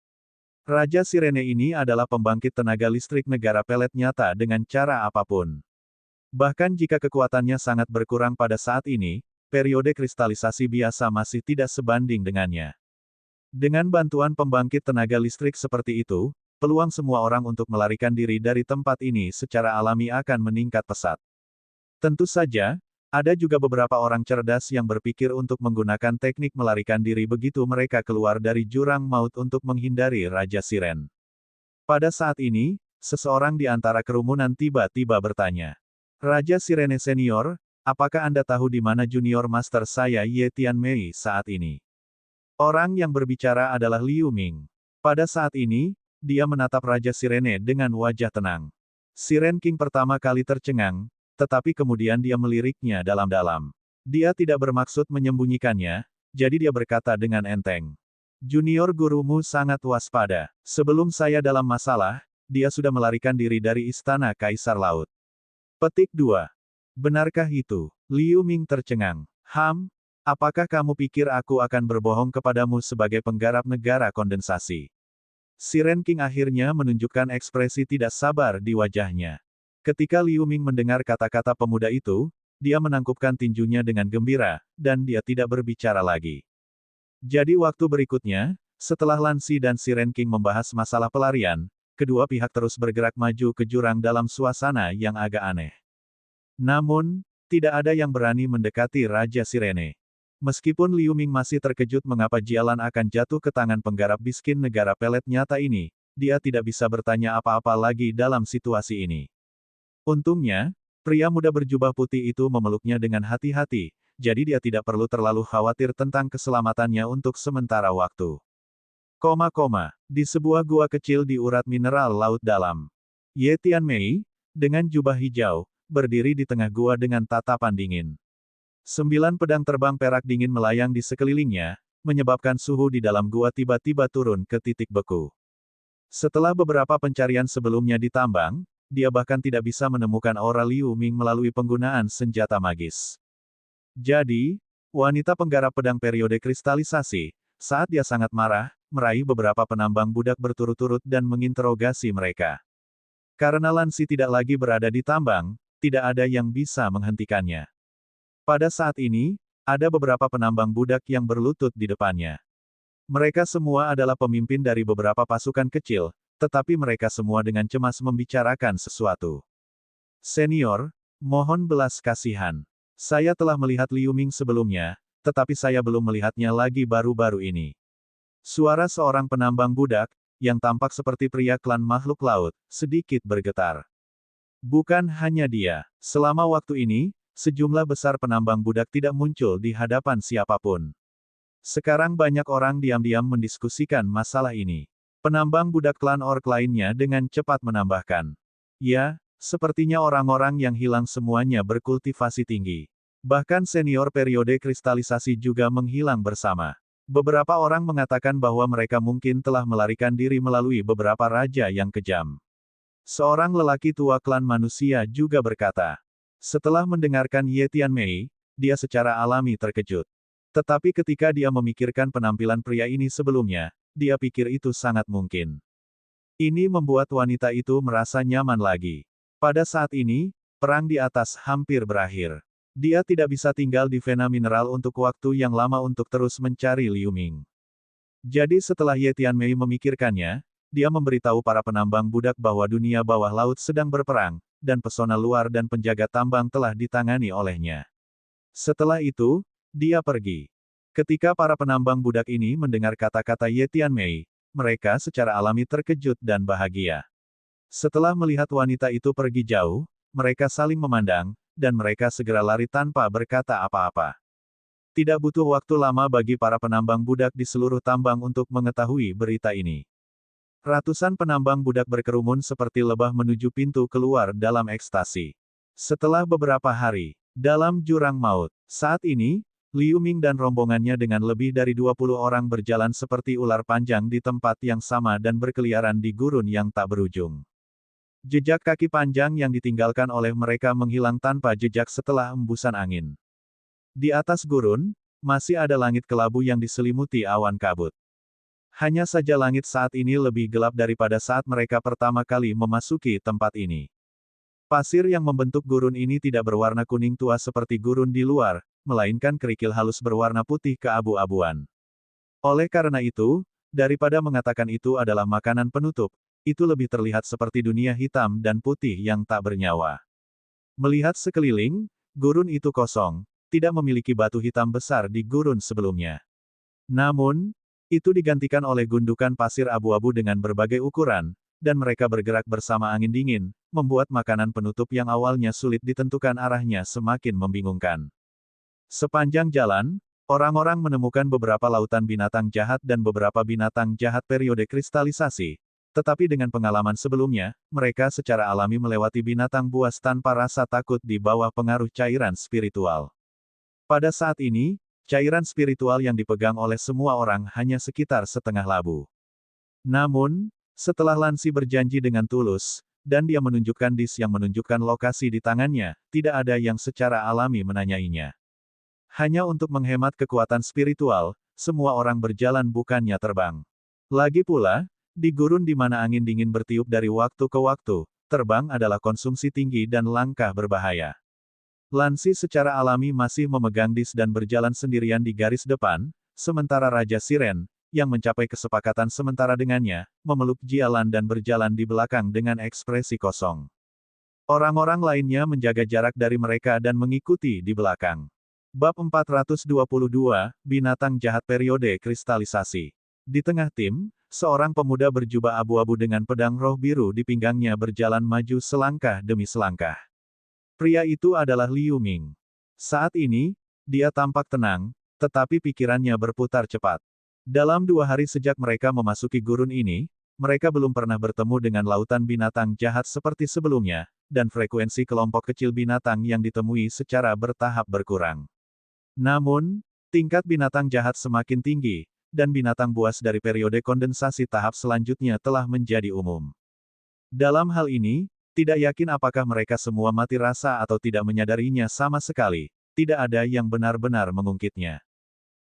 Raja Sirene ini adalah pembangkit tenaga listrik negara pelet nyata dengan cara apapun. Bahkan jika kekuatannya sangat berkurang pada saat ini, periode kristalisasi biasa masih tidak sebanding dengannya. Dengan bantuan pembangkit tenaga listrik seperti itu, peluang semua orang untuk melarikan diri dari tempat ini secara alami akan meningkat pesat. Tentu saja, ada juga beberapa orang cerdas yang berpikir untuk menggunakan teknik melarikan diri begitu mereka keluar dari jurang maut untuk menghindari Raja Siren. Pada saat ini, seseorang di antara kerumunan tiba-tiba bertanya. Raja Sirene Senior, apakah Anda tahu di mana junior master saya Ye Tianmei saat ini? Orang yang berbicara adalah Liu Ming. Pada saat ini, dia menatap Raja Sirene dengan wajah tenang. Siren King pertama kali tercengang, tetapi kemudian dia meliriknya dalam-dalam. Dia tidak bermaksud menyembunyikannya, jadi dia berkata dengan enteng. Junior gurumu sangat waspada. Sebelum saya dalam masalah, dia sudah melarikan diri dari istana Kaisar Laut. Petik 2. Benarkah itu? Liu Ming tercengang. Apakah kamu pikir aku akan berbohong kepadamu sebagai penggarap negara kondensasi? Siren King akhirnya menunjukkan ekspresi tidak sabar di wajahnya. Ketika Liu Ming mendengar kata-kata pemuda itu, dia menangkupkan tinjunya dengan gembira, dan dia tidak berbicara lagi. Jadi waktu berikutnya, setelah Lansi dan Siren King membahas masalah pelarian, kedua pihak terus bergerak maju ke jurang dalam suasana yang agak aneh. Namun, tidak ada yang berani mendekati Raja Sirene. Meskipun Liu Ming masih terkejut mengapa Jialan akan jatuh ke tangan penggarap miskin negara pelet nyata ini, dia tidak bisa bertanya apa-apa lagi dalam situasi ini. Untungnya, pria muda berjubah putih itu memeluknya dengan hati-hati, jadi dia tidak perlu terlalu khawatir tentang keselamatannya untuk sementara waktu. Di sebuah gua kecil di urat mineral laut dalam. Ye Tianmei, dengan jubah hijau, berdiri di tengah gua dengan tatapan dingin. 9 pedang terbang perak dingin melayang di sekelilingnya, menyebabkan suhu di dalam gua tiba-tiba turun ke titik beku. Setelah beberapa pencarian sebelumnya ditambang, dia bahkan tidak bisa menemukan aura Liu Ming melalui penggunaan senjata magis. Jadi, wanita penggarap pedang periode kristalisasi, saat dia sangat marah, meraih beberapa penambang budak berturut-turut dan menginterogasi mereka. Karena Lansi tidak lagi berada di tambang, tidak ada yang bisa menghentikannya. Pada saat ini, ada beberapa penambang budak yang berlutut di depannya. Mereka semua adalah pemimpin dari beberapa pasukan kecil, tetapi mereka semua dengan cemas membicarakan sesuatu. Senior, mohon belas kasihan. Saya telah melihat Liu Ming sebelumnya, tetapi saya belum melihatnya lagi baru-baru ini. Suara seorang penambang budak, yang tampak seperti pria klan makhluk laut, sedikit bergetar. Bukan hanya dia. Selama waktu ini, sejumlah besar penambang budak tidak muncul di hadapan siapapun. Sekarang banyak orang diam-diam mendiskusikan masalah ini. Penambang budak klan orc lainnya dengan cepat menambahkan. Ya, sepertinya orang-orang yang hilang semuanya berkultivasi tinggi. Bahkan senior periode kristalisasi juga menghilang bersama. Beberapa orang mengatakan bahwa mereka mungkin telah melarikan diri melalui beberapa raja yang kejam. Seorang lelaki tua klan manusia juga berkata. Setelah mendengarkan Ye Tianmei, dia secara alami terkejut. Tetapi ketika dia memikirkan penampilan pria ini sebelumnya, dia pikir itu sangat mungkin. Ini membuat wanita itu merasa nyaman lagi. Pada saat ini, perang di atas hampir berakhir. Dia tidak bisa tinggal di Vena Mineral untuk waktu yang lama untuk terus mencari Liu Ming. Jadi setelah Ye Tianmei memikirkannya, dia memberitahu para penambang budak bahwa dunia bawah laut sedang berperang, dan pesona luar dan penjaga tambang telah ditangani olehnya. Setelah itu, dia pergi. Ketika para penambang budak ini mendengar kata-kata Ye Tianmei, mereka secara alami terkejut dan bahagia. Setelah melihat wanita itu pergi jauh, mereka saling memandang, dan mereka segera lari tanpa berkata apa-apa. Tidak butuh waktu lama bagi para penambang budak di seluruh tambang untuk mengetahui berita ini. Ratusan penambang budak berkerumun seperti lebah menuju pintu keluar dalam ekstasi. Setelah beberapa hari, dalam jurang maut, saat ini, Liu Ming dan rombongannya dengan lebih dari 20 orang berjalan seperti ular panjang di tempat yang sama dan berkeliaran di gurun yang tak berujung. Jejak kaki panjang yang ditinggalkan oleh mereka menghilang tanpa jejak setelah embusan angin. Di atas gurun, masih ada langit kelabu yang diselimuti awan kabut. Hanya saja langit saat ini lebih gelap daripada saat mereka pertama kali memasuki tempat ini. Pasir yang membentuk gurun ini tidak berwarna kuning tua seperti gurun di luar, melainkan kerikil halus berwarna putih keabu-abuan. Oleh karena itu, daripada mengatakan itu adalah makanan penutup, itu lebih terlihat seperti dunia hitam dan putih yang tak bernyawa. Melihat sekeliling, gurun itu kosong, tidak memiliki batu hitam besar di gurun sebelumnya. Namun, itu digantikan oleh gundukan pasir abu-abu dengan berbagai ukuran, dan mereka bergerak bersama angin dingin, membuat makanan penutup yang awalnya sulit ditentukan arahnya semakin membingungkan. Sepanjang jalan, orang-orang menemukan beberapa lautan binatang jahat dan beberapa binatang jahat periode kristalisasi. Tetapi dengan pengalaman sebelumnya, mereka secara alami melewati binatang buas tanpa rasa takut di bawah pengaruh cairan spiritual. Pada saat ini, cairan spiritual yang dipegang oleh semua orang hanya sekitar setengah labu. Namun, setelah Lansi berjanji dengan tulus, dan dia menunjukkan dis yang menunjukkan lokasi di tangannya, tidak ada yang secara alami menanyainya. Hanya untuk menghemat kekuatan spiritual, semua orang berjalan bukannya terbang. Lagi pula, di gurun di mana angin dingin bertiup dari waktu ke waktu, terbang adalah konsumsi tinggi dan langkah berbahaya. Lansi secara alami masih memegang dis dan berjalan sendirian di garis depan, sementara Raja Siren, yang mencapai kesepakatan sementara dengannya, memeluk Jialan dan berjalan di belakang dengan ekspresi kosong. Orang-orang lainnya menjaga jarak dari mereka dan mengikuti di belakang. Bab 422, Binatang Jahat Periode Kristalisasi. Di tengah tim, seorang pemuda berjubah abu-abu dengan pedang roh biru di pinggangnya berjalan maju selangkah demi selangkah. Pria itu adalah Liu Ming. Saat ini, dia tampak tenang, tetapi pikirannya berputar cepat. Dalam 2 hari sejak mereka memasuki gurun ini, mereka belum pernah bertemu dengan lautan binatang jahat seperti sebelumnya, dan frekuensi kelompok kecil binatang yang ditemui secara bertahap berkurang. Namun, tingkat binatang jahat semakin tinggi, dan binatang buas dari periode kondensasi tahap selanjutnya telah menjadi umum. Dalam hal ini, tidak yakin apakah mereka semua mati rasa atau tidak menyadarinya sama sekali, tidak ada yang benar-benar mengungkitnya.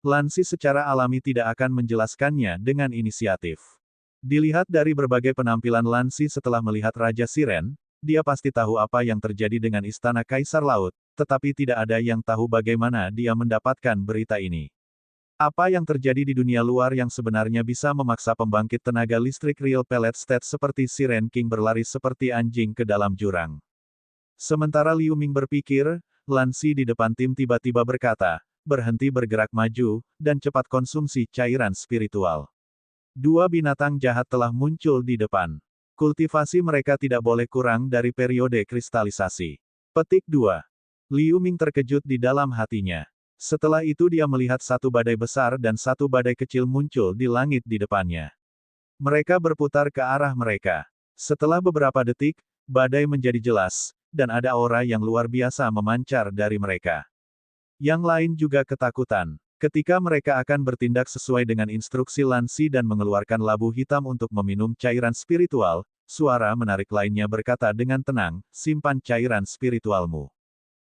Lansi secara alami tidak akan menjelaskannya dengan inisiatif. Dilihat dari berbagai penampilan Lansi setelah melihat Raja Siren, dia pasti tahu apa yang terjadi dengan Istana Kaisar Laut, tetapi tidak ada yang tahu bagaimana dia mendapatkan berita ini. Apa yang terjadi di dunia luar yang sebenarnya bisa memaksa pembangkit tenaga listrik real pellet state seperti Siren King berlari seperti anjing ke dalam jurang. Sementara Liu Ming berpikir, Lansi di depan tim tiba-tiba berkata, berhenti bergerak maju, dan cepat konsumsi cairan spiritual. 2 binatang jahat telah muncul di depan. Kultivasi mereka tidak boleh kurang dari periode kristalisasi. Petik 2. Liu Ming terkejut di dalam hatinya. Setelah itu dia melihat satu badai besar dan satu badai kecil muncul di langit di depannya. Mereka berputar ke arah mereka. Setelah beberapa detik, badai menjadi jelas, dan ada aura yang luar biasa memancar dari mereka. Yang lain juga ketakutan. Ketika mereka akan bertindak sesuai dengan instruksi Lansi dan mengeluarkan labu hitam untuk meminum cairan spiritual, suara menarik lainnya berkata dengan tenang, simpan cairan spiritualmu.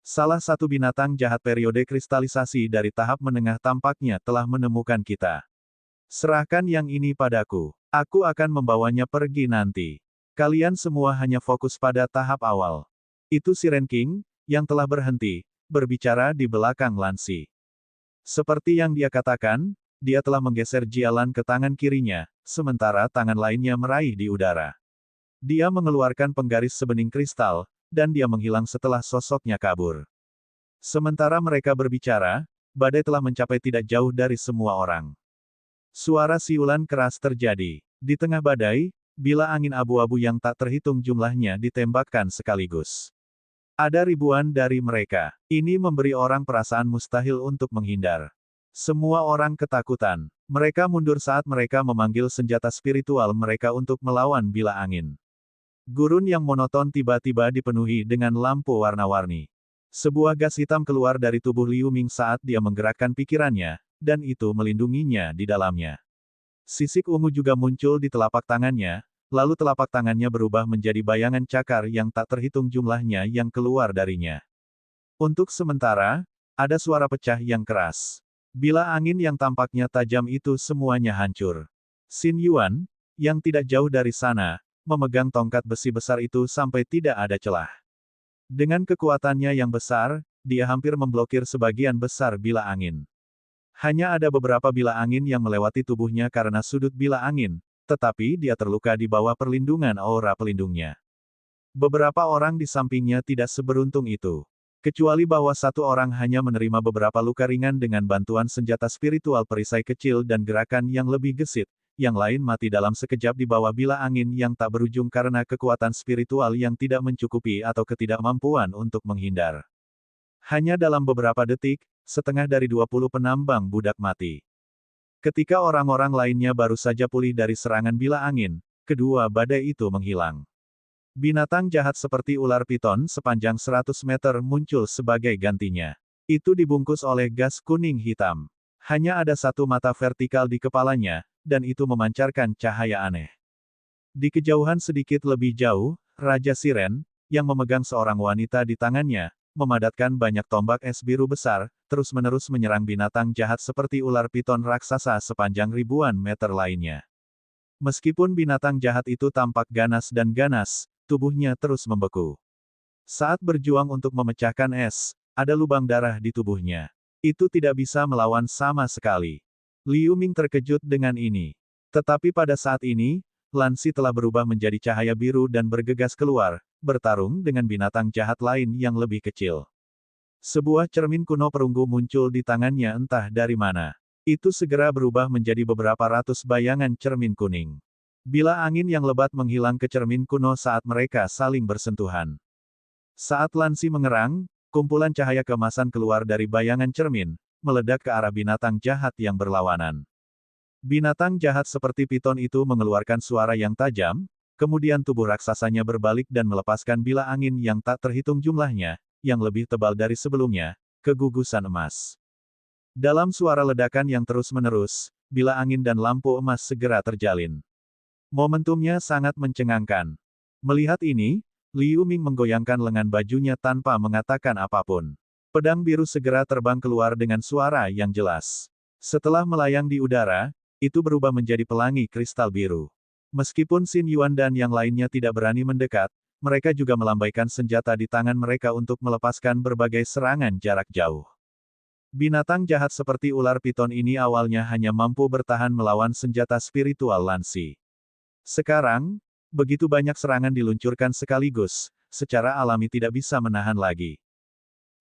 Salah satu binatang jahat periode kristalisasi dari tahap menengah tampaknya telah menemukan kita. Serahkan yang ini padaku. Aku akan membawanya pergi nanti. Kalian semua hanya fokus pada tahap awal. Itu Siren King, yang telah berhenti, berbicara di belakang Lansi. Seperti yang dia katakan, dia telah menggeser Jialan ke tangan kirinya, sementara tangan lainnya meraih di udara. Dia mengeluarkan penggaris sebening kristal, dan dia menghilang setelah sosoknya kabur. Sementara mereka berbicara, badai telah mencapai tidak jauh dari semua orang. Suara siulan keras terjadi. Di tengah badai, bila angin abu-abu yang tak terhitung jumlahnya ditembakkan sekaligus. Ada ribuan dari mereka. Ini memberi orang perasaan mustahil untuk menghindar. Semua orang ketakutan. Mereka mundur saat mereka memanggil senjata spiritual mereka untuk melawan bila angin. Gurun yang monoton tiba-tiba dipenuhi dengan lampu warna-warni. Sebuah gas hitam keluar dari tubuh Liu Ming saat dia menggerakkan pikirannya, dan itu melindunginya di dalamnya. Sisik ungu juga muncul di telapak tangannya, lalu telapak tangannya berubah menjadi bayangan cakar yang tak terhitung jumlahnya yang keluar darinya. Untuk sementara, ada suara pecah yang keras. Bila angin yang tampaknya tajam itu semuanya hancur. Xin Yuan, yang tidak jauh dari sana, memegang tongkat besi besar itu sampai tidak ada celah. Dengan kekuatannya yang besar, dia hampir memblokir sebagian besar bila angin. Hanya ada beberapa bila angin yang melewati tubuhnya karena sudut bila angin, tetapi dia terluka di bawah perlindungan aura pelindungnya. Beberapa orang di sampingnya tidak seberuntung itu. Kecuali bahwa satu orang hanya menerima beberapa luka ringan dengan bantuan senjata spiritual perisai kecil dan gerakan yang lebih gesit, yang lain mati dalam sekejap di bawah bila angin yang tak berujung karena kekuatan spiritual yang tidak mencukupi atau ketidakmampuan untuk menghindar. Hanya dalam beberapa detik, setengah dari 20 penambang budak mati. Ketika orang-orang lainnya baru saja pulih dari serangan bila angin, kedua badai itu menghilang. Binatang jahat seperti ular piton sepanjang 100 meter muncul sebagai gantinya. Itu dibungkus oleh gas kuning hitam. Hanya ada satu mata vertikal di kepalanya, dan itu memancarkan cahaya aneh. Di kejauhan sedikit lebih jauh, Raja Siren, yang memegang seorang wanita di tangannya, memadatkan banyak tombak es biru besar, terus-menerus menyerang binatang jahat seperti ular piton raksasa sepanjang ribuan meter lainnya. Meskipun binatang jahat itu tampak ganas dan ganas, tubuhnya terus membeku. Saat berjuang untuk memecahkan es, ada lubang darah di tubuhnya. Itu tidak bisa melawan sama sekali. Liu Ming terkejut dengan ini. Tetapi pada saat ini, Lansi telah berubah menjadi cahaya biru dan bergegas keluar, bertarung dengan binatang jahat lain yang lebih kecil. Sebuah cermin kuno perunggu muncul di tangannya entah dari mana. Itu segera berubah menjadi beberapa ratus bayangan cermin kuning. Bila angin yang lebat menghilang ke cermin kuno saat mereka saling bersentuhan. Saat Lansi mengerang, kumpulan cahaya keemasan keluar dari bayangan cermin, meledak ke arah binatang jahat yang berlawanan. Binatang jahat seperti piton itu mengeluarkan suara yang tajam, kemudian tubuh raksasanya berbalik dan melepaskan bila angin yang tak terhitung jumlahnya, yang lebih tebal dari sebelumnya, ke gugusan emas. Dalam suara ledakan yang terus-menerus, bila angin dan lampu emas segera terjalin. Momentumnya sangat mencengangkan. Melihat ini, Liu Ming menggoyangkan lengan bajunya tanpa mengatakan apapun. Pedang biru segera terbang keluar dengan suara yang jelas. Setelah melayang di udara, itu berubah menjadi pelangi kristal biru. Meskipun Xin Yuan dan yang lainnya tidak berani mendekat, mereka juga melambaikan senjata di tangan mereka untuk melepaskan berbagai serangan jarak jauh. Binatang jahat seperti ular piton ini awalnya hanya mampu bertahan melawan senjata spiritual Lansi. Sekarang, begitu banyak serangan diluncurkan sekaligus, secara alami tidak bisa menahan lagi.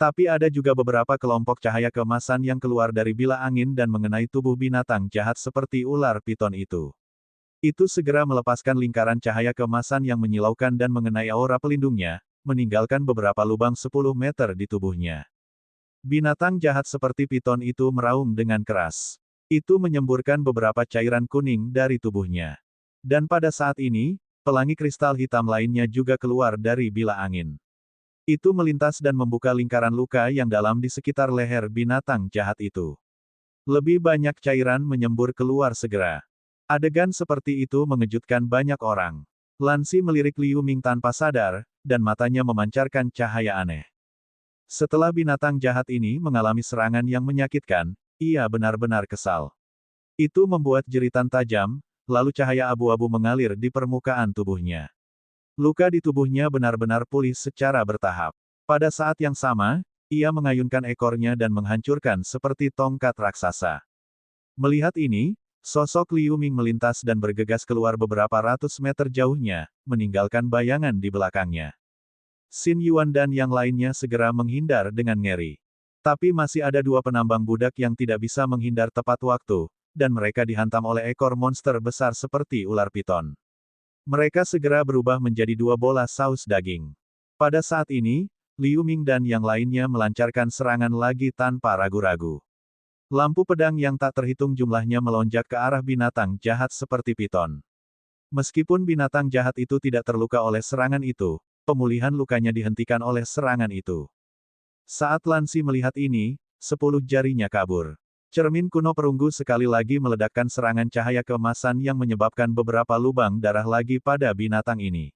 Tapi ada juga beberapa kelompok cahaya keemasan yang keluar dari bila angin dan mengenai tubuh binatang jahat seperti ular piton itu. Itu segera melepaskan lingkaran cahaya keemasan yang menyilaukan dan mengenai aura pelindungnya, meninggalkan beberapa lubang 10 meter di tubuhnya. Binatang jahat seperti piton itu meraung dengan keras. Itu menyemburkan beberapa cairan kuning dari tubuhnya. Dan pada saat ini, pelangi kristal hitam lainnya juga keluar dari bila angin. Itu melintas dan membuka lingkaran luka yang dalam di sekitar leher binatang jahat itu. Lebih banyak cairan menyembur keluar segera. Adegan seperti itu mengejutkan banyak orang. Lansi melirik Liu Ming tanpa sadar, dan matanya memancarkan cahaya aneh. Setelah binatang jahat ini mengalami serangan yang menyakitkan, ia benar-benar kesal. Itu membuat jeritan tajam, lalu cahaya abu-abu mengalir di permukaan tubuhnya. Luka di tubuhnya benar-benar pulih secara bertahap. Pada saat yang sama, ia mengayunkan ekornya dan menghancurkan seperti tongkat raksasa. Melihat ini, sosok Liu Ming melintas dan bergegas keluar beberapa ratus meter jauhnya, meninggalkan bayangan di belakangnya. Xin Yuan dan yang lainnya segera menghindar dengan ngeri. Tapi masih ada dua penambang budak yang tidak bisa menghindar tepat waktu, dan mereka dihantam oleh ekor monster besar seperti ular piton. Mereka segera berubah menjadi dua bola saus daging. Pada saat ini, Liu Ming dan yang lainnya melancarkan serangan lagi tanpa ragu-ragu. Lampu pedang yang tak terhitung jumlahnya melonjak ke arah binatang jahat seperti piton. Meskipun binatang jahat itu tidak terluka oleh serangan itu, pemulihan lukanya dihentikan oleh serangan itu. Saat Lansi melihat ini, 10 jarinya kabur. Cermin kuno perunggu sekali lagi meledakkan serangan cahaya keemasan yang menyebabkan beberapa lubang darah lagi pada binatang ini.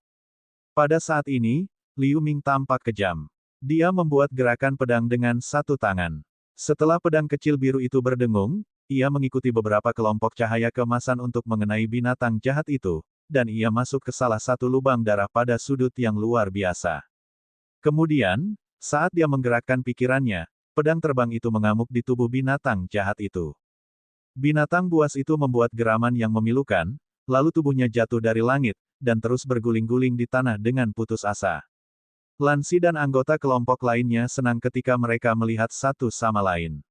Pada saat ini, Liu Ming tampak kejam. Dia membuat gerakan pedang dengan satu tangan. Setelah pedang kecil biru itu berdengung, ia mengikuti beberapa kelompok cahaya keemasan untuk mengenai binatang jahat itu, dan ia masuk ke salah satu lubang darah pada sudut yang luar biasa. Kemudian, saat dia menggerakkan pikirannya, pedang terbang itu mengamuk di tubuh binatang jahat itu. Binatang buas itu membuat geraman yang memilukan, lalu tubuhnya jatuh dari langit, dan terus berguling-guling di tanah dengan putus asa. Lansi dan anggota kelompok lainnya senang ketika mereka melihat satu sama lain.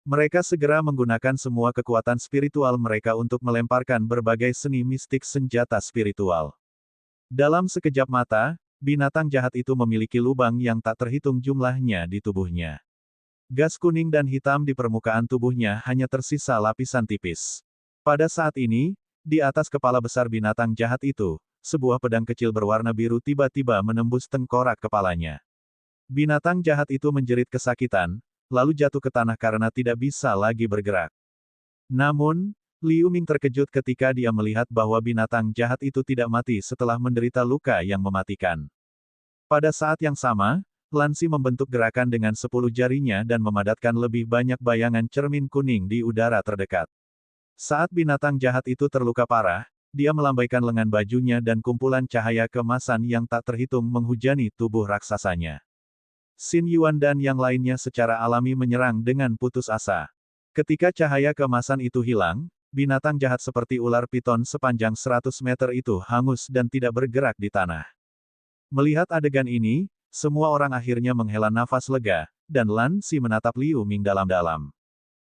Mereka segera menggunakan semua kekuatan spiritual mereka untuk melemparkan berbagai seni mistik senjata spiritual. Dalam sekejap mata, binatang jahat itu memiliki lubang yang tak terhitung jumlahnya di tubuhnya. Gas kuning dan hitam di permukaan tubuhnya hanya tersisa lapisan tipis. Pada saat ini, di atas kepala besar binatang jahat itu, sebuah pedang kecil berwarna biru tiba-tiba menembus tengkorak kepalanya. Binatang jahat itu menjerit kesakitan, lalu jatuh ke tanah karena tidak bisa lagi bergerak. Namun, Liu Ming terkejut ketika dia melihat bahwa binatang jahat itu tidak mati setelah menderita luka yang mematikan. Pada saat yang sama, Lansi membentuk gerakan dengan 10 jarinya dan memadatkan lebih banyak bayangan cermin kuning di udara terdekat. Saat binatang jahat itu terluka parah, dia melambaikan lengan bajunya dan kumpulan cahaya keemasan yang tak terhitung menghujani tubuh raksasanya. Xin Yuan dan yang lainnya secara alami menyerang dengan putus asa. Ketika cahaya keemasan itu hilang, binatang jahat seperti ular piton sepanjang 100 meter itu hangus dan tidak bergerak di tanah. Melihat adegan ini, semua orang akhirnya menghela nafas lega, dan Lansi menatap Liu Ming dalam-dalam.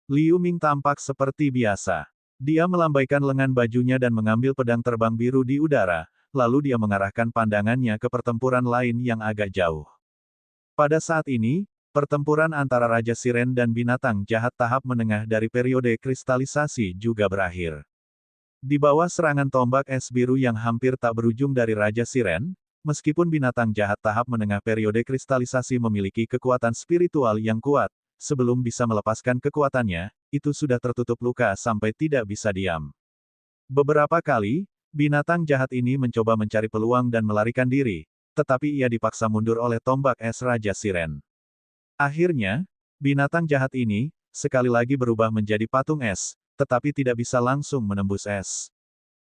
Liu Ming tampak seperti biasa. Dia melambaikan lengan bajunya dan mengambil pedang terbang biru di udara, lalu dia mengarahkan pandangannya ke pertempuran lain yang agak jauh. Pada saat ini, Pertempuran antara Raja Siren dan binatang jahat tahap menengah dari periode kristalisasi juga berakhir. Di bawah serangan tombak es biru yang hampir tak berujung dari Raja Siren, meskipun binatang jahat tahap menengah periode kristalisasi memiliki kekuatan spiritual yang kuat, sebelum bisa melepaskan kekuatannya, itu sudah tertutup luka sampai tidak bisa diam. Beberapa kali, binatang jahat ini mencoba mencari peluang dan melarikan diri, tetapi ia dipaksa mundur oleh tombak es Raja Siren. Akhirnya, binatang jahat ini, sekali lagi berubah menjadi patung es, tetapi tidak bisa langsung menembus es.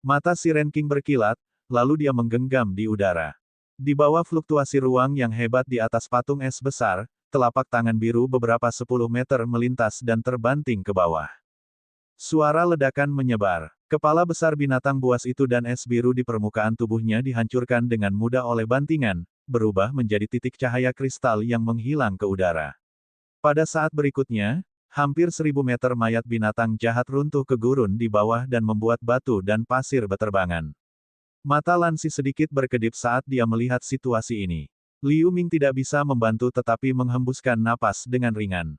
Mata Siren King berkilat, lalu dia menggenggam di udara. Di bawah fluktuasi ruang yang hebat di atas patung es besar, telapak tangan biru beberapa 10 meter melintas dan terbanting ke bawah. Suara ledakan menyebar. Kepala besar binatang buas itu dan es biru di permukaan tubuhnya dihancurkan dengan mudah oleh bantingan, berubah menjadi titik cahaya kristal yang menghilang ke udara. Pada saat berikutnya, hampir 1000 meter mayat binatang jahat runtuh ke gurun di bawah dan membuat batu dan pasir beterbangan. Mata Lansi sedikit berkedip saat dia melihat situasi ini. Liu Ming tidak bisa membantu tetapi menghembuskan napas dengan ringan.